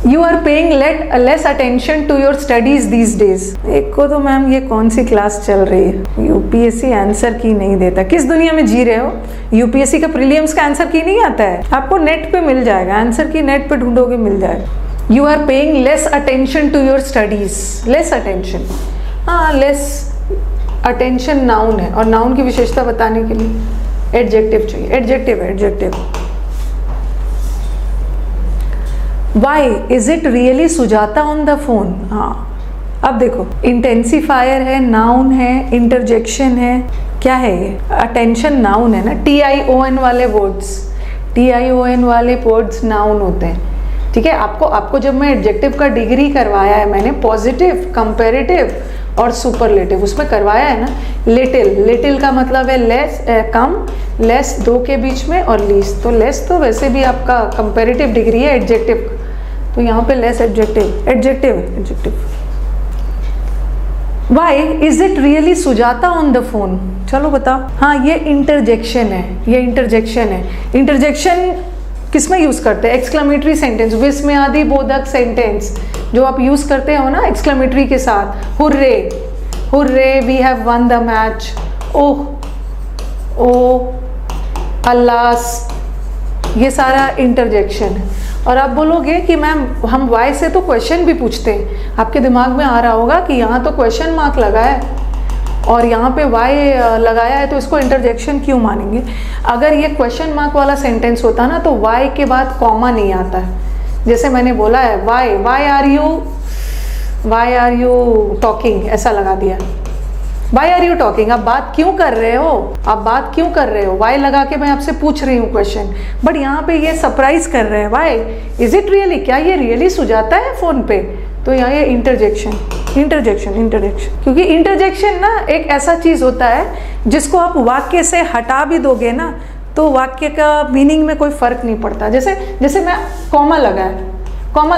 You are paying less attention to your studies these days. एक को तो मैम ये कौन सी क्लास चल रही है, यूपीएससी आंसर की नहीं देता, किस दुनिया में जी रहे हो। यूपीएससी का प्रीलिम्स का आंसर की नहीं आता है, आपको नेट पे मिल जाएगा, आंसर की नेट पे ढूंढोगे मिल जाएगा। You are paying less attention to your studies, less attention, हाँ लेस अटेंशन नाउन है, और नाउन की विशेषता बताने के लिए एडजेक्टिव चाहिए, adjective. Why is it really Sujata on the phone? हाँ, अब देखो इंटेंसिफायर है, नाउन है, इंटरजेक्शन है, क्या है ये, अटेंशन नाउन है ना, TION वाले वर्ड्स नाउन होते हैं। ठीक है, आपको जब मैं एडजेक्टिव का डिग्री करवाया है मैंने, पॉजिटिव, कंपेरेटिव और सुपरलेटिव उसमें करवाया है ना। लिटिल का मतलब है लेस, कम, लेस दो के बीच में, और लीस्ट, तो लेस तो वैसे भी आपका कंपेरेटिव डिग्री है एडजेक्टिव, तो यहाँ पे less adjective. Why is it really Sujata on the phone, चलो बताओ। हाँ, ये इंटरजेक्शन है, इंटरजेक्शन किसमें यूज करते हैं, एक्सक्लेमेटरी सेंटेंस, विस्मयादि बोधक सेंटेंस जो आप यूज करते हो ना एक्सक्लेमेटरी के साथ, hurray we have won the match, oh alas, ये सारा इंटरजेक्शन है। और आप बोलोगे कि मैम हम वाई से तो क्वेश्चन भी पूछते हैं, आपके दिमाग में आ रहा होगा कि यहाँ तो क्वेश्चन मार्क लगा है और यहाँ पे वाई लगाया है, तो इसको इंटरजेक्शन क्यों मानेंगे। अगर ये क्वेश्चन मार्क वाला सेंटेंस होता ना, तो वाई के बाद कॉमा नहीं आता है। जैसे मैंने बोला है वाई आर यू टॉकिंग, ऐसा लगा दिया, वाई आर यू टॉकिंग, आप बात क्यों कर रहे हो, वाई लगा के मैं आपसे पूछ रही हूँ क्वेश्चन, बट यहाँ पे ये सरप्राइज कर रहे हैं, वाई इज इट रियली, क्या ये रियली सुजाता है फोन पे, तो यहाँ ये इंटरजेक्शन, क्योंकि इंटरजेक्शन ना एक ऐसा चीज होता है जिसको आप वाक्य से हटा भी दोगे ना, तो वाक्य का मीनिंग में कोई फर्क नहीं पड़ता। जैसे मैं कॉमा लगा,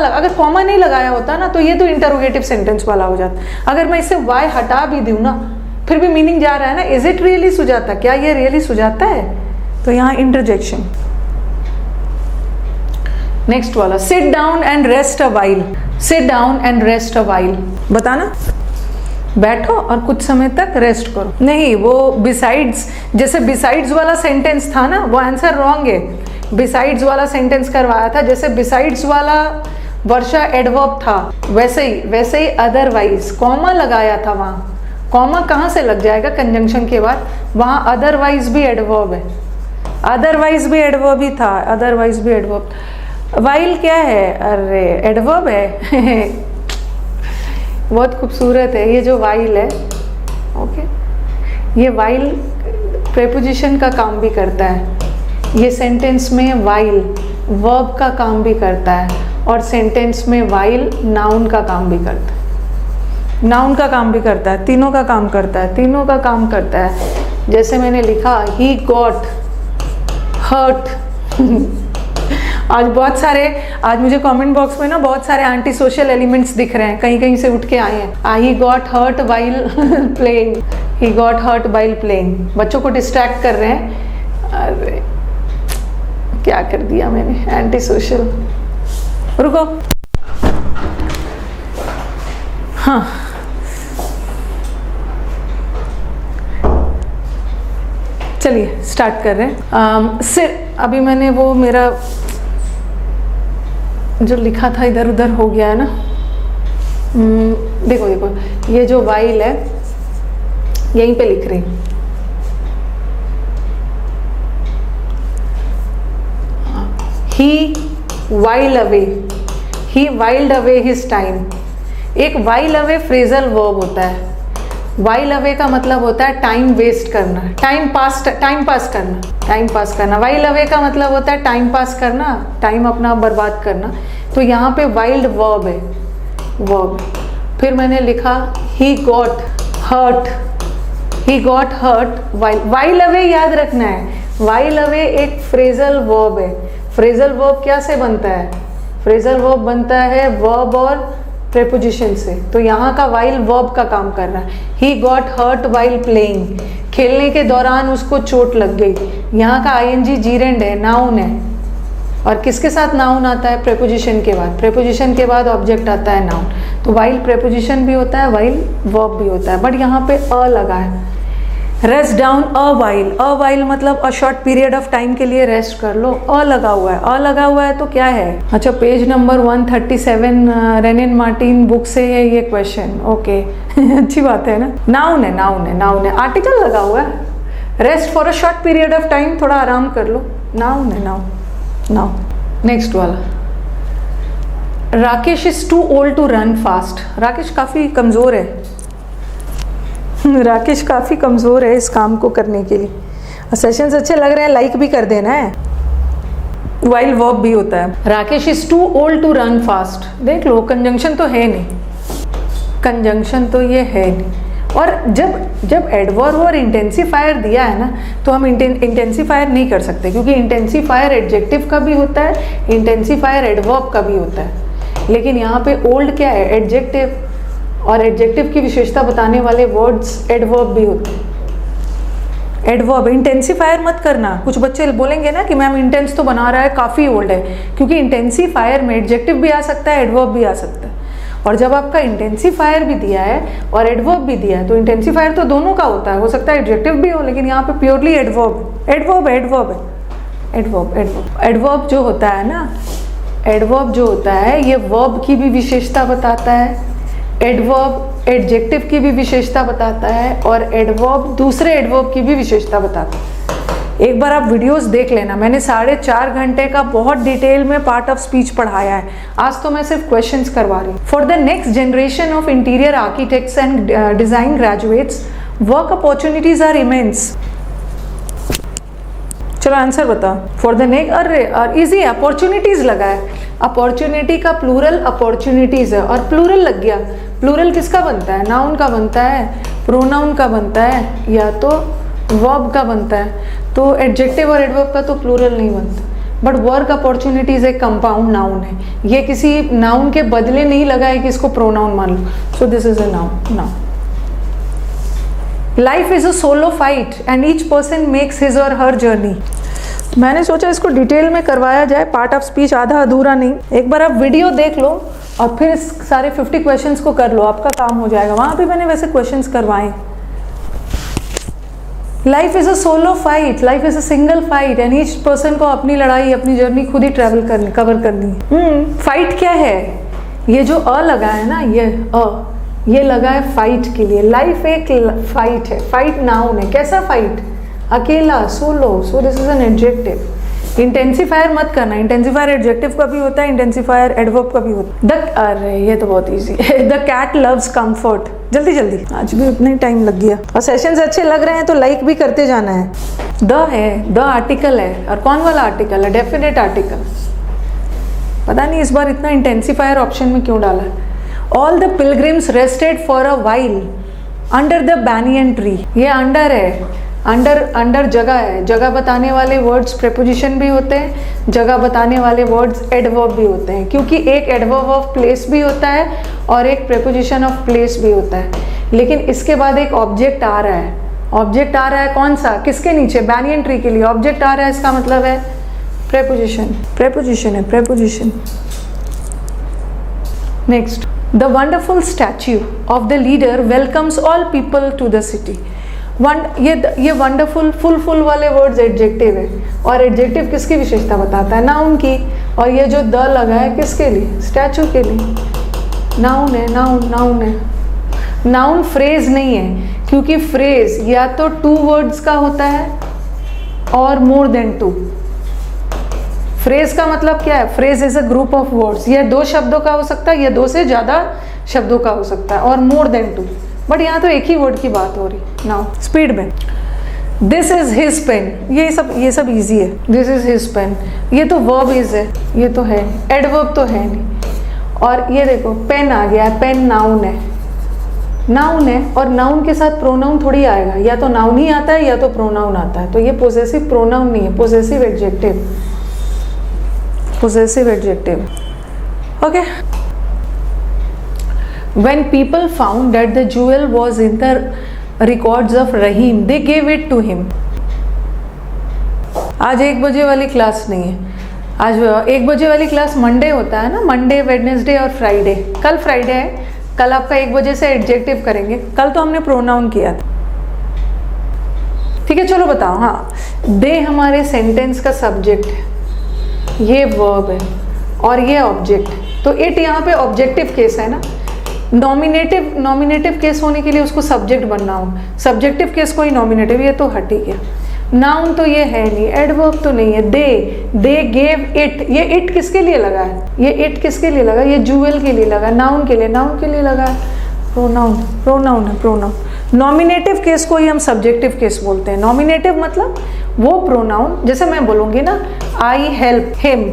अगर कॉमा नहीं लगाया होता ना, तो ये तो इंटरोगेटिव सेंटेंस वाला हो जाता। अगर मैं इससे वाई हटा भी दूँ ना, फिर भी मीनिंग जा रहा है ना, इज इट रियली सुजाता, क्या ये रियली सुजाता है, तो यहाँ इंटरजेक्शन। नेक्स्ट वाला, sit down and rest a while, बताना, बैठो और कुछ समय तक रेस्ट करो। नहीं, वो बिसाइड्स, जैसे बिसाइड्स वाला सेंटेंस था ना, वो आंसर रॉन्ग है। बिसाइड्स वाला सेंटेंस करवाया था, जैसे बिसाइड्स वाला वर्षा एडवर्ब था, वैसे ही अदरवाइज कॉमा लगाया था, वहाँ कॉमा कहाँ से लग जाएगा कंजंक्शन के बाद, वहाँ अदरवाइज भी एडवर्ब है, अदरवाइज भी एडवर्ब ही था, वाइल क्या है, अरे एडवर्ब है बहुत खूबसूरत है ये जो वाइल है। ओके, ये वाइल प्रेपोजिशन का काम भी करता है, ये सेंटेंस में वाइल वर्ब का काम भी करता है, और सेंटेंस में वाइल नाउन का काम भी करता है, तीनों का काम करता है। जैसे मैंने लिखा ही गॉट हर्ट आज मुझे कमेंट बॉक्स में ना बहुत सारे एंटी सोशल एलिमेंट्स दिख रहे हैं, कहीं से उठ के आए हैं। He got hurt while playing, बच्चों को डिस्ट्रैक्ट कर रहे हैं। अरे क्या कर दिया मैंने, एंटी सोशल। रुको, हाँ चलिए स्टार्ट कर रहे हैं। सिर अभी मैंने वो मेरा जो लिखा था इधर उधर हो गया है ना। देखो देखो ये जो वाइल है यहीं पे लिख रही हूँ। ही वाइल्ड अवे, ही वाइल्ड अवे हिज टाइम। एक वाइल अवे फ्रेजल वर्ब होता है। वाइल अवे का मतलब होता है टाइम वेस्ट करना, टाइम पास करना, टाइम पास करना। वाइल अवे का मतलब होता है टाइम पास करना, टाइम अपना बर्बाद करना। तो यहाँ पे वाइल्ड वर्ब है, वर्ब। फिर मैंने लिखा he got hurt, he got hurt while. While away याद रखना है, वाइल अवे एक फ्रेजल वर्ब है। फ्रेजल वर्ब क्या से बनता है? फ्रेजल वर्ब बनता है वर्ब और प्रेपोजिशन से। तो यहाँ का वाइल वर्ब का काम कर रहा है। He got hurt while playing, खेलने के दौरान उसको चोट लग गई। यहाँ का आईएनजी जीरेंड है, नाउन है। और किसके साथ नाउन आता है? प्रेपोजिशन के बाद। प्रेपोजिशन के बाद ऑब्जेक्ट आता है नाउन। तो वाइल प्रेपोजिशन भी होता है, वाइल वर्ब भी होता है, बट यहाँ पे अ लगा है। Rest down a while, a while मतलब a short period of time के लिए रेस्ट कर लो। अ लगा हुआ है, अ लगा हुआ है तो क्या है? अच्छा, page number 137 Wren and Martin book से है ये क्वेश्चन। ओके अच्छी बात है ना। नाउन है, नाउन है, नाउन है। आर्टिकल लगा हुआ है। Rest for a short period of time, थोड़ा आराम कर लो। नाउन है, नाउन, नाउन। नेक्स्ट वाला, Rakesh is too old to run fast. Rakesh काफी कमजोर है, राकेश काफ़ी कमज़ोर है इस काम को करने के लिए। सेशंस अच्छे लग रहे हैं, लाइक भी कर देना है। वाइल वर्ब भी होता है। Rakesh is too old to run fast. देख लो, कंजंक्शन तो है नहीं, कंजंक्शन तो ये है नहीं। और जब एडवर्ब और इंटेंसिफायर दिया है ना, तो हम इंटेंसिफायर नहीं कर सकते, क्योंकि इंटेंसिफायर एडजेक्टिव का भी होता है, इंटेंसिफायर एडवर्ब का भी होता है। लेकिन यहाँ पे ओल्ड क्या है? एडजेक्टिव। और एडजेक्टिव की विशेषता बताने वाले वर्ड्स एडवर्ब भी होते हैं। एडवर्ब, इंटेंसिफायर मत करना। कुछ बच्चे बोलेंगे ना कि मैम इंटेंस तो बना रहा है, काफ़ी ओल्ड है, क्योंकि इंटेंसिफायर में एडजेक्टिव भी आ सकता है, एडवर्ब भी आ सकता है। और जब आपका इंटेंसिफायर भी दिया है और एडवर्ब भी दिया है, तो इंटेंसिफायर तो दोनों का होता है, हो सकता है एडजेक्टिव भी हो, लेकिन यहाँ पे प्योरली एडवर्ब, एडवर्ब, एडवर्ब है, एडवर्ब, एडवर्ब। एडवर्ब जो होता है ना, एडवर्ब जो होता है ये वर्ब की भी विशेषता बताता है, एडवर्ब एडजेक्टिव की भी विशेषता बताता है, और एडवर्ब दूसरे एडवर्ब की भी विशेषता बताता है। एक बार आप वीडियोस देख लेना, मैंने 4.5 घंटे का बहुत डिटेल में पार्ट ऑफ स्पीच पढ़ाया है। आज तो मैं सिर्फ क्वेश्चंस करवा रही हूँ। For the next generation of interior architects and design graduates, work opportunities are immense. चलो आंसर बता। फॉर द नेक्स्ट, अरे इजी, अपॉर्चुनिटीज लगा है। अपॉर्चुनिटी का प्लूरल अपॉर्चुनिटीज है, और प्लूरल लग गया। प्लूरल किसका बनता है? नाउन का बनता है, प्रोनाउन का बनता है, या तो वर्ब का बनता है। तो एडजेक्टिव और एडवर्ब का तो प्लूरल नहीं बनता। बट वर्क अपॉर्चुनिटीज एक कंपाउंड नाउन है, ये किसी नाउन के बदले नहीं लगा है कि इसको प्रोनाउन मान लो। So this is a noun. Noun. Life is a solo fight and each person makes his or her journey. मैंने सोचा इसको डिटेल में करवाया जाए, पार्ट ऑफ स्पीच आधा अधूरा नहीं। एक बार आप वीडियो देख लो और फिर इस सारे 50 क्वेश्चंस को कर लो, आपका काम हो जाएगा। वहाँ भी मैंने वैसे क्वेश्चंस करवाए। Life is a solo fight, life is a single fight and each person को अपनी लड़ाई, अपनी जर्नी खुद ही ट्रैवल करनी, कवर करनी है। फाइट क्या है? ये जो अ लगा है ना, ये लगा है फाइट के लिए। लाइफ एक फाइट है, फाइट नाउन है। कैसा फाइट? अकेला, solo. So this is an adjective. Intensifier मत करना, इंटेंसिफायर एडजेक्टिव का भी होता है, इंटेंसिफायर एडवर्ब का भी होता है। अरे ये तो बहुत इजी है। The cat loves comfort. जल्दी जल्दी, आज भी उतना ही टाइम लग गया। और सेशंस अच्छे लग रहे हैं तो लाइक भी करते जाना है। द है, द आर्टिकल है, और कौन वाला आर्टिकल है? Definite article. पता नहीं इस बार इतना इंटेंसिफायर ऑप्शन में क्यों डाला है। All the pilgrims rested for a while under the banyan tree. ये अंडर है, अंडर जगह है। जगह बताने वाले वर्ड्स प्रेपोजिशन भी होते हैं, जगह बताने वाले वर्ड्स एडवर्ब भी होते हैं, क्योंकि एक एडवर्ब ऑफ प्लेस भी होता है और एक प्रेपोजिशन ऑफ प्लेस भी होता है। लेकिन इसके बाद एक ऑब्जेक्ट आ रहा है। ऑब्जेक्ट आ रहा है कौन सा? किसके नीचे? बैनियन ट्री के लिए ऑब्जेक्ट आ रहा है, इसका मतलब है प्रेपोजिशन। प्रेपोजिशन है, preposition. Next, the wonderful statue of the leader welcomes all people to the city. ये वंडरफुल फुल वाले वर्ड्स एडजेक्टिव है, और एडजेक्टिव किसकी विशेषता बताता है? नाउन की। और ये जो द लगा है किसके लिए? स्टैचू के लिए। नाउन है, नाउन है। नाउन फ्रेज नहीं है, क्योंकि फ्रेज या तो 2 वर्ड्स का होता है और मोर देन 2। फ्रेज का मतलब क्या है? Phrase is a group of words. यह 2 शब्दों का हो सकता है, यह 2 से ज्यादा शब्दों का हो सकता है, और मोर देन 2। बट यहाँ तो एक ही वर्ड की बात हो रही। नाउ स्पीड में, दिस इज हिज पेन, ये सब इजी है। दिस इज हिज पेन, ये तो वर्ब इज है, ये तो है, एडवर्ब तो है नहीं। और ये देखो पेन आ गया, पेन नाउन है, नाउन है, और नाउन के साथ प्रोनाउन थोड़ी आएगा, या तो नाउन ही आता है या तो प्रोनाउन आता है। तो ये पोजेसिव प्रोनाउन नहीं है, possessive adjective, possessive adjective. Okay. When people found that the jewel was in the records of Rahim, they gave it to him. आज 1 बजे वाली क्लास नहीं है। आज 1 बजे वाली क्लास मंडे होता है ना, मंडे, वेडनेसडे और फ्राइडे। कल फ्राइडे है, कल आपका 1 बजे से एडजेक्टिव करेंगे। कल तो हमने प्रोनाउन किया था। ठीक है, चलो बताओ। हाँ, दे हमारे सेंटेंस का सब्जेक्ट है, ये वर्ब है, और ये ऑब्जेक्ट। तो इट यहाँ पे ऑब्जेक्टिव केस है ना। नॉमिनेटिव केस होने के लिए उसको सब्जेक्ट बनना हो, सब्जेक्टिव केस को ही नॉमिनेटिव, ये तो हट ही गया। नाउन तो ये है नहीं, एडवर्ब तो नहीं है। दे गेव इट, ये इट किसके लिए लगा है? ये इट किसके लिए लगा? ये जूएल के लिए लगा, नाउन के लिए लगा है। प्रोनाउन है, प्रोनाउन। नॉमिनेटिव केस को ही हम सब्जेक्टिव केस बोलते हैं। नॉमिनेटिव मतलब वो प्रोनाउन, जैसे मैं बोलूँगी ना आई हेल्प हिम,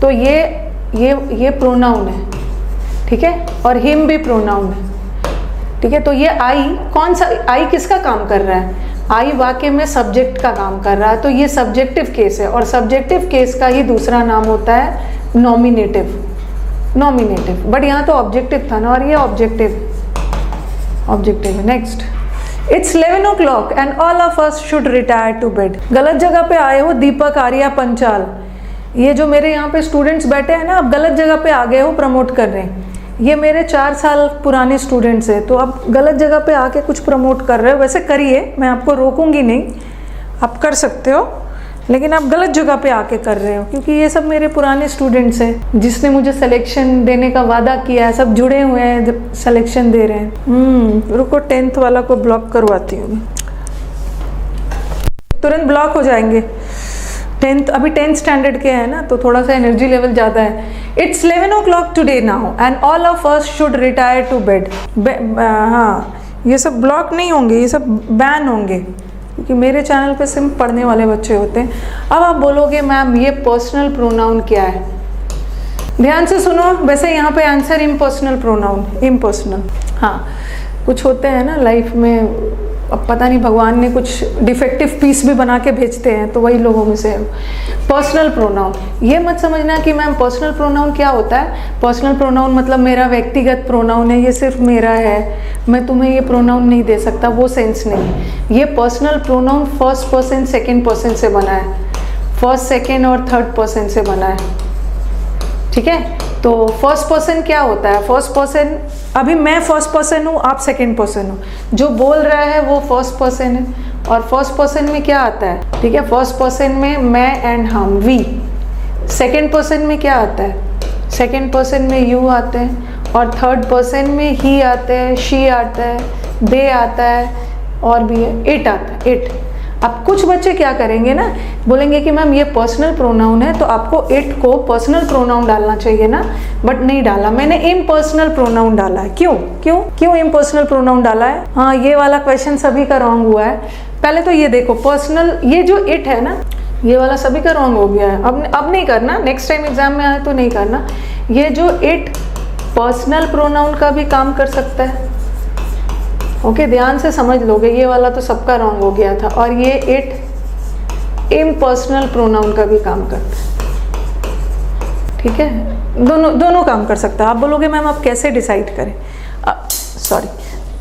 तो ये प्रोनाउन है, ठीक है, और हिम भी प्रोनाउन है, ठीक है। तो ये आई, कौन सा आई किसका काम कर रहा है? आई वाक्य में सब्जेक्ट का काम कर रहा है, तो ये सब्जेक्टिव केस है, और सब्जेक्टिव केस का ही दूसरा नाम होता है नॉमिनेटिव। बट यहाँ तो ऑब्जेक्टिव था ना, और ये ऑब्जेक्टिव है। Next, it's 11 o'clock and all of us should retire to bed. गलत जगह पे आए हो दीपक, आर्या, पंचाल। ये जो मेरे यहाँ पे स्टूडेंट्स बैठे हैं ना, आप गलत जगह पे आ गए हो प्रमोट कर रहे हैं। ये मेरे 4 साल पुराने स्टूडेंट्स हैं, तो आप गलत जगह पे आके कुछ प्रमोट कर रहे हो। वैसे करिए, मैं आपको रोकूंगी नहीं, आप कर सकते हो, लेकिन आप गलत जगह पे आके कर रहे हो, क्योंकि ये सब मेरे पुराने स्टूडेंट्स हैं जिसने मुझे सिलेक्शन देने का वादा किया है। सब जुड़े हुए हैं, जब सिलेक्शन दे रहे हैं। रुको, 10th वाला को ब्लॉक करवाती हूँ, तुरंत ब्लॉक हो जाएंगे। 10th, अभी 10th स्टैंडर्ड के हैं ना, तो थोड़ा सा एनर्जी लेवल ज़्यादा है। It's 11 o'clock today now and all of us should retire to bed. हाँ, ये सब ब्लॉक नहीं होंगे, ये सब बैन होंगे, क्योंकि मेरे चैनल पे सिर्फ पढ़ने वाले बच्चे होते हैं। अब आप बोलोगे मैम ये पर्सनल प्रोनाउन क्या है? ध्यान से सुनो, वैसे यहाँ पे आंसर इम्पर्सनल प्रोनाउन, इम्पर्सनल। हाँ, कुछ होते हैं ना लाइफ में, अब पता नहीं भगवान ने कुछ डिफेक्टिव पीस भी बना के भेजते हैं, तो वही लोगों में से पर्सनल प्रोनाउन। ये मत समझना कि मैम पर्सनल प्रोनाउन क्या होता है। पर्सनल प्रोनाउन मतलब मेरा व्यक्तिगत प्रोनाउन है, ये सिर्फ मेरा है, मैं तुम्हें ये प्रोनाउन नहीं दे सकता, वो सेंस नहीं। ये personal pronoun first person second person से बना है, फर्स्ट सेकेंड और थर्ड पर्सन से बना है, ठीक है। तो फर्स्ट पर्सन क्या होता है? फर्स्ट पर्सन, अभी मैं फर्स्ट पर्सन हूँ, आप सेकंड पर्सन हो, जो बोल रहा है वो फर्स्ट पर्सन है। और फर्स्ट पर्सन में क्या आता है? ठीक है, फर्स्ट पर्सन में मैं एंड हम, वी। सेकंड पर्सन में क्या आता है? सेकंड पर्सन में यू आते हैं, और थर्ड पर्सन में ही आते हैं, शी आता है, दे आता है, और भी है, इट आता है, इट। अब कुछ बच्चे क्या करेंगे ना, बोलेंगे कि मैम ये पर्सनल प्रोनाउन है, तो आपको इट को पर्सनल प्रोनाउन डालना चाहिए ना, बट नहीं डाला, मैंने इम्पर्सनल प्रोनाउन डाला है। क्यों इम्पर्सनल प्रोनाउन डाला है? हाँ, ये वाला क्वेश्चन सभी का रॉन्ग हुआ है। पहले तो ये देखो, पर्सनल, ये जो इट है ना, ये वाला सभी का रॉन्ग हो गया है। अब नहीं करना, नेक्स्ट टाइम एग्जाम में आए तो नहीं करना। ये जो इट पर्सनल प्रोनाउन का भी काम कर सकता है। ओके, ध्यान से समझ लोगे, ये वाला तो सबका रॉन्ग हो गया था। और ये इट इम्पर्सनल प्रोनाउन का भी काम करता है, ठीक है। दोनों काम कर सकता है। आप बोलोगे मैम आप कैसे डिसाइड करें?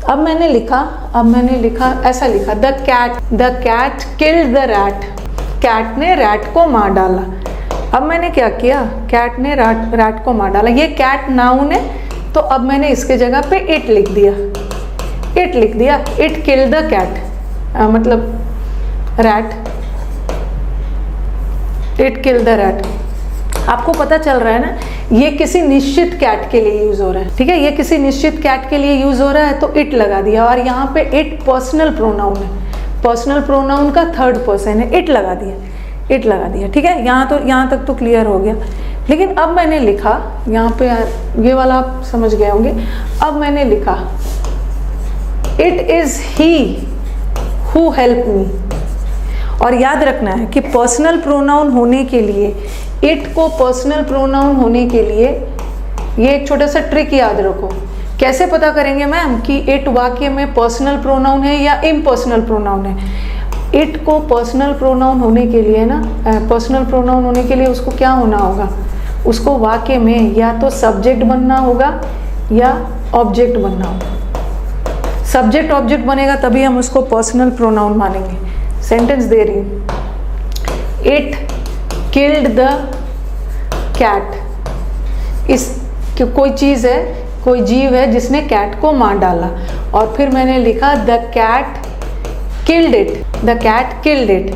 अब मैंने लिखा ऐसा लिखा, the cat killed the rat. Cat ने रैट को मार डाला। अब मैंने क्या किया? कैट ने रैट को मार डाला। ये कैट नाउन है, तो अब मैंने इसके जगह पे इट लिख दिया। It killed the cat. मतलब rat, it kill the rat. आपको पता चल रहा है ना, ये किसी निश्चित कैट के लिए यूज हो रहा है, ठीक है, ये किसी निश्चित कैट के लिए यूज हो रहा है, तो इट लगा दिया। और यहाँ पे इट पर्सनल प्रोनाउन है, पर्सनल प्रोनाउन का थर्ड पर्सन है, इट लगा दिया, इट लगा दिया, ठीक है। यहाँ तक तो क्लियर हो गया। लेकिन अब मैंने लिखा यहाँ पे, ये वाला आप समझ गए होंगे। अब मैंने लिखा it is he who help me. और याद रखना है कि पर्सनल प्रोनाउन होने के लिए, इट को पर्सनल प्रोनाउन होने के लिए, ये एक छोटा सा ट्रिक याद रखो। कैसे पता करेंगे मैम कि इट वाक्य में पर्सनल प्रोनाउन है या इम्पर्सनल प्रोनाउन है? इट को पर्सनल प्रोनाउन होने के लिए ना, पर्सनल प्रोनाउन होने के लिए उसको क्या होना होगा? उसको वाक्य में या तो सब्जेक्ट बनना होगा या ऑब्जेक्ट बनना होगा। सब्जेक्ट ऑब्जेक्ट बनेगा तभी हम उसको पर्सनल प्रोनाउन मानेंगे। सेंटेंस दे रही हूँ, इट किल्ड द कैट। इस कोई चीज़ है, कोई जीव है जिसने कैट को मार डाला। और फिर मैंने लिखा the cat killed it, the cat killed it.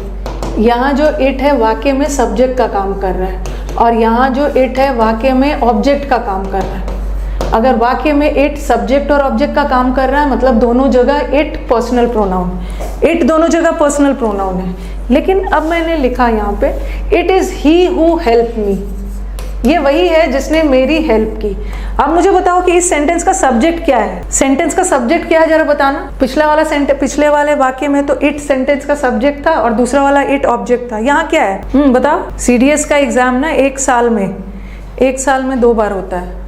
यहाँ जो इट है वाक्य में सब्जेक्ट का काम कर रहा है, और यहाँ जो इट है वाक्य में ऑब्जेक्ट का काम कर रहा है। अगर वाक्य में इट सब्जेक्ट और ऑब्जेक्ट का काम कर रहा है, मतलब दोनों जगह इट पर्सनल प्रोनाउन, इट दोनों जगह पर्सनल प्रोनाउन है। लेकिन अब मैंने लिखा यहाँ पे it is he who help me, ये वही है जिसने मेरी हेल्प की। अब मुझे बताओ कि इस सेंटेंस का सब्जेक्ट क्या है? सेंटेंस का सब्जेक्ट क्या है जरा बताना। पिछले वाले वाक्य में तो इट सेंटेंस का सब्जेक्ट था और दूसरा वाला इट ऑब्जेक्ट था। यहाँ क्या है बताओ? सीडीएस का एग्जाम ना एक साल में 2 बार होता है।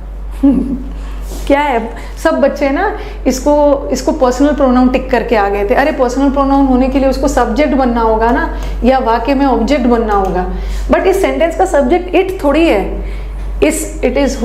क्या है, सब बच्चे ना इसको पर्सनल प्रोनाउन टिक करके आ गए थे। अरे पर्सनल प्रोनाउन होने के लिए उसको सब्जेक्ट बनना होगा ना, या वाक्य में ऑब्जेक्ट बनना होगा। बट इस सेंटेंस का सब्जेक्ट इट थोड़ी है। It is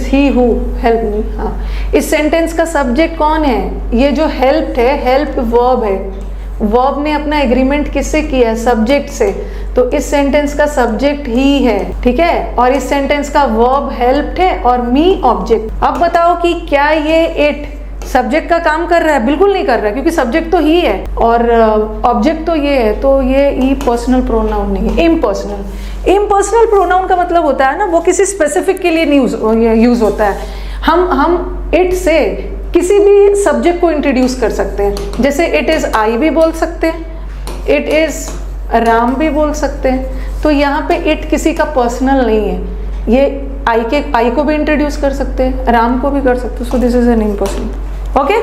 he who help me. हाँ, इस सेंटेंस का सब्जेक्ट कौन है? ये जो हेल्प है, हेल्प वर्ब है। वर्ब ने अपना एग्रीमेंट किससे किया? सब्जेक्ट से। तो इस सेंटेंस का सब्जेक्ट ही है, ठीक है, और इस सेंटेंस का वर्ब हेल्प्ड है और मी ऑब्जेक्ट। अब बताओ कि क्या ये इट सब्जेक्ट का काम कर रहा है? बिल्कुल नहीं कर रहा है, क्योंकि सब्जेक्ट तो ही है और ऑब्जेक्ट तो ये है। तो ये ई पर्सनल प्रोनाउन नहीं है, इम्पर्सनल। इम्पर्सनल प्रोनाउन का मतलब होता है ना, वो किसी स्पेसिफिक के लिए यूज होता है। हम इट से किसी भी सब्जेक्ट को इंट्रोड्यूस कर सकते हैं। जैसे इट इज़ आई भी बोल सकते हैं, इट इज़ राम भी बोल सकते हैं। तो यहाँ पे इट किसी का पर्सनल नहीं है। ये आई को भी इंट्रोड्यूस कर सकते हैं, राम को भी कर सकते हैं। सो this is an impersonal. Okay,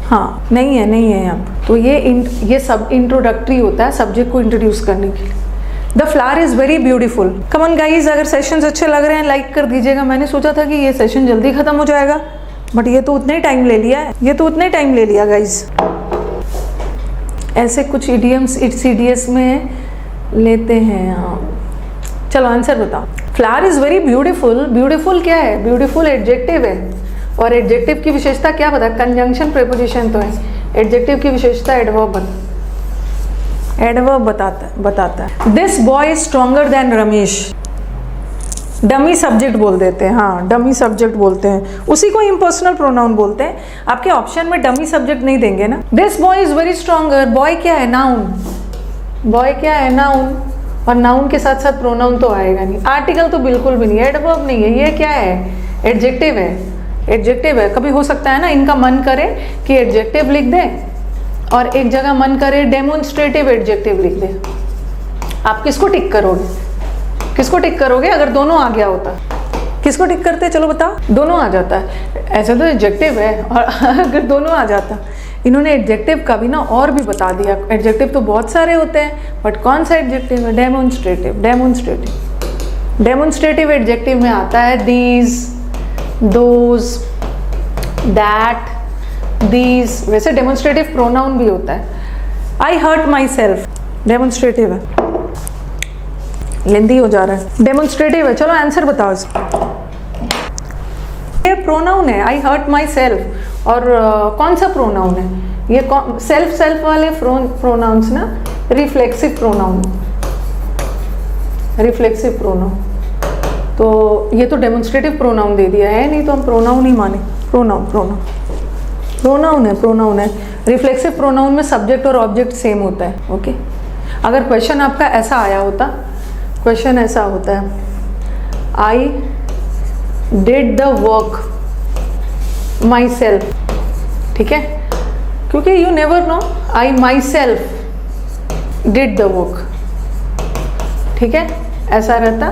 हाँ, नहीं है यहाँ। तो ये सब इंट्रोडक्टरी होता है सब्जेक्ट को इंट्रोड्यूस करने के लिए। The flower is very beautiful. Come on guys, अगर सेशंस अच्छे लग रहे हैं लाइक कर दीजिएगा। मैंने सोचा था कि ये सेशन जल्दी खत्म हो जाएगा, बट ये तो उतने टाइम ले लिया गाइज। ऐसे कुछ इडियम्स सीडीएस में लेते हैं। चलो आंसर बताओ। Flower is very beautiful. Beautiful क्या है? ब्यूटीफुल एडजेक्टिव है, और एडजेक्टिव की विशेषता क्या पता? कंजंक्शन प्रीपोजिशन तो है। एडजेक्टिव की विशेषता एडवर्ब बताता है। This boy is stronger than Ramesh. Dummy subject बोल देते हैं। हाँ, डमी सब्जेक्ट बोलते हैं, उसी को इम्पर्सनल प्रोनाउन बोलते हैं। आपके ऑप्शन में डमी सब्जेक्ट नहीं देंगे ना। This boy is very stronger. Boy क्या है? नाउन। बॉय क्या है? नाउन। और नाउन के साथ साथ प्रोनाउन तो आएगा नहीं। आर्टिकल तो बिल्कुल भी नहीं, एडवर्ब नहीं है। ये क्या है? एडजेक्टिव है। एडजेक्टिव है। कभी हो सकता है ना इनका मन करे कि एडजेक्टिव लिख दे और एक जगह मन करे डेमोन्स्ट्रेटिव एडजेक्टिव लिख दे। आप किसको टिक करोगे? अगर दोनों आ गया होता? किसको टिक करते? चलो बताओ। दोनों आ जाता है। ऐसा तो एडजेक्टिव है, और अगर दोनों आ जाता। इन्होंने एडजेक्टिव का भी ना और भी बता दिया। एडजेक्टिव तो बहुत सारे होते हैं, बट कौन सा एडजेक्टिव है? डेमोन्स्ट्रेटिव एडजेक्टिव में आता है दीज, दोज, दैट, दीज। वैसे डेमोन्स्ट्रेटिव प्रोनाउन भी होता है। आई हर्ट माई सेल्फ, डेमोन्स्ट्रेटिव है। लेंदी हो जा रहा है, डेमोन्स्ट्रेटिव है। चलो आंसर बताओ इसका। ये प्रोनाउन है, आई हर्ट माई सेल्फ। और कौन सा प्रोनाउन है ये? सेल्फ वाले प्रोनाउंस ना रिफ्लेक्सिव प्रोनाउन। तो ये तो डेमोन्स्ट्रेटिव प्रोनाउन दे दिया है, नहीं तो हम प्रोनाउन ही माने। प्रोनाउन प्रोनाउन है, प्रोनाउन है। रिफ्लेक्सिव प्रोनाउन में सब्जेक्ट और ऑब्जेक्ट सेम होता है। ओके, अगर क्वेश्चन आपका ऐसा आया होता, क्वेश्चन ऐसा होता है, I did the work my self, ठीक है, क्योंकि you never know, I my self did the work, ठीक है, ऐसा रहता।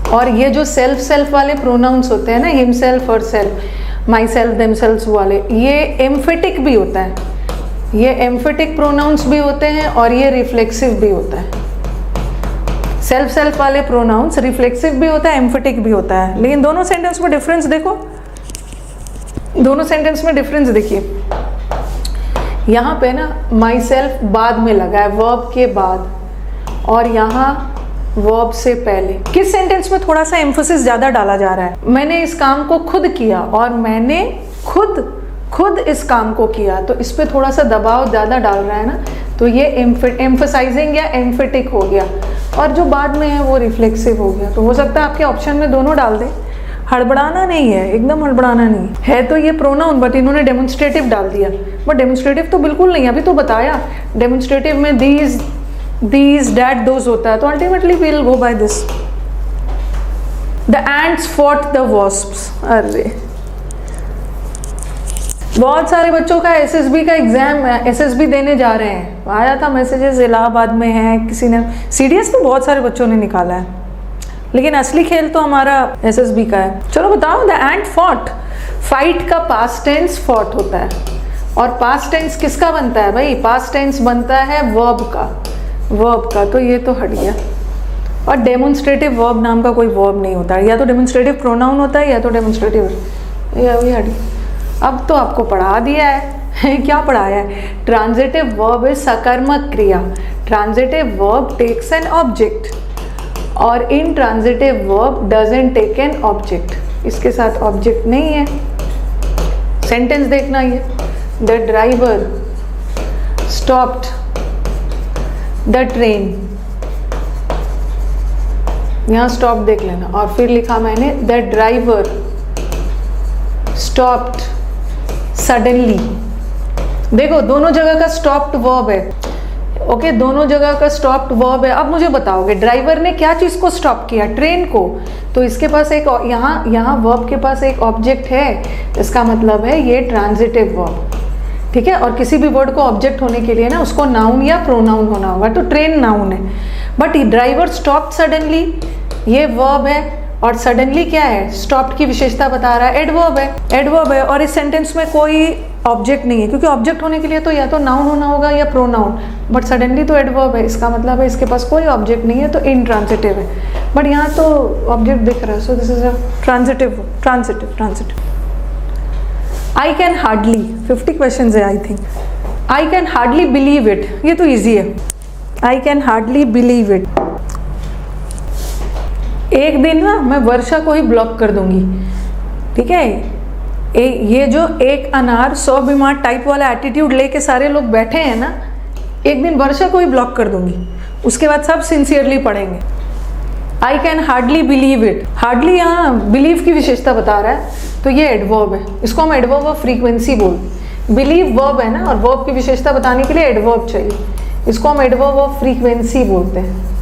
और ये जो सेल्फ सेल्फ वाले प्रोनाउंस होते हैं ना, हिमसेल्फ और सेल्फ, माई सेल्फ, देमसेल्व्स वाले, ये एम्फेटिक भी होता है, ये एम्फेटिक प्रोनाउंस भी होते हैं और ये रिफ्लेक्सिव भी होता है। सेल्फ सेल्फ वाले प्रोनाउंस रिफ्लेक्सिव भी होता है, एम्फेटिक भी होता है। लेकिन दोनों सेंटेंस में डिफरेंस देखो, दोनों सेंटेंस में डिफरेंस देखिए। यहाँ पे ना माई सेल्फ बाद में लगा है, वर्ब के बाद, और यहाँ वर्ब से पहले। किस सेंटेंस में थोड़ा सा एम्फोसिस ज़्यादा डाला जा रहा है? मैंने इस काम को खुद किया, और मैंने खुद इस काम को किया, तो इस पे थोड़ा सा दबाव ज़्यादा डाल रहा है ना, तो ये एम्फसाइजिंग या एम्फेटिक हो गया, और जो बाद में है वो रिफ्लेक्सिव हो गया। तो हो सकता है आपके ऑप्शन में दोनों डाल दें, हड़बड़ाना नहीं है, एकदम हड़बड़ाना नहीं है। तो ये प्रोनाउन, बट इन्होंने डेमोन्स्ट्रेटिव डाल दिया, बट डेमोन्स्ट्रेटिव तो बिल्कुल नहीं, अभी तो बताया। डेमोन्स्ट्रेटिव में these that those होता है, तो ultimately we will go by this. The ants fought the wasps. अरे बहुत सारे बच्चों का एसएसबी का एग्जाम, एसएसबी देने जा रहे हैं, आया था मैसेजेस, इलाहाबाद में है, किसी ने सीडीएस तो बहुत सारे बच्चों ने निकाला है, लेकिन असली खेल तो हमारा एसएसबी का है। चलो बताओ, द एंट फॉट, फाइट का पास्ट टेंस फॉट होता है, और पास्ट टेंस किसका बनता है भाई? पास्ट टेंस बनता है वर्ब का, तो ये तो हट गया। और डेमोन्स्ट्रेटिव वर्ब नाम का कोई वर्ब नहीं होता है, या तो डेमोन्स्ट्रेटिव प्रोनाउन होता है या तो डेमोन्स्ट्रेटिव, ये हट गया। अब तो आपको पढ़ा दिया है क्या पढ़ाया है? ट्रांजिटिव वर्ब इज सकर्मक क्रिया, transitive verb takes an object, और intransitive verb doesn't take an object, इसके साथ ऑब्जेक्ट नहीं है। सेंटेंस देखना, ये the driver stopped the train, यहाँ स्टॉप देख लेना, और फिर लिखा मैंने द ड्राइवर स्टॉप्ड सडनली। देखो दोनों जगह का स्टॉप्ड वर्ब है, ओके, दोनों जगह का स्टॉप्ड वर्ब है। अब मुझे बताओगे ड्राइवर ने क्या चीज़ को स्टॉप किया? ट्रेन को। तो इसके पास एक, यहाँ वर्ब के पास एक ऑब्जेक्ट है, इसका मतलब है ये ट्रांजिटिव वर्ब, ठीक है। और किसी भी वर्ड को ऑब्जेक्ट होने के लिए ना उसको नाउन या प्रोनाउन होना होगा, तो ट्रेन नाउन है, बट ड्राइवर स्टॉप्ड सडनली ये वर्ब है, और सडनली क्या है? स्टॉप्ड की विशेषता बता रहा है, एडवर्ब है, और इस सेंटेंस में कोई ऑब्जेक्ट नहीं है, क्योंकि ऑब्जेक्ट होने के लिए तो या तो नाउन होना होगा या प्रोनाउन, बट सडनली तो एडवर्ब है, इसका मतलब है इसके पास कोई ऑब्जेक्ट नहीं है, तो इनट्रांजिटिव है। बट यहाँ तो ऑब्जेक्ट दिख रहा है, so this is a transitive. I can hardly, 50 question है I think. I can hardly believe it, ये तो ईजी है, I can hardly believe it. एक दिन ना मैं वर्षा को ही ब्लॉक कर दूंगी, ठीक है। ये जो एक अनार 100 बीमार टाइप वाला एटीट्यूड लेके सारे लोग बैठे हैं ना, एक दिन वर्षा को ही ब्लॉक कर दूंगी, उसके बाद सब सिंसियरली पढ़ेंगे। आई can hardly believe it, hardly यहाँ बिलीव की विशेषता बता रहा है, तो ये एडवर्ब है, इसको हम एडवर्ब ऑफ फ्रीक्वेंसी बोल। बिलीव वर्ब है ना, और वर्ब की विशेषता बताने के लिए एडवर्ब चाहिए, इसको हम एडवर्ब ऑफ फ्रीक्वेंसी बोलते हैं।